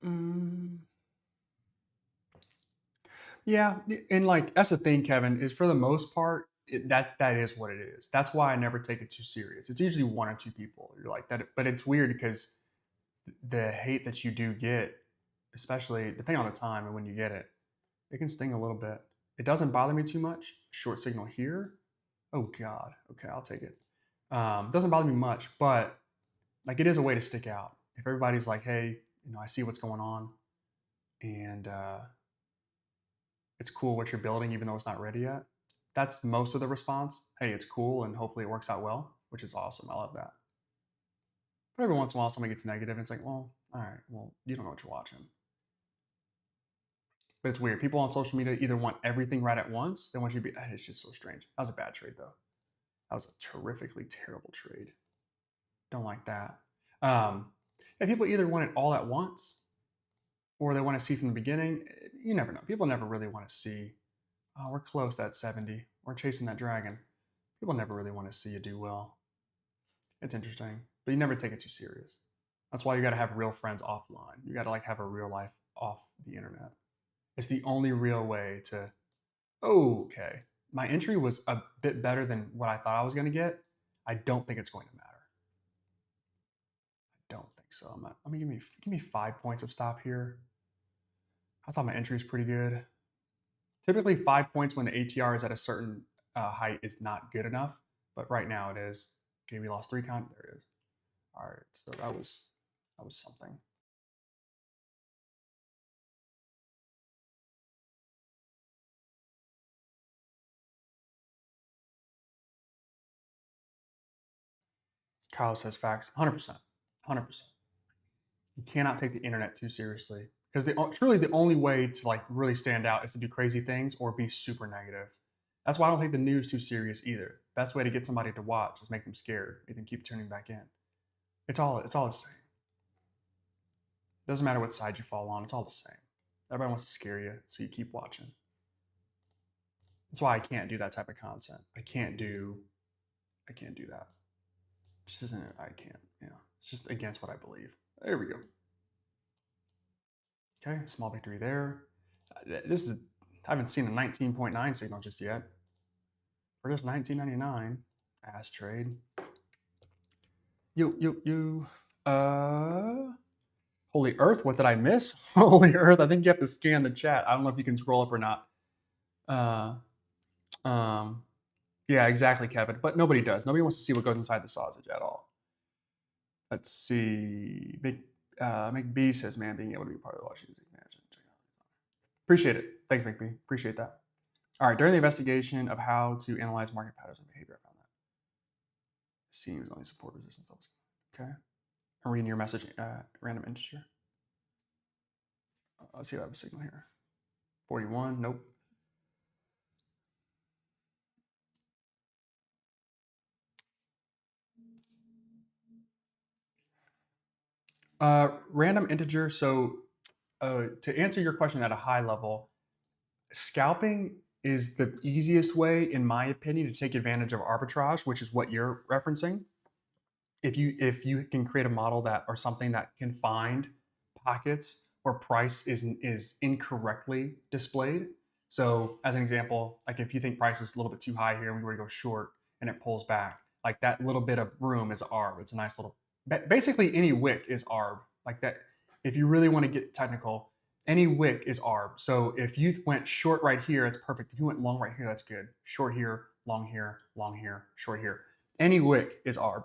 Mm, yeah, and like that's the thing, Kevin, is for the most part that is what it is. That's why I never take it too serious. It's usually one or two people. You're like that, but it's weird because the hate that you do get, especially depending on the time and when you get it, it can sting a little bit. It doesn't bother me too much. Short signal here. Oh God. Okay, I'll take it. Doesn't bother me much, but like it is a way to stick out. If everybody's like, hey, I see what's going on, and it's cool what you're building, even though it's not ready yet. That's most of the response. Hey, it's cool, and hopefully it works out well, which is awesome. I love that. But every once in a while, somebody gets negative, and it's like, well, all right, well, you don't know what you're watching. But it's weird. People on social media either want everything right at once, they want you to be. It's just so strange. That was a bad trade, though. That was a terrifically terrible trade. Don't like that. Um, yeah, people either want it all at once, or they want to see from the beginning. You never know. People never really want to see. Oh, we're close to that 70. We're chasing that dragon. People never really want to see you do well. It's interesting, but you never take it too serious. That's why you got to have real friends offline. You got to like have a real life off the internet. It's the only real way to. Oh, okay. My entry was a bit better than what I thought I was going to get. I don't think it's going to matter. I don't think so. Let me give me 5 points of stop here. I thought my entry was pretty good. Typically, 5 points when the ATR is at a certain height is not good enough, but right now it is. Okay, we lost 3 count. There it is. All right, so that was something. Kyle says facts. 100%. 100%. You cannot take the internet too seriously because truly the only way to like really stand out is to do crazy things or be super negative. That's why I don't take the news too serious either. Best way to get somebody to watch is make them scared, make them keep tuning back in. It's all the same. Doesn't matter what side you fall on. It's all the same. Everybody wants to scare you, so you keep watching. That's why I can't do that type of content. I can't do that. It just isn't. I can't. Yeah, it's just against what I believe. There we go. Okay, small victory there. This is. I haven't seen a 19.9 signal just yet. For just 19.99, ass trade. You. Holy Earth, what did I miss? Holy Earth, I think you have to scan the chat. I don't know if you can scroll up or not. Uh, um, yeah, exactly, Kevin. But nobody does. Nobody wants to see what goes inside the sausage at all. Let's see. McB says, man, being able to be part of the Washington Management. Appreciate it. Thanks, McB. Appreciate that. All right, during the investigation of how to analyze market patterns and behavior, I found that. Seems only support resistance levels. Okay. I'm reading your message, random integer. Let's see if I have a signal here. 41, nope. Random integer. So to answer your question at a high level, scalping is the easiest way, in my opinion, to take advantage of arbitrage, which is what you're referencing. If you can create a model that or something that can find pockets where price is incorrectly displayed. So as an example, like if you think price is a little bit too high here and we were to go short and it pulls back, like that little bit of room is arb. It's a nice little. Basically, any wick is arb. Like that. If you really want to get technical, any wick is arb. So if you went short right here, it's perfect. If you went long right here, that's good. Short here, long here, long here, short here. Any wick is arb.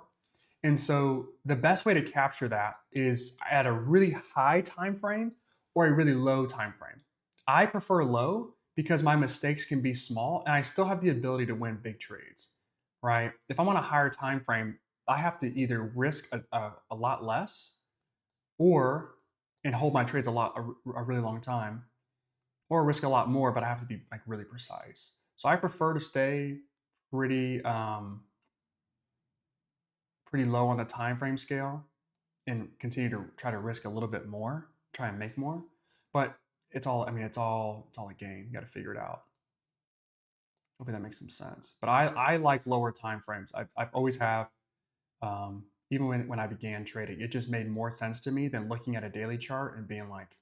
And so the best way to capture that is at a really high time frame or a really low time frame. I prefer low because my mistakes can be small and I still have the ability to win big trades, right? If I'm on a higher time frame, I have to either risk a lot less or and hold my trades a really long time, or risk a lot more, but I have to be like really precise. So I prefer to stay pretty pretty low on the time frame scale and continue to try to risk a little bit more, try and make more. But it's all, I mean, it's all a game. You got to figure it out. Hopefully that makes some sense. But I like lower time frames. I've always have. Even when I began trading, it just made more sense to me than looking at a daily chart and being like,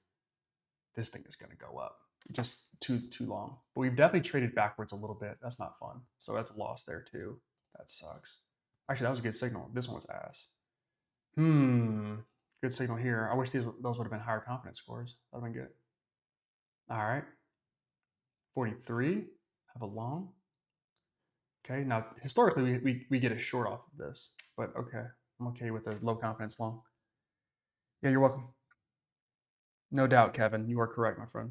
this thing is going to go up. Just too long. But we've definitely traded backwards a little bit. That's not fun. So that's a loss there too. That sucks. Actually, that was a good signal. This one was ass. Good signal here. I wish those would have been higher confidence scores. That would have been good. All right. 43. Have a long. Okay. Now, historically, we get a short off of this, but okay. I'm okay with a low confidence long. Yeah, you're welcome. No doubt, Kevin. You are correct, my friend.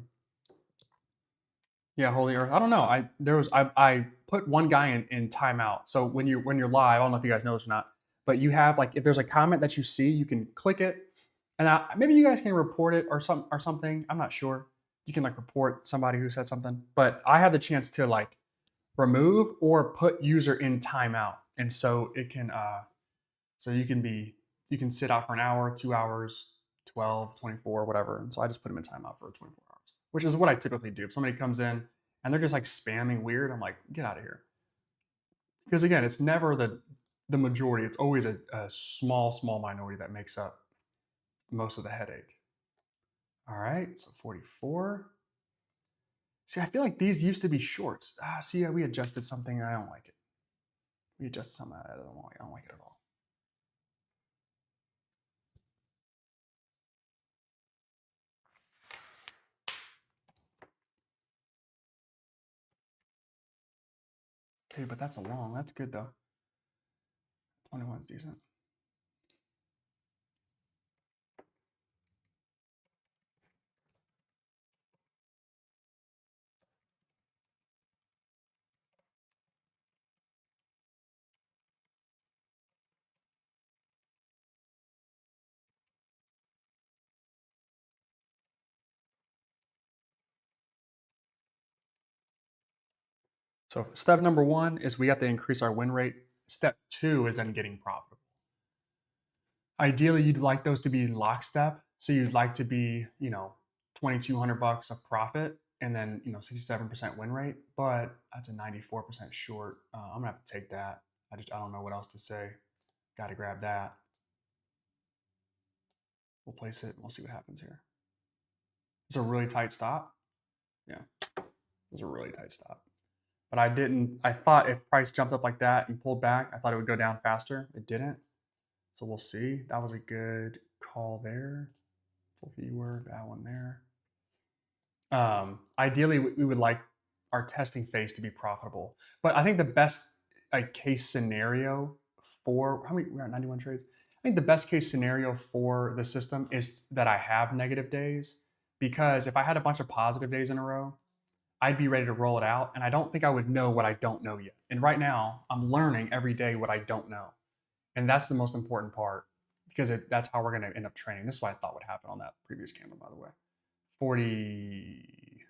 Yeah, Holy Earth. I don't know. I put one guy in timeout. So when you're live, I don't know if you guys know this or not, but you have like if there's a comment that you see, you can click it, and maybe you guys can report it or something. I'm not sure. You can like report somebody who said something, but I have the chance to like remove or put user in timeout, and so it can so you can sit out for an hour, 2 hours, 12, 24, whatever. And so I just put them in timeout for 24 hours, which is what I typically do. If somebody comes in and they're just like spamming weird, I'm like, get out of here. Because again, it's never the majority. It's always a small minority that makes up most of the headache. All right, so 44. See, I feel like these used to be shorts. See, we adjusted something. I don't like it. We adjusted something I don't like. I don't like it at all. Okay, but that's a long. That's good though. 21's decent. So step number one is we have to increase our win rate. Step two is then getting profitable. Ideally, you'd like those to be in lockstep. So you'd like to be, 2,200 bucks of profit and then, 67% win rate. But that's a 94% short. I'm gonna have to take that. I don't know what else to say. Got to grab that. We'll place it. We'll see what happens here. It's a really tight stop. Yeah, it's a really tight stop. But I didn't. I thought if price jumped up like that and pulled back, I thought it would go down faster. It didn't. So we'll see. That was a good call there. Full viewer, that one there. Ideally, we would like our testing phase to be profitable. But I think the best case scenario for how many we're at 91 trades. I think the best case scenario for the system is that I have negative days because if I had a bunch of positive days in a row, I'd be ready to roll it out. And I don't think I would know what I don't know yet. And right now, I'm learning every day what I don't know. And that's the most important part because that's how we're going to end up training. This is what I thought would happen on that previous candle, by the way. 40,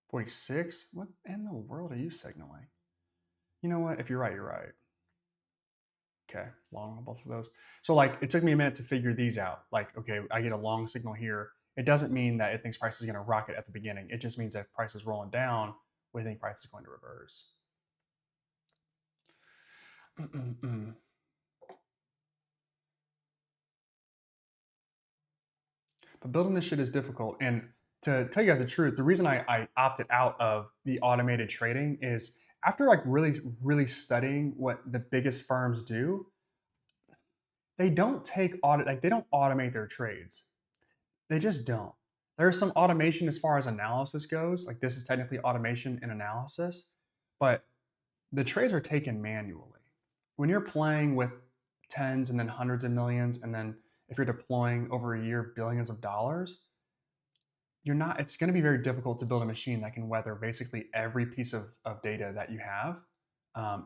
46? What in the world are you signaling? You know what? If you're right, you're right. Okay, long on both of those. So like it took me a minute to figure these out. Like, okay, I get a long signal here. It doesn't mean that it thinks price is going to rocket at the beginning. It just means that if price is rolling down, we think price is going to reverse. But building this shit is difficult. And to tell you guys the truth, the reason I opted out of the automated trading is after like really studying what the biggest firms do, they don't they don't automate their trades. They just don't. There's some automation as far as analysis goes. Like this is technically automation and analysis, but the trades are taken manually. When you're playing with tens and then hundreds of millions, and then if you're deploying over a year billions of dollars, it's going to be very difficult to build a machine that can weather basically every piece of data that you have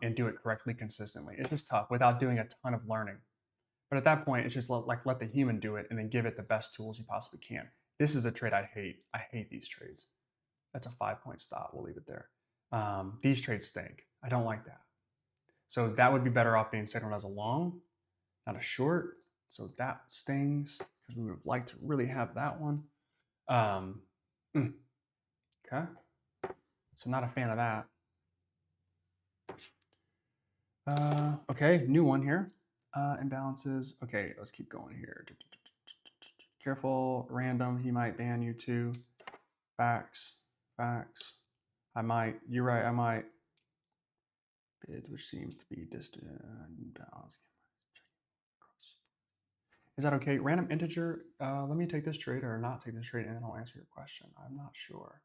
and do it correctly consistently. It's just tough without doing a ton of learning. But at that point, it's just let the human do it and then give it the best tools you possibly can. This is a trade I hate. I hate these trades. That's a 5-point stop. We'll leave it there. These trades stink. I don't like that. So that would be better off being signaled as a long, not a short. So that stings because we would have liked to really have that one. Um, okay. So not a fan of that. Okay, new one here. Imbalances. Okay, let's keep going here. Careful, random. He might ban you too. Facts. I might. You're right. I might. Bids, which seems to be distant. Balance. Is that okay? Random integer. Let me take this trade or not take this trade, and then I'll answer your question. I'm not sure.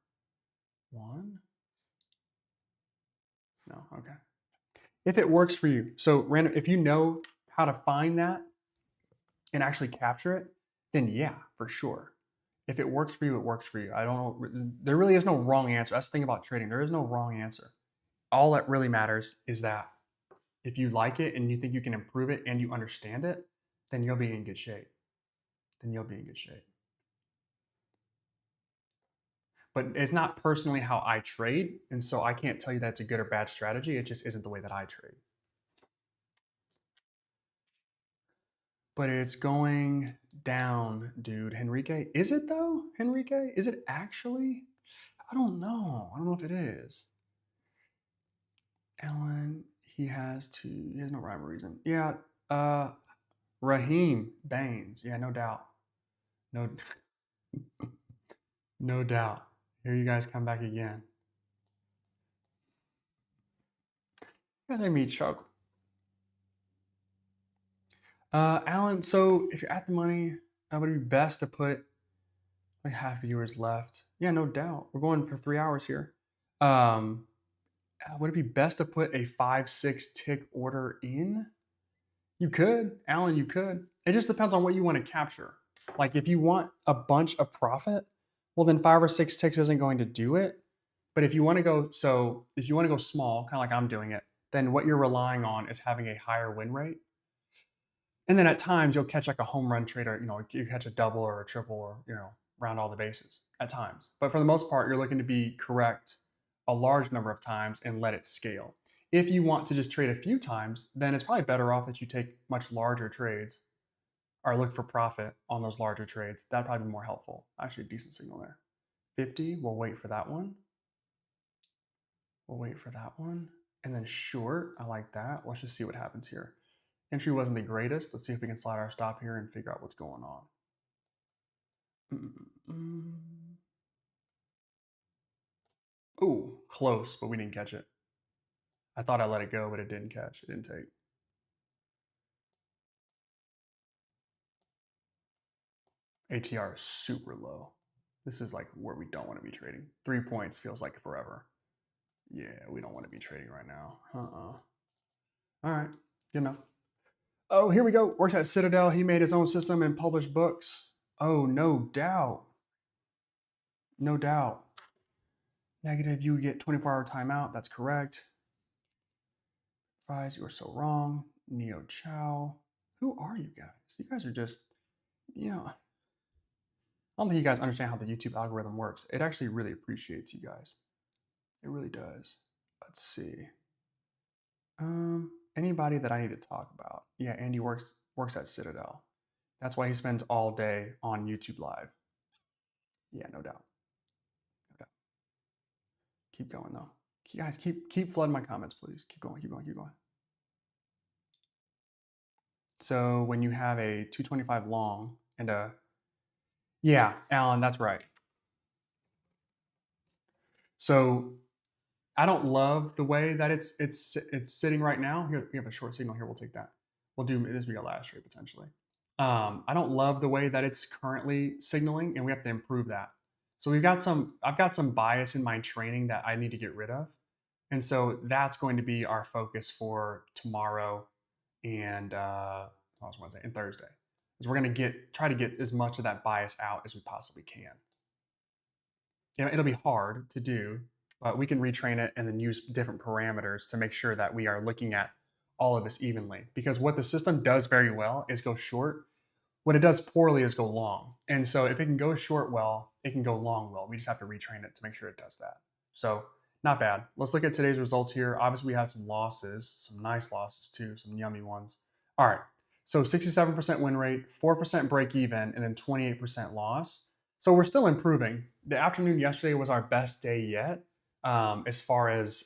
1. No. Okay. If it works for you. So random. If you know how to find that and actually capture it, then yeah, for sure. If it works for you, it works for you. I don't know. There really is no wrong answer. That's the thing about trading. There is no wrong answer. All that really matters is that if you like it and you think you can improve it and you understand it, then you'll be in good shape. But it's not personally how I trade. And so I can't tell you that's a good or bad strategy. It just isn't the way that I trade. But it's going down, dude. Henrique. Is it though, Henrique? Is it actually? I don't know. I don't know if it is. Ellen, he has no rhyme or reason. Yeah, Raheem Baines. Yeah, no doubt. No, no doubt. Here you guys come back again. Yeah, they meet Chuck. Alan, so if you're at the money, would it be best to put like half viewers left? Yeah, no doubt. We're going for 3 hours here. Would it be best to put a 5-6 tick order in? You could, Alan, you could. It just depends on what you want to capture. Like if you want a bunch of profit, well then 5 or 6 ticks isn't going to do it. But if you want to go small, kind of like I'm doing it, then what you're relying on is having a higher win rate. And then at times you'll catch like a home run trade, or you catch a double or a triple, or round all the bases at times. But for the most part, you're looking to be correct a large number of times and let it scale. If you want to just trade a few times, then it's probably better off that you take much larger trades or look for profit on those larger trades. That'd probably be more helpful. Actually, a decent signal there. 50, we'll wait for that one. And then short, I like that. Let's just see what happens here. Entry wasn't the greatest. Let's see if we can slide our stop here and figure out what's going on. Ooh, close, but we didn't catch it. I thought I let it go, but it didn't catch. It didn't take. ATR is super low. This is like where we don't want to be trading. 3 points feels like forever. Yeah, we don't want to be trading right now. All right, good enough. Oh, here we go. Works at Citadel. He made his own system and published books. Oh, no doubt. No doubt. Negative, you get 24-hour timeout. That's correct. Fries, you are so wrong. Neo Chow. Who are you guys? You guys are just, I don't think you guys understand how the YouTube algorithm works. It actually really appreciates you guys. It really does. Let's see. Anybody that I need to talk about? Yeah, Andy works at Citadel. That's why he spends all day on YouTube Live. Yeah, no doubt. No doubt. Keep going though. Guys, keep flooding my comments, please. Keep going. So when you have a 225 long and a, yeah, Alan, that's right. So I don't love the way that it's sitting right now. Here, we have a short signal here. We'll take that. We'll do this. Be our last trade potentially. I don't love the way that it's currently signaling, and we have to improve that. So I've got some bias in my training that I need to get rid of, and so that's going to be our focus for tomorrow and Wednesday and Thursday. Is we're going to try to get as much of that bias out as we possibly can. it'll be hard to do, but we can retrain it and then use different parameters to make sure that we are looking at all of this evenly. Because what the system does very well is go short. What it does poorly is go long. And so if it can go short well, it can go long well. We just have to retrain it to make sure it does that. So not bad. Let's look at today's results here. Obviously, we have some losses, some nice losses too, some yummy ones. All right. So 67% win rate, 4% break even, and then 28% loss. So we're still improving. The afternoon yesterday was our best day yet, as far as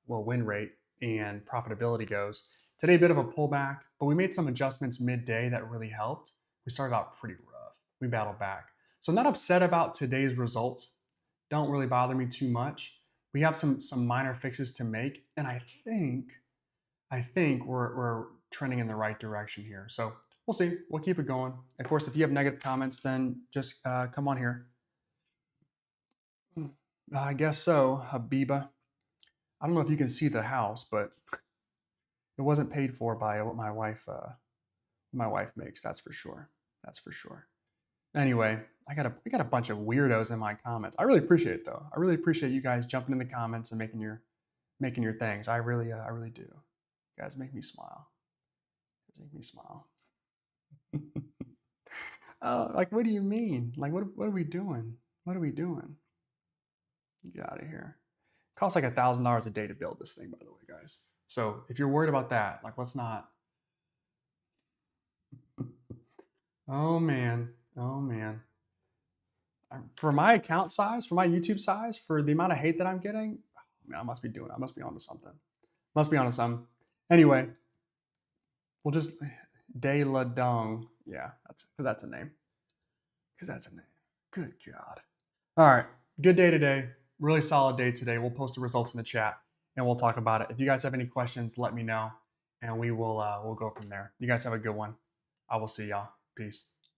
win rate and profitability goes. Today, a bit of a pullback, but we made some adjustments midday that really helped. We started out pretty rough. We battled back. So not upset about today's results. Don't really bother me too much. We have some minor fixes to make, and I think we're trending in the right direction here. So we'll see. We'll keep it going. Of course, if you have negative comments, then just come on here. I guess so, Habiba. I don't know if you can see the house, but it wasn't paid for by what my wife makes. That's for sure. That's for sure. Anyway, we got a bunch of weirdos in my comments. I really appreciate it though. I really appreciate you guys jumping in the comments and making your things. I really do. You guys make me smile. You guys make me smile. Like, what do you mean? Like, what are we doing? What are we doing? Get out of here. It costs like $1,000 a day to build this thing, by the way, guys. So if you're worried about that, like, let's not. Oh man. Oh man. For my account size, for my YouTube size, for the amount of hate that I'm getting, man, I must be onto something. Must be onto something. Anyway, we'll just De La Dong. Yeah, that's a name. Because that's a name. Good God. All right. Good day today. Really solid day today. We'll post the results in the chat and we'll talk about it. If you guys have any questions, let me know and we'll go from there. You guys have a good one. I will see y'all. Peace.